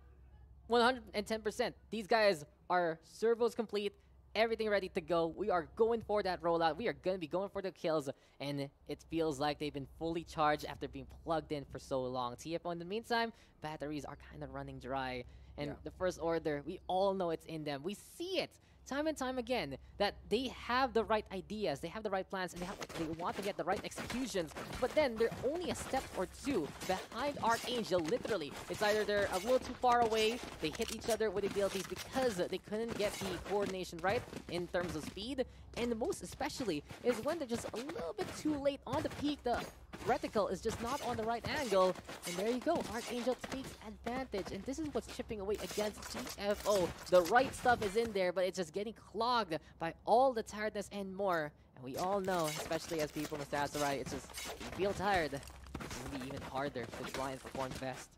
110%. These guys are servos complete, everything ready to go. We are going for that rollout. We are going to be going for the kills, and it feels like they've been fully charged after being plugged in for so long. TFO, in the meantime, batteries are kind of running dry. And the first order, we all know it's in them. We see it time and time again, that they have the right ideas, they have the right plans, and they want to get the right executions, but then they're only a step or 2 behind Archangel, literally. It's either they're a little too far away, they hit each other with abilities because they couldn't get the coordination right in terms of speed, and most especially is when they're just a little bit too late on the peak. The reticle is just not on the right angle, and there you go, Archangel takes advantage, and this is what's chipping away against TFO. The right stuff is in there, but it's just getting clogged by all the tiredness and more. And we all know, especially as people in Sasarai, it's just, you feel tired, it's going to be even harder to try and perform best.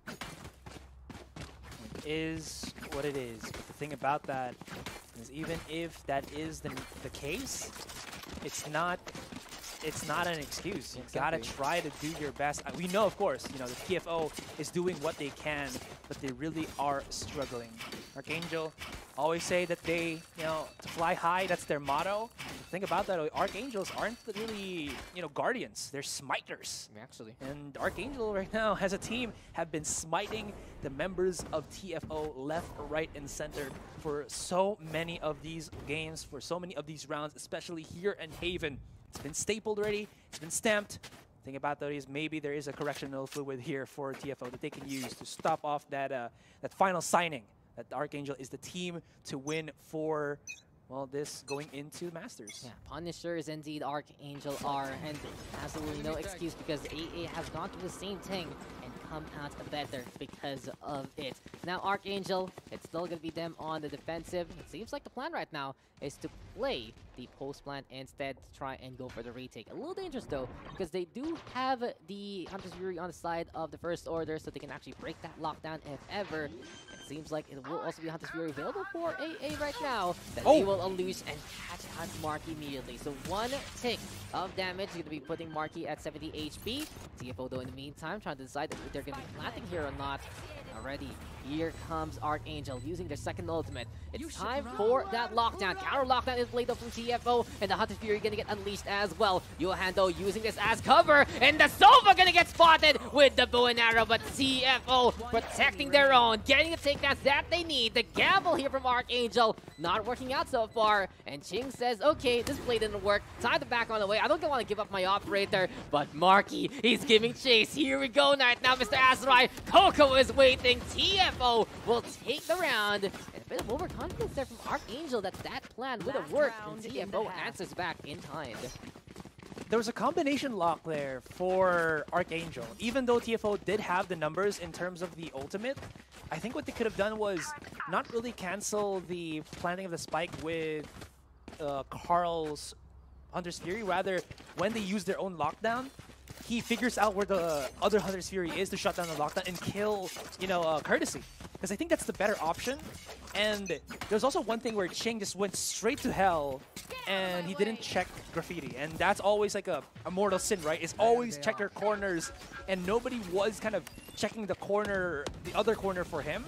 It is what it is, but the thing about that is even if that is the case, it's not an excuse. You gotta try to do your best. We know, of course, the TFO is doing what they can, but they really are struggling. Archangel always say that they, to fly high, that's their motto. The thing about that, Archangels aren't really, guardians. They're smiters. Actually. And Archangel right now, as a team, have been smiting the members of TFO left, right, and center for so many of these games, for so many of these rounds, especially here in Haven. It's been stapled already. It's been stamped. The thing about that is maybe there is a correctional fluid here for TFO that they can use to stop off that that final signing. That Archangel is the team to win for, well, this going into Masters. Yeah, Punishers indeed Archangel are, and absolutely no excuse because AA has gone through the same thing and come out better because of it. Now Archangel, it's still going to be them on the defensive. It seems like the plan right now is to play the post plant instead to try and go for the retake. A little dangerous though, because they do have the Hunter's Fury on the side of the first order, so they can actually break that lockdown if ever. It seems like it will also be Hunter's Fury available for AA right now, that they will unleash and catch out Marky immediately. So 1 tick of damage, going to be putting Marky at 70 HP. TFO though in the meantime trying to decide if they're going to be planting here or not. Already, here comes Archangel using their second ultimate. It's time for that lockdown. Counter lockdown is played up from TFO, and the Hunter Fury gonna get unleashed as well. Yohando using this as cover, and the Sova gonna get spotted with the bow and arrow, but TFO protecting their own, getting the takedowns that they need. The gamble here from Archangel not working out so far, and Ching says, okay, this play didn't work. Time to back on the way. I don't want to give up my operator, but Marky, he's giving chase. Here we go right now, Mr. Azurai. Coco is waiting. TFO will take the round. And a bit of overconfidence there from Archangel that plan would have worked, and TFO answers back in time. There was a combination lock there for Archangel. Even though TFO did have the numbers in terms of the ultimate, I think what they could have done was not really cancel the planting of the spike with Carl's Hunter's Fury. Rather, when they use their own lockdown, he figures out where the other Hunter's Fury is to shut down the lockdown and kill, Courtesy. Because I think that's the better option. And there's also one thing where Ching just went straight to hell and he didn't check Graffiti. And that's always like a mortal sin, right? Is always check your corners. And nobody was kind of checking the other corner for him.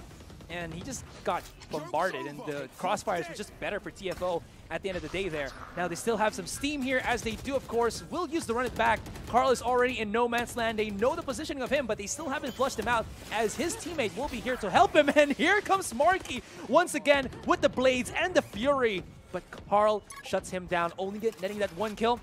And he just got bombarded, and the crossfires were just better for TFO at the end of the day there. Now they still have some steam here, as they do, of course, will use the run it back. Carl is already in no man's land. They know the positioning of him, but they still haven't flushed him out, as his teammate will be here to help him. And here comes Marky once again with the Blades and the Fury. But Carl shuts him down, only netting that one kill.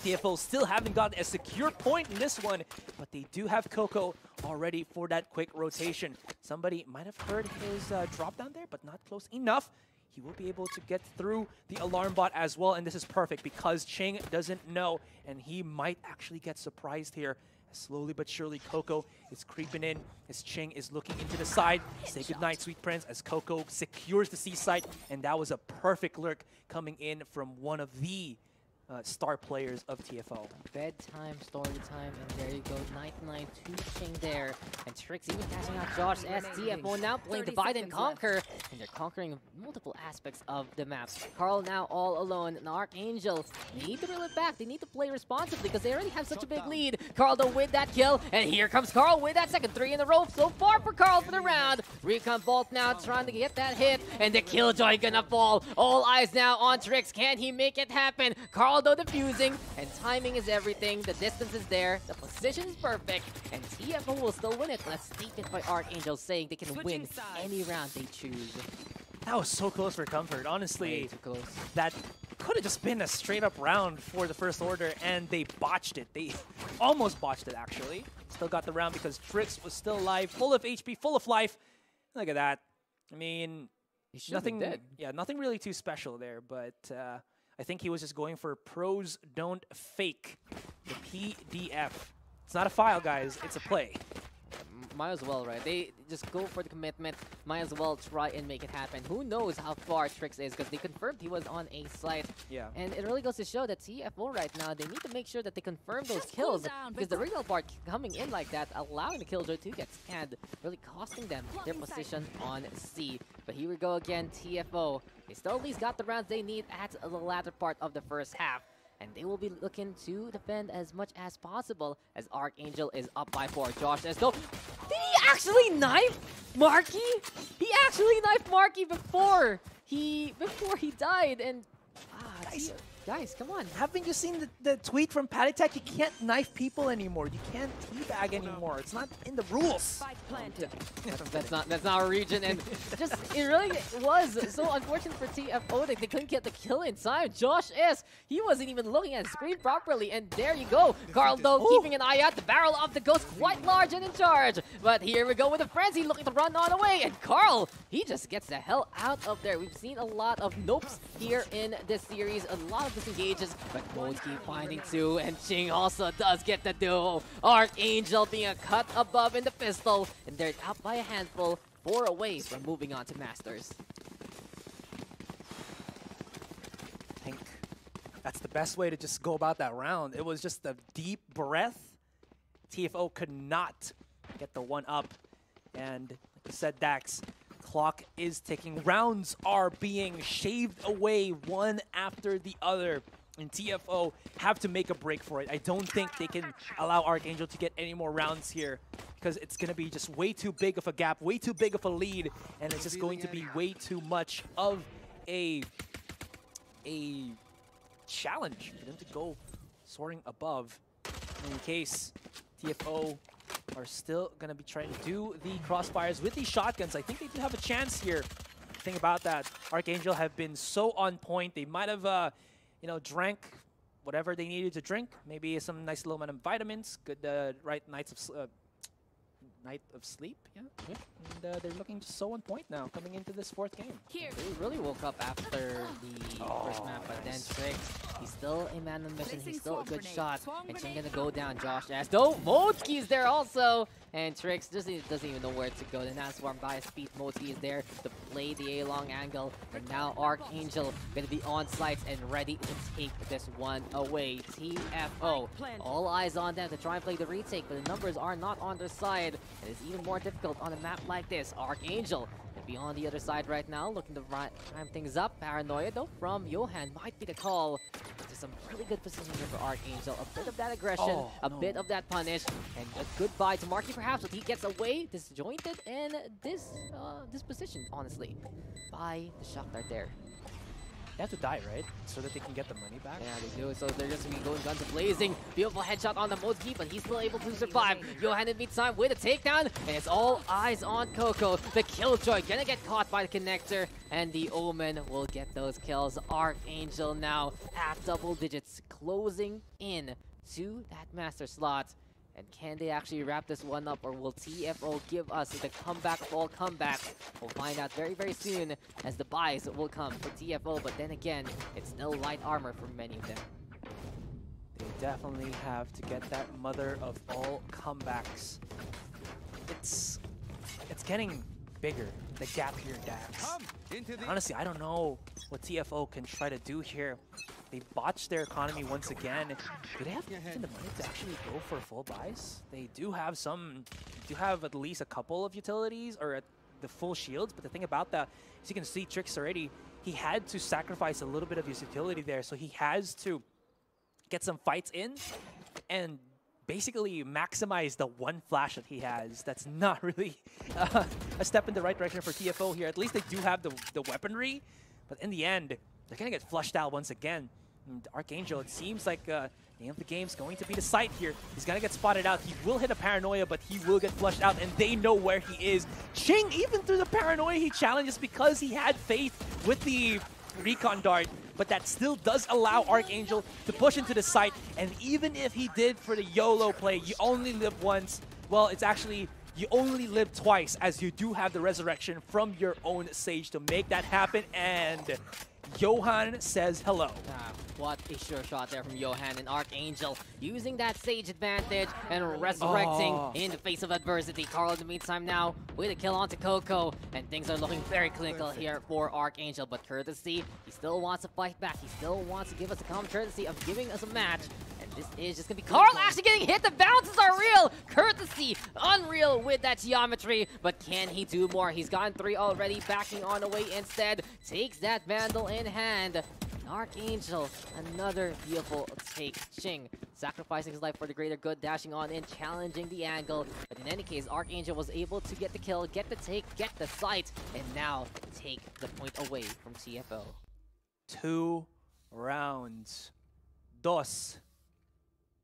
TFO still haven't gotten a secure point in this one, but they do have Coco already for that quick rotation. Somebody might have heard his drop down there, but not close enough. He will be able to get through the alarm bot as well, and this is perfect because Ching doesn't know, and he might actually get surprised here. Slowly but surely, Coco is creeping in as Ching is looking into the side. Say goodnight, Sweet Prince, as Coco secures the C site, and that was a perfect lurk coming in from one of the star players of TFO. Bedtime, story time, and there you go. Night to Ching there. And Trix even catching out Josh as TFO now playing Divide and Conquer. And they're conquering multiple aspects of the map. Carl now all alone. And Archangel need to reel it back. They need to play responsibly because they already have such a big lead. Carl though with that kill. And here comes Carl with that second 3 in a row. So far for Carl for the round. Recon Bolt now trying to get that hit. And the Killjoy gonna fall. All eyes now on Trix. Can he make it happen? Carl though defusing, and timing is everything. The distance is there, the position is perfect, and TFO will still win it. Let's statement by Archangel saying they can win any round they choose. That was so close for Comfort. Honestly, way too close. That could have just been a straight up round for the first order, and they botched it. They almost botched it, actually. Still got the round because Trix was still alive, full of HP, full of life. Look at that. I mean, nothing really too special there, but I think he was just going for pros don't fake, the PDF. It's not a file, guys. It's a play. Might as well, right? They just go for the commitment. Might as well try and make it happen. Who knows how far Trix is, because they confirmed he was on a site. Yeah. And it really goes to show that TFO right now, they need to make sure that they confirm those kills, because the original part coming in like that, allowing the Killjoy to get scanned, really costing them their position on C. But here we go again, TFO. They still at least got the rounds they need at the latter part of the first half. And they will be looking to defend as much as possible as Archangel is up by 4. Josh says, no. Did he actually knife Marky? He actually knifed Marky before he died, and guys, come on. Haven't you seen the tweet from Patty Tech? You can't knife people anymore. You can't teabag anymore. It's not in the rules. That's not our region, and just it really was so unfortunate for TFO that they couldn't get the kill in time. Josh he wasn't even looking at the screen properly, and there you go. Carl though keeping an eye out. The barrel of the ghost quite large and in charge. But here we go with the frenzy looking to run on away, and Carl, he just gets the hell out of there. We've seen a lot of nopes here in this series, a lot of disengages, but both keep finding two, and Ching also does get the duo. Archangel being a cut above in the pistol, and they're out by a handful, 4 away from moving on to Masters. I think that's the best way to just go about that round. It was just a deep breath. TFO could not get the one up, and like you said, Dax, clock is ticking. Rounds are being shaved away one after the other, and TFO have to make a break for it. I don't think they can allow Archangel to get any more rounds here, because it's going to be just way too big of a gap, way too big of a lead, and it's just going to be way too much of a challenge for them to go soaring above. In case TFO are still going to be trying to do the crossfires with these shotguns, I think they do have a chance here. The thing about that, Archangel have been so on point. They might have, you know, drank whatever they needed to drink. Maybe some nice low amount of vitamins, good right night of sleep, yeah. And they're looking just so on point now, coming into this fourth game. They really woke up after the first map, but then Trix, he's still a man on mission, he's still a good shot, and she's gonna go down. Josh as though Modeski's there also, and Trix doesn't even know where to go. The Naswarm by speed, Modeski is there to play the A-long angle, and now Archangel gonna be on site and ready to take this one away. TFO, all eyes on them to try and play the retake, but the numbers are not on their side. And it's even more difficult on a map like this. Archangel will be on the other side right now, looking to ramp things up. Paranoia, though, from Johan might be the call. There's some really good positioning here for Archangel. A bit of that aggression, bit of that punish, and a goodbye to Marky perhaps, but he gets away, disjointed, and this position, honestly, by the shock dart there. They have to die, right? So that they can get the money back? Yeah, they do. So they're just going to be going guns blazing. Beautiful headshot on the Modeski, but he's still able to survive. Johan in meantime with a takedown, and it's all eyes on Coco. The Killjoy gonna get caught by the connector, and the Omen will get those kills. Archangel now at double digits, closing in to that master slot. And can they actually wrap this one up, or will TFO give us the comeback of all comebacks? We'll find out very, very soon as the buys will come for TFO. But then again, it's still light armor for many of them. They definitely have to get that mother of all comebacks. It's getting bigger, the gap here, Dax. Honestly, I don't know what TFO can try to do here. They botched their economy once again. Do they have the money to actually go for full buys? They do have at least a couple of utilities or the full shields, but the thing about that, as you can see, Trix already, he had to sacrifice a little bit of his utility there, so he has to get some fights in and basically maximize the one flash that he has. That's not really a step in the right direction for TFO here. At least they do have the weaponry, but in the end, they're going to get flushed out once again. And Archangel, it seems like the name of the game is going to be the site here. He's going to get spotted out. He will hit a Paranoia, but he will get flushed out, and they know where he is. Ching, even through the Paranoia, he challenges because he had faith with the Recon Dart, but that still does allow Archangel to push into the site. And even if he did for the YOLO play, you only live once. Well, it's actually you only live twice, as you do have the resurrection from your own Sage to make that happen. And Johan says hello. What a sure shot there from Johan, and Archangel using that Sage advantage and resurrecting in the face of adversity. Carl in the meantime now with a kill onto Coco, and things are looking very clinical here for Archangel, but Courtesy, he still wants to fight back. He still wants to give us a common courtesy of giving us a match. And this is just going to be Carl actually getting hit. The bounces are real. Courtesy, unreal with that geometry. But can he do more? He's gotten 3 already. Backing on away instead. Takes that Vandal in hand. Archangel, another beautiful take. Ching sacrificing his life for the greater good, dashing on in, challenging the angle. But in any case, Archangel was able to get the kill, get the take, get the sight, and now take the point away from TFO. 2 rounds. Dos.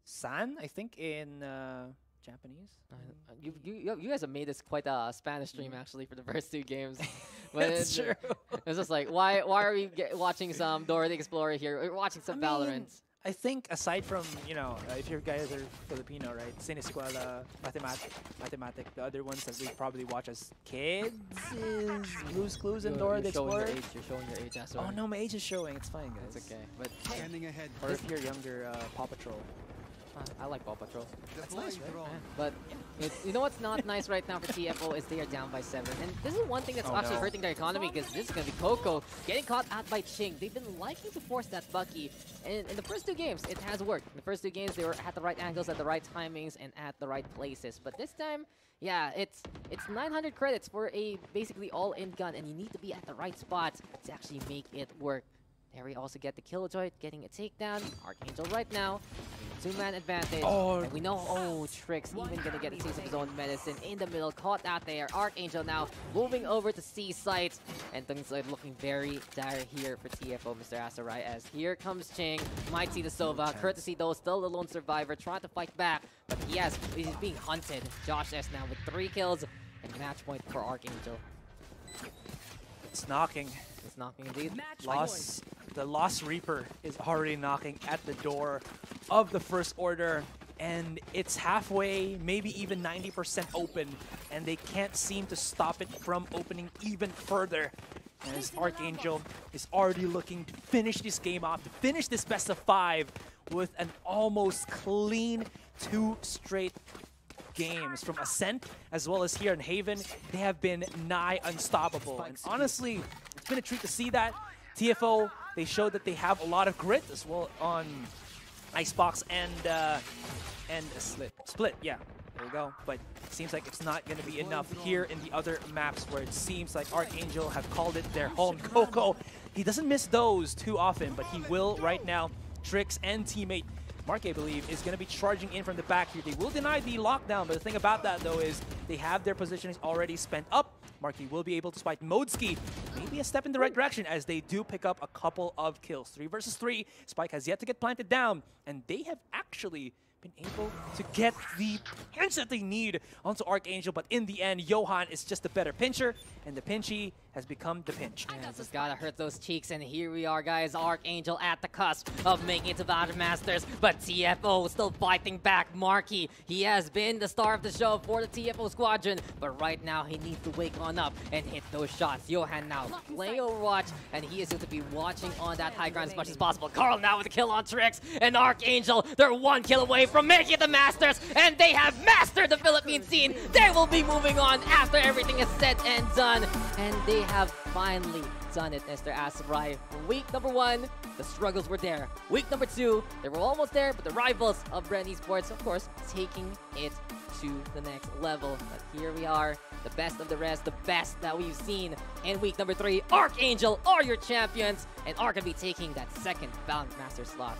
San, I think in Japanese. You guys have made this quite a Spanish stream actually for the first 2 games. But That's true. It's just like, why are we watching some Dora the Explorer here? We're watching some Valorant. I think aside from, you know, if you guys are Filipino, right? Sinescuela, Mathematic, the other ones that we probably watch as kids is Blue's Clues and Dora the Explorer. You're showing your age. Oh no, my age is showing. It's fine, guys. It's okay. But Standing ahead. Or if you're younger, Paw Patrol. I like Paw Patrol. That's nice, right? But you know what's not nice right now for TFO is they are down by 7. And this is one thing that's actually hurting their economy, because this is going to be Coco getting caught out by Ching. They've been liking to force that Bucky. And in the first 2 games, it has worked. In the first 2 games, they were at the right angles, at the right timings, and at the right places. But this time, yeah, it's 900 credits for a basically all-in gun, and you need to be at the right spot to actually make it work. There we also get the Killjoy, getting a takedown. Archangel right now Two-man advantage. Oh. And we know, Trix even gonna get a taste of his own medicine in the middle. Caught out there. Archangel now moving over to C site. And things are looking very dire here for TFO, Mr. Asarai, as here comes Ching. Might see the Sova. Courtesy though, still the lone survivor, trying to fight back. But he's being hunted. Josh S now with 3 kills and match point for Archangel. It's knocking. It's knocking indeed. The Lost Reaper is already knocking at the door of the First Order, and it's halfway, maybe even 90% open, and they can't seem to stop it from opening even further. As Archangel is already looking to finish this game off, to finish this best of 5 with an almost clean 2 straight games from Ascent as well as here in Haven. They have been nigh unstoppable, and honestly, it's been a treat to see that. TFO, they showed that they have a lot of grit as well on Icebox and Split. Yeah, there you go. But it seems like it's not going to be enough here in the other maps where it seems like Archangel have called it their home. Coco, he doesn't miss those too often, but he will right now. Trix and teammate Mark, I believe, is going to be charging in from the back here. They will deny the lockdown, but the thing about that, though, is they have their positions already spent up. Marky will be able to spike Modeski. Maybe a step in the right direction as they do pick up a couple of kills. 3 versus 3. Spike has yet to get planted down, and they have actually been able to get the pinch that they need onto Archangel, but in the end, Johan is just a better pincher, and the pinchy has become the pinch. Yeah, just gotta hurt those cheeks, and here we are, guys. Archangel at the cusp of making it to Valorant Masters, but TFO still fighting back. Marky, he has been the star of the show for the TFO squadron, but right now he needs to wake on up and hit those shots. Johan now playing Overwatch, and he is going to be watching on that high ground as much as possible. Carl now with a kill on Trix, and Archangel, they're 1 kill away from making it the Masters, and they have mastered the Philippine scene. They will be moving on after everything is said and done, and they have finally done it, Mr. Asarai. Week number 1, the struggles were there. Week number 2, they were almost there, but the rivals of Brand Esports, of course, taking it to the next level. But here we are, the best of the rest, the best that we've seen in week number 3. Archangel are your champions, and are going to be taking that second Valorant Master slot.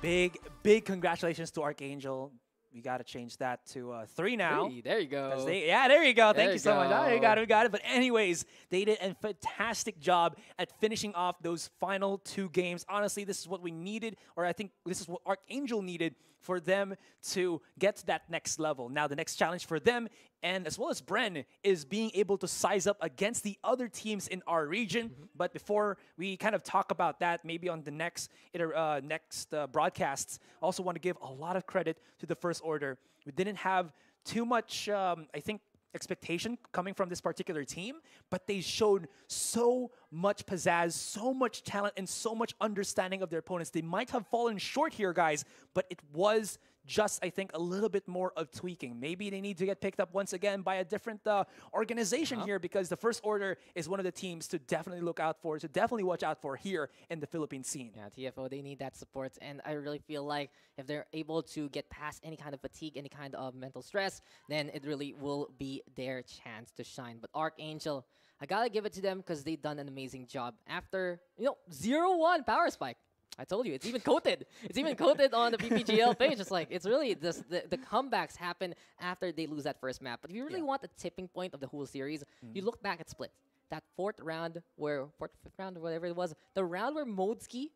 Big congratulations to Archangel. We got to change that to 3 now. 3, there you go. Yeah, there you go. Thank you so much. go. Oh, you got it. But anyways, they did a fantastic job at finishing off those final 2 games. Honestly, this is what we needed, or I think this is what Archangel needed for them to get to that next level. Now, the next challenge for them, and as well as Bren, is being able to size up against the other teams in our region. But before we kind of talk about that, maybe on the next broadcasts, I also want to give a lot of credit to the First Order. We didn't have too much, I think, expectation coming from this particular team, but they showed so much pizzazz, so much talent, and so much understanding of their opponents. They might have fallen short here, guys, but it was just, I think, a little bit more of tweaking. Maybe they need to get picked up once again by a different organization here, because the First Order is one of the teams to definitely look out for, to definitely watch out for here in the Philippine scene. Yeah, TFO, they need that support, and I really feel like if they're able to get past any kind of fatigue, any kind of mental stress, then it really will be their chance to shine. But Archangel, I gotta give it to them because they've done an amazing job. After, 0-1 power spike. I told you, it's even coated. It's even coated on the PPGL page. It's like, it's really, the comebacks happen after they lose that first map. But if you really want the tipping point of the whole series, you look back at Split. That 4th round, or 4th, 5th round, or whatever it was, the round where Modeski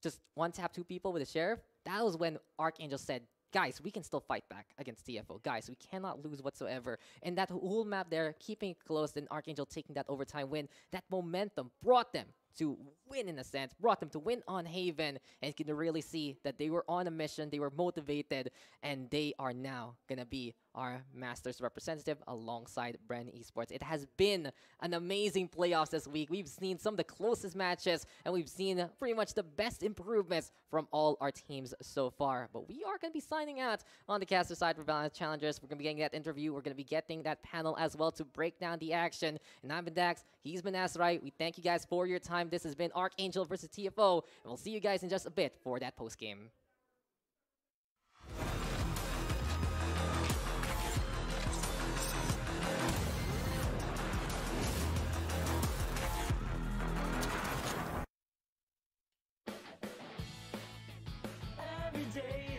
just one-tap 2 people with a Sheriff, that was when Archangel said, guys, we can still fight back against TFO. Guys, we cannot lose whatsoever. And that whole map there, keeping it close, and Archangel taking that overtime win, that momentum brought them to win, in a sense, brought them to win on Haven, and you can really see that they were on a mission, they were motivated, and they are now going to be our Masters representative alongside Brand Esports. It has been an amazing playoffs this week. We've seen some of the closest matches, and we've seen pretty much the best improvements from all our teams so far. But we are going to be signing out on the caster side for Valorant Challengers. We're going to be getting that interview. We're going to be getting that panel as well to break down the action. And I've been Dax. He's been Asarai. We thank you guys for your time. This has been Archangel versus TFO, and we'll see you guys in just a bit for that post-game. Every day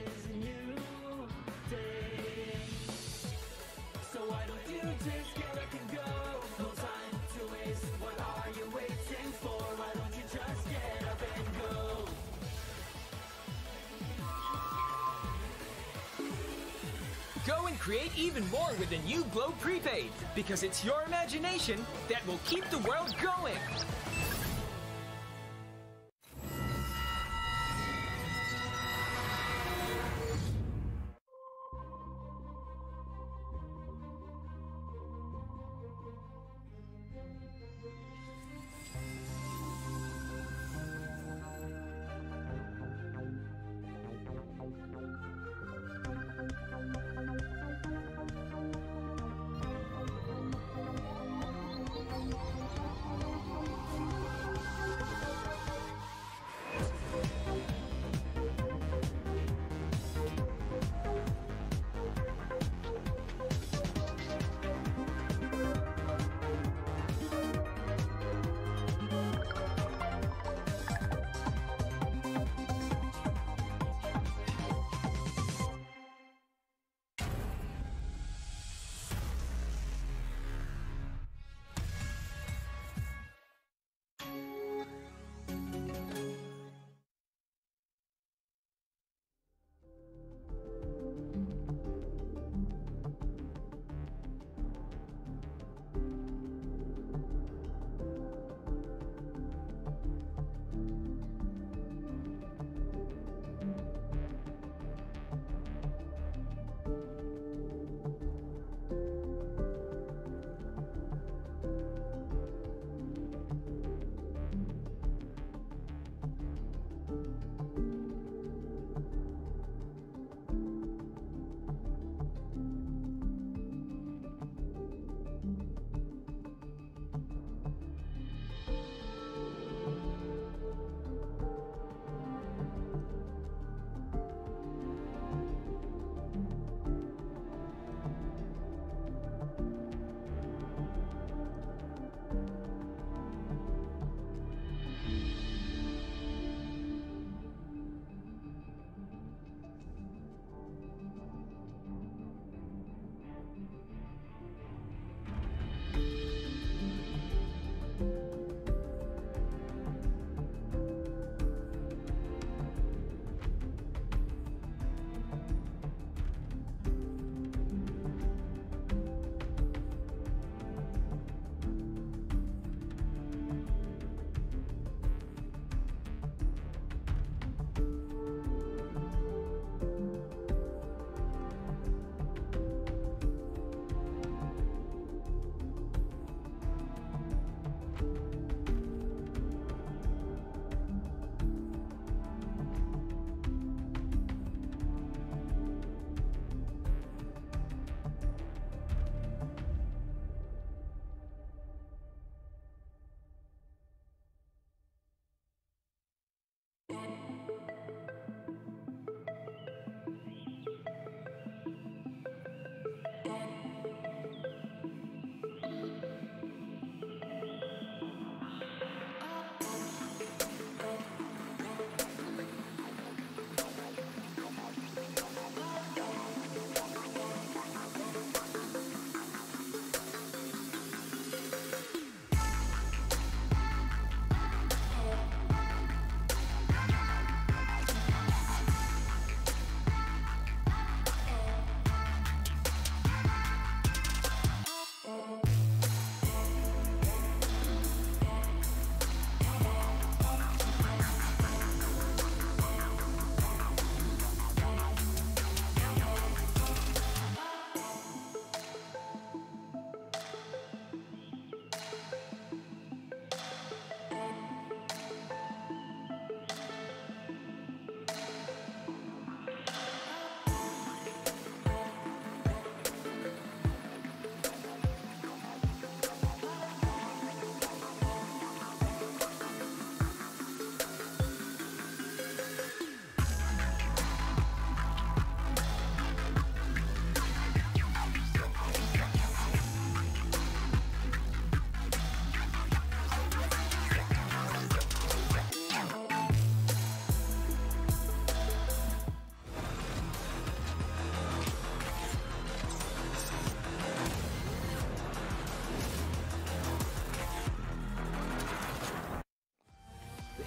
Go and create even more with the new Globe Prepaid, because it's your imagination that will keep the world going.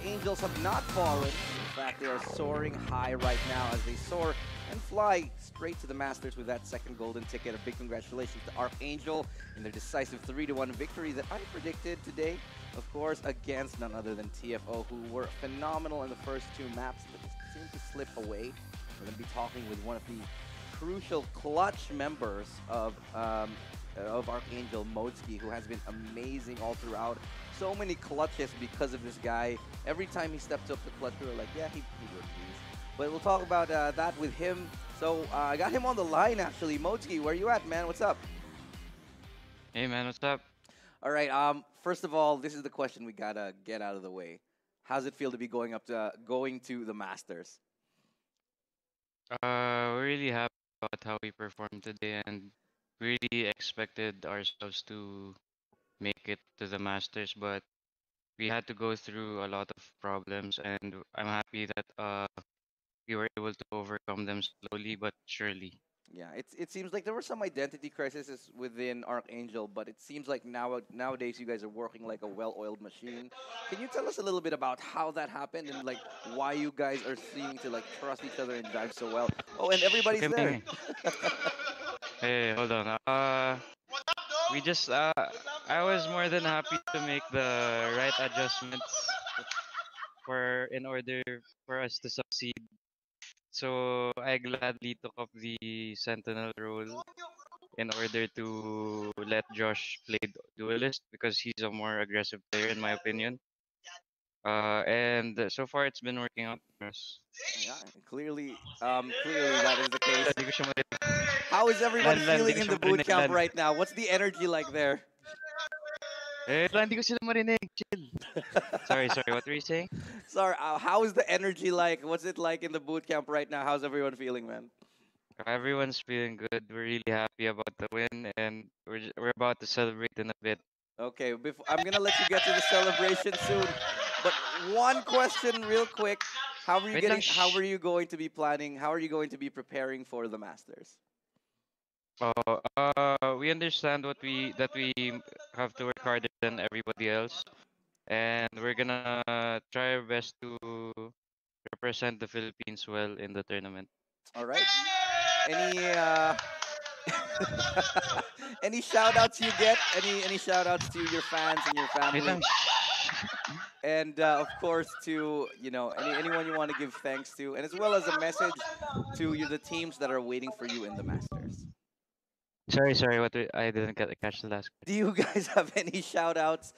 Angels have not fallen. In fact, they are soaring high right now as they soar and fly straight to the Masters with that second golden ticket. A big congratulations to Archangel in their decisive 3-1 victory that I predicted today, of course, against none other than TFO, who were phenomenal in the first 2 maps, but just seemed to slip away. We're going to be talking with one of the crucial clutch members of Archangel, Modsky, who has been amazing all throughout. So many clutches because of this guy. Every time he steps up the clutch, we were like, yeah, he would please. But we'll talk about that with him. So I got him on the line, actually. Modsky, where you at, man? What's up? Hey, man, what's up? All right. First of all, this is the question we gotta get out of the way. How's it feel to be going to the Masters? We're really happy about how we performed today and really expected ourselves to make it to the Masters, but we had to go through a lot of problems, and I'm happy that we were able to overcome them slowly but surely. Yeah, it seems like there were some identity crises within Archangel, but it seems like nowadays you guys are working like a well-oiled machine. Can you tell us a little bit about how that happened and like why you guys are seeming to like trust each other and drive so well? Oh, and everybody's Okay, there. hey, hold on. We just I was more than happy to make the right adjustments in order for us to succeed. So I gladly took up the Sentinel role in order to let Josh play Duelist because he's a more aggressive player in my opinion. And so far it's been working out for us. Yeah, clearly that is the case. Hindi ko siya marinig. How is everyone Lan, feeling hindi ko in siya the boot marinig, camp Lan. right now? What's the energy like there? Lan, hindi ko sila marinig. Chill. Sorry, what were you saying? Sorry, how is the energy like? What's it like in the boot camp right now? How's everyone feeling, man? Everyone's feeling good. We're really happy about the win, and we're about to celebrate in a bit. Okay, I'm gonna let you get to the celebration soon. But one question, real quick: How are you Wait lang, getting? How shh. are you going to be planning? How are you going to be preparing for the Masters? We understand that we have to work harder than everybody else, and we're gonna try our best to represent the Philippines well in the tournament. All right. Any any shout outs you get? Any shout outs to your fans and your Wait family? lang, And of course to anyone you want to give thanks to, and as well as a message to the teams that are waiting for you in the Masters. sorry. I didn't catch the last. Do you guys have any shout outs?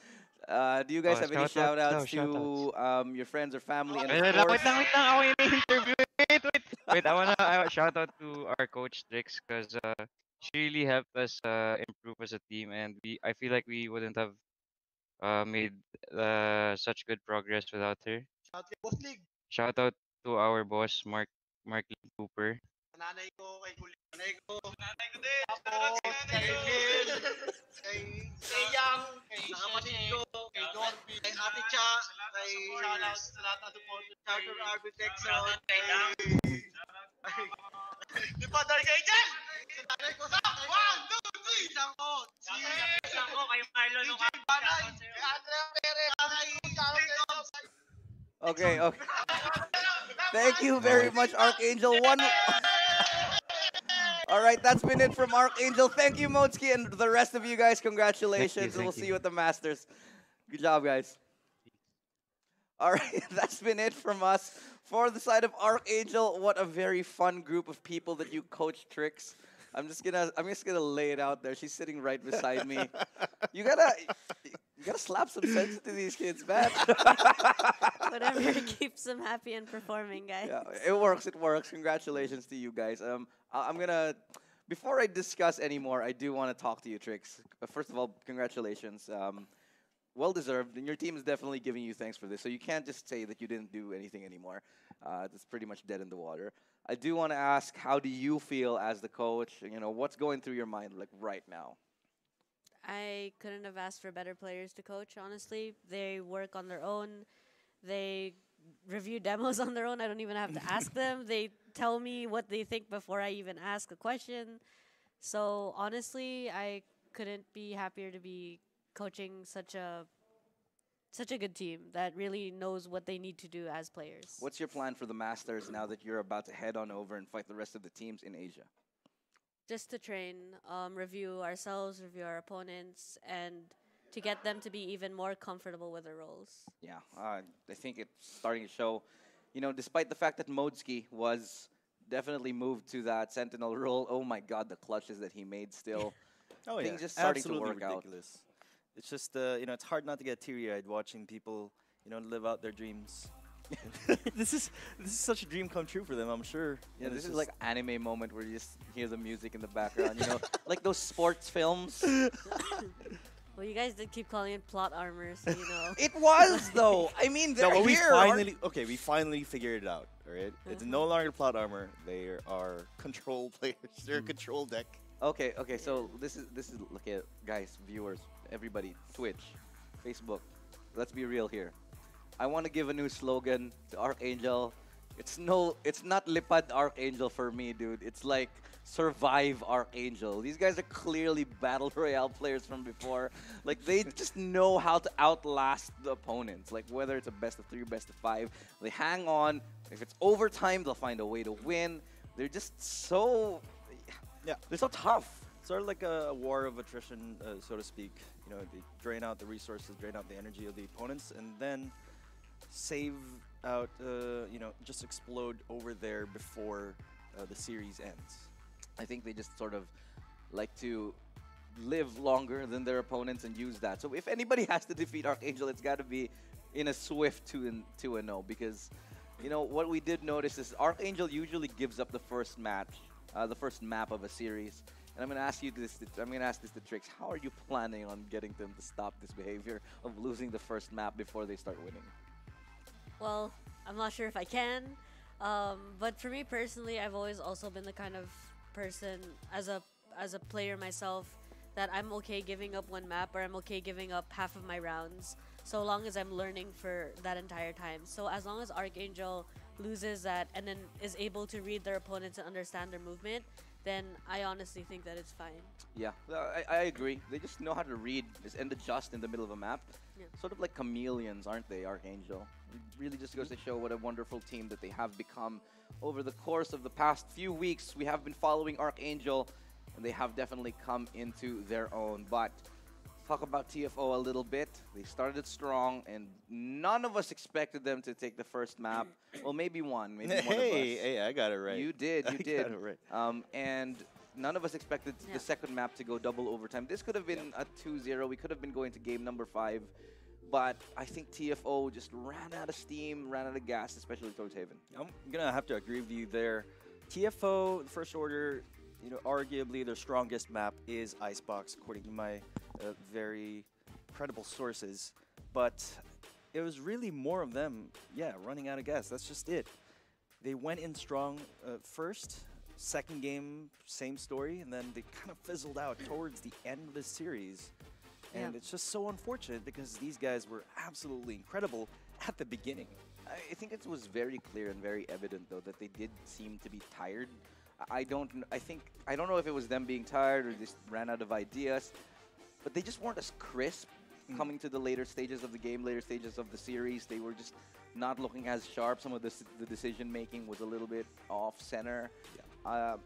Do you guys have any shout outs Shout outs. to your friends or family? And Wait of lang, course, Ako yung interview. Wait, I shout out to our coach Trix because she really helped us improve as a team, and I feel like we wouldn't have made such good progress without her. Shout out to our boss Mark Lee Cooper. okay. Thank you very much, Archangel. All right, that's been it from Archangel. Thank you, Motsky, and the rest of you guys. Congratulations, and we'll see you at the Masters. Good job, guys. All right, that's been it from us. For the side of Archangel, what a very fun group of people that you coach Tricks. I'm just gonna lay it out there. She's sitting right beside me. You gotta slap some sense into these kids, man. Whatever keeps them happy and performing, guys. Yeah, it works. It works. Congratulations to you guys. I'm gonna. Before I discuss anymore, I do want to talk to you, Tricks. First of all, congratulations. Well deserved, and your team is definitely giving you thanks for this. So you can't just say that you didn't do anything anymore. It's pretty much dead in the water. I do want to ask, how do you feel as the coach? You know, what's going through your mind like right now? I couldn't have asked for better players to coach, honestly. They work on their own. They review demos on their own. I don't even have to ask them. They tell me what they think before I even ask a question. So honestly, I couldn't be happier to be coaching such a such a good team that really knows what they need to do as players. What's your plan for the Masters now that you're about to head on over and fight the rest of the teams in Asia? Just to train, review ourselves, review our opponents, and to get them to be even more comfortable with their roles. Yeah, I think it's starting to show. You know, despite the fact that Modski was definitely moved to that Sentinel role, oh my God, the clutches that he made still. Oh yeah, things just starting absolutely to work ridiculous. It's just you know, it's hard not to get teary-eyed watching people, you know, live out their dreams. this is such a dream come true for them, I'm sure. Yeah, And this it's is like anime moment where you just hear the music in the background, you know, like those sports films. Well, you guys did keep calling it plot armor, so you know. It was though. I mean, they're no, but here. we finally figured it out. All right, it's no longer plot armor. They are control players. They're a control deck. Okay, so this is look at guys, viewers, everybody, Twitch, Facebook. Let's be real here. I want to give a new slogan to Archangel. It's not Lipad Archangel for me, dude. It's like Survive Archangel. These guys are clearly Battle Royale players from before. Like, they just know how to outlast the opponents. Like, whether it's a best of 3 or best of 5, they hang on. If it's overtime, they'll find a way to win. They're just so... Yeah, they're so tough. Sort of like a war of attrition, so to speak. You know, they drain out the resources, drain out the energy of the opponents, and then save out, you know, just explode over there before the series ends. I think they just sort of like to live longer than their opponents and use that. So if anybody has to defeat Archangel, it's got to be in a swift 2-0 because, you know, what we did notice is Archangel usually gives up the first match, the first map of a series. And I'm going to ask you this. I'm going to ask this to Trix. How are you planning on getting them to stop this behavior of losing the first map before they start winning? Well, I'm not sure if I can. But for me personally, I've always also been the kind of person as a player myself that I'm okay giving up one map or I'm okay giving up half of my rounds so long as I'm learning for that entire time. So as long as Archangel loses that and then is able to read their opponents and understand their movement, then I honestly think that it's fine. Yeah, I agree. They just know how to read and adjust in the middle of a map. Yeah. Sort of like chameleons, aren't they, Archangel? It really just goes to show what a wonderful team that they have become. Over the course of the past few weeks, we have been following Archangel, and they have definitely come into their own. But talk about TFO a little bit. They started strong, and none of us expected them to take the first map. Well, maybe one. Maybe one of us. Hey, I got it right. You did. You did. Got it right. And none of us expected the second map to go double overtime. This could have been a 2-0. We could have been going to game number 5. But I think TFO just ran out of steam, ran out of gas, especially towards Haven. I'm going to have to agree with you there. TFO, the first order, you know, arguably their strongest map is Icebox, according to my very credible sources. But it was really more of them, running out of gas. That's just it. They went in strong first. Second game, same story, and then they kind of fizzled out towards the end of the series. And it's just so unfortunate because these guys were absolutely incredible at the beginning. I think it was very clear and very evident, though, that they did seem to be tired. I don't know if it was them being tired or just ran out of ideas, but they just weren't as crisp coming to the later stages of the game, later stages of the series. They were just not looking as sharp. Some of the decision-making was a little bit off-center. Yeah.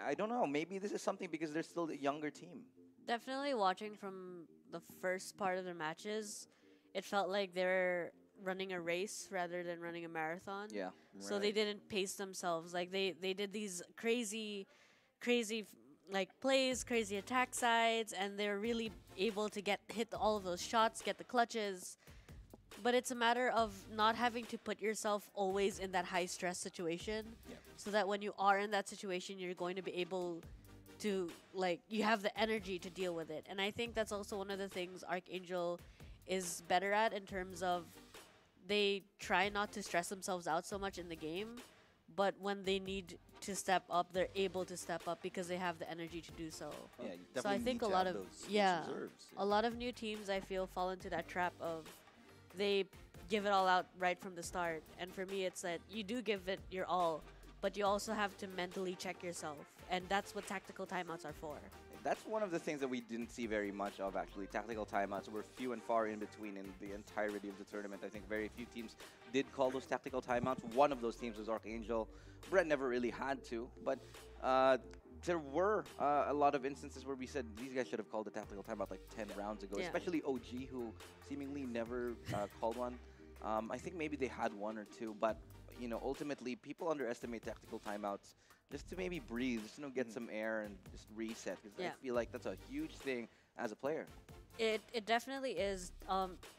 I don't know. Maybe this is something because they're still a younger team. Definitely watching from the first part of their matches, it felt like they were running a race rather than running a marathon. Yeah. So they didn't pace themselves. Like they did these crazy like plays, crazy attack sides, and they're really able to hit all of those shots, get the clutches. But it's a matter of not having to put yourself always in that high stress situation, so that when you are in that situation, you're going to be able to, like, you have the energy to deal with it. And I think that's also one of the things Archangel is better at in terms of they try not to stress themselves out so much in the game, but when they need to step up, they're able to step up because they have the energy to do so. Yeah, you So I definitely think need a to lot have of those reserves. a lot of new teams I feel fall into that trap of they give it all out right from the start. And for me, it's that you do give it your all, but you also have to mentally check yourself, and that's what tactical timeouts are for. That's one of the things that we didn't see very much of, actually. Tactical timeouts were few and far in between in the entirety of the tournament. I think very few teams did call those tactical timeouts. One of those teams was Archangel. Brett never really had to, but there were a lot of instances where we said these guys should have called a tactical timeout like 10 rounds ago, especially OG, who seemingly never called one. I think maybe they had one or two, but you know, ultimately people underestimate tactical timeouts just to maybe breathe, just get some air and just reset. Because I feel like that's a huge thing as a player. It definitely is.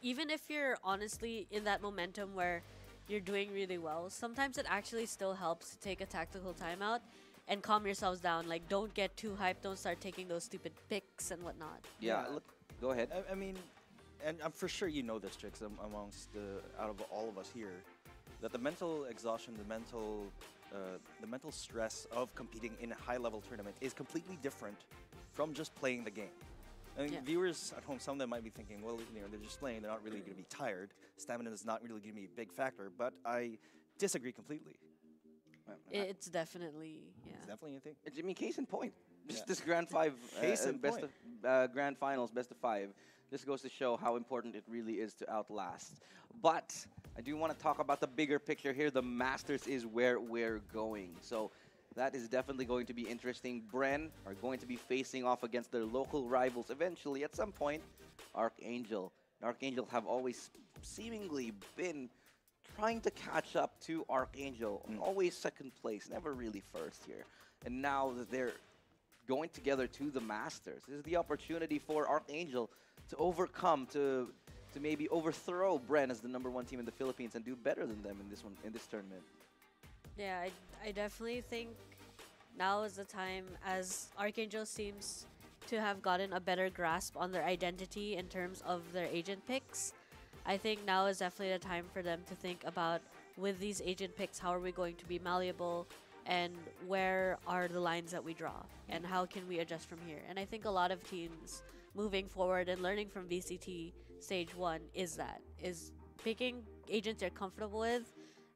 Even if you're honestly in that momentum where you're doing really well, sometimes it actually still helps to take a tactical timeout and calm yourselves down. Like, don't get too hyped. Don't start taking those stupid picks and whatnot. Yeah, look, go ahead. I mean, and I'm for sure you know this, Trix, amongst out of all of us here, that the mental exhaustion, the mental stress of competing in a high-level tournament is completely different from just playing the game. I mean, viewers at home, some of them might be thinking, well, they're just playing, they're not really going to be tired. Stamina is not really going to be a big factor, but I disagree completely. It's definitely, It's definitely a thing. I mean, case in point. Just this Grand 5, Grand Finals, best of 5. This goes to show how important it really is to outlast. But I do want to talk about the bigger picture here. The Masters is where we're going. So that is definitely going to be interesting. Bren are going to be facing off against their local rivals eventually at some point, Archangel. Archangel have always seemingly been trying to catch up to Archangel. Always second place, never really first here. And now that they're going together to the Masters, this is the opportunity for Archangel to overcome, to maybe overthrow Bren as the #1 team in the Philippines and do better than them in this tournament. Yeah, I definitely think now is the time, as Archangel seems to have gotten a better grasp on their identity in terms of their agent picks. I think now is definitely the time for them to think about, with these agent picks, how are we going to be malleable, and where are the lines that we draw, and how can we adjust from here. And I think a lot of teams moving forward and learning from VCT Stage 1 is picking agents you're comfortable with,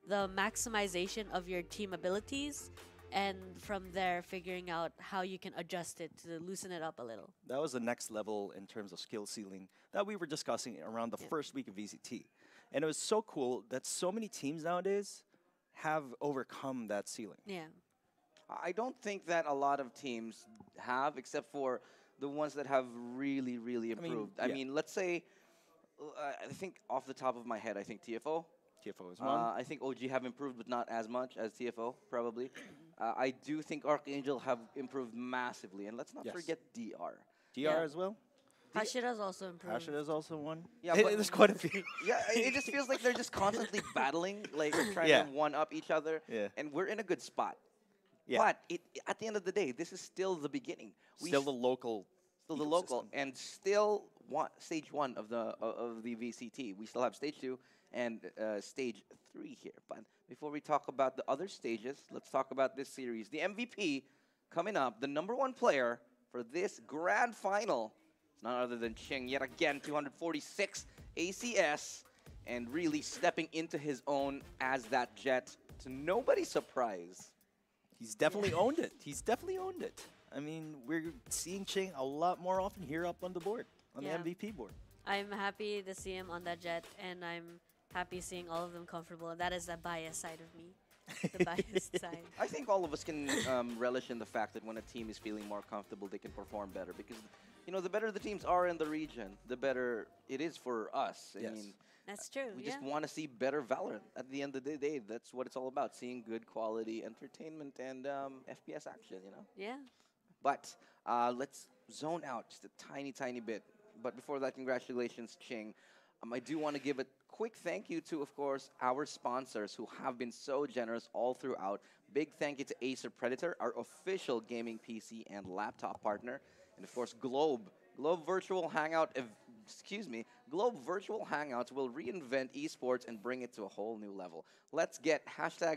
the maximization of your team abilities, and from there figuring out how you can adjust it to loosen it up a little. That was the next level in terms of skill ceiling that we were discussing around the first week of VCT. And it was so cool that so many teams nowadays have overcome that ceiling. Yeah. I don't think that a lot of teams have, except for the ones that have really, really improved. I mean, let's say, I think off the top of my head, I think TFO. TFO is one. I think OG have improved, but not as much as TFO, probably. I do think Archangel have improved massively. And let's not forget DR. DR as well? Hashida's also improved. Hashida's also one. Yeah, but there's quite a few. Yeah, it just feels like they're just constantly battling, like trying to one-up each other. Yeah. And we're in a good spot. Yeah. But at the end of the day, this is still the beginning. Still the local. Still the local, and still stage 1 of the VCT. We still have stage 2 and stage 3 here. But before we talk about the other stages, let's talk about this series. The MVP coming up, the #1 player for this grand final, it's none other than Ching. Yet again, 246 ACS, and really stepping into his own as that Jet, to nobody's surprise. He's definitely owned it. He's definitely owned it. I mean, we're seeing Ching a lot more often here up on the board, on the MVP board. I'm happy to see him on that Jet, and I'm happy seeing all of them comfortable. And that is the biased side of me, the biased side. I think all of us can relish in the fact that when a team is feeling more comfortable, they can perform better. Because, the better the teams are in the region, the better it is for us. I mean, that's true. We just want to see better Valorant. At the end of the day, that's what it's all about, seeing good quality entertainment and FPS action, Yeah. But let's zone out just a tiny, tiny bit. But before that, congratulations, Ching. I do want to give a quick thank you to, of course, our sponsors who have been so generous all throughout. Big thank you to Acer Predator, our official gaming PC and laptop partner. And, of course, Globe. Globe Virtual Virtual Hangouts will reinvent esports and bring it to a whole new level. Let's get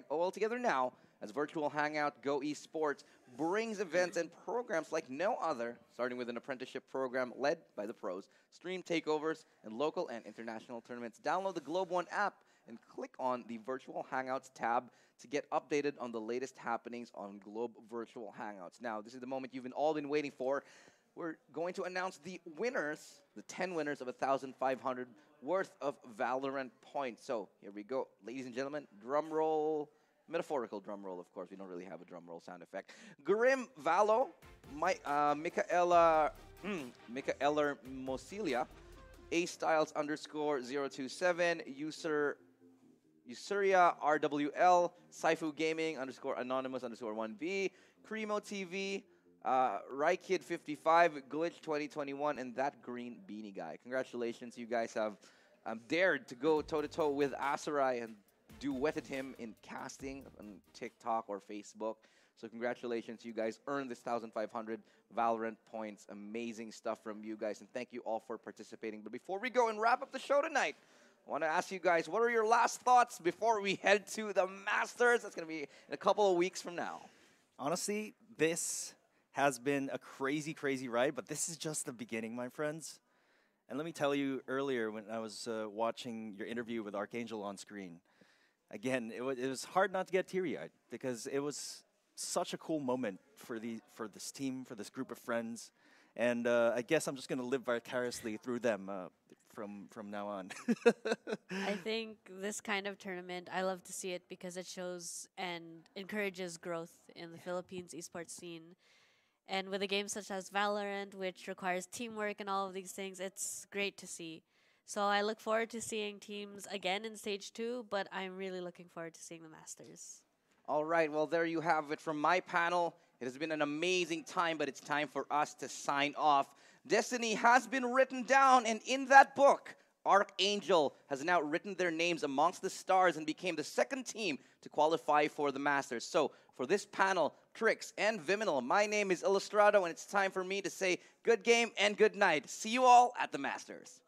#OL together now, as Virtual Hangout Go Esports brings events and programs like no other, starting with an apprenticeship program led by the pros, stream takeovers, and local and international tournaments. Download the Globe One app and click on the Virtual Hangouts tab to get updated on the latest happenings on Globe Virtual Hangouts. Now, this is the moment you've all been waiting for. we're going to announce the winners, the 10 winners of 1,500 worth of Valorant points. So here we go, ladies and gentlemen, drum roll. Metaphorical drum roll, of course. We don't really have a drum roll sound effect. Grim Valo, Michaela Mosilia, A-Styles_027, Usuria RWL, Saifu Gaming _anonymous_1B, Cremo TV, Rykid55, Glitch 2021, and that green beanie guy. Congratulations, you guys have dared to go toe-to-toe with Asarai and duetted him in casting on TikTok or Facebook. So congratulations, you guys earned this 1,500 Valorant points. Amazing stuff from you guys, and thank you all for participating. But before we go and wrap up the show tonight, I want to ask you guys, what are your last thoughts before we head to the Masters? That's going to be in a couple of weeks from now. Honestly, this has been a crazy, crazy ride, but this is just the beginning, my friends. And let me tell you, earlier when I was watching your interview with Archangel on screen, again, it was hard not to get teary-eyed because it was such a cool moment for this team, for this group of friends. And I guess I'm just going to live vicariously through them from now on. I think this kind of tournament, I love to see it because it shows and encourages growth in the Philippines esports scene. And with a game such as Valorant, which requires teamwork and all of these things, it's great to see. So I look forward to seeing teams again in Stage 2, but I'm really looking forward to seeing the Masters. All right, well, there you have it from my panel. It has been an amazing time, but it's time for us to sign off. Destiny has been written down, and in that book, Archangel has now written their names amongst the stars and became the second team to qualify for the Masters. So for this panel, Trix and Viminal, my name is Illustrado, and it's time for me to say good game and good night. See you all at the Masters.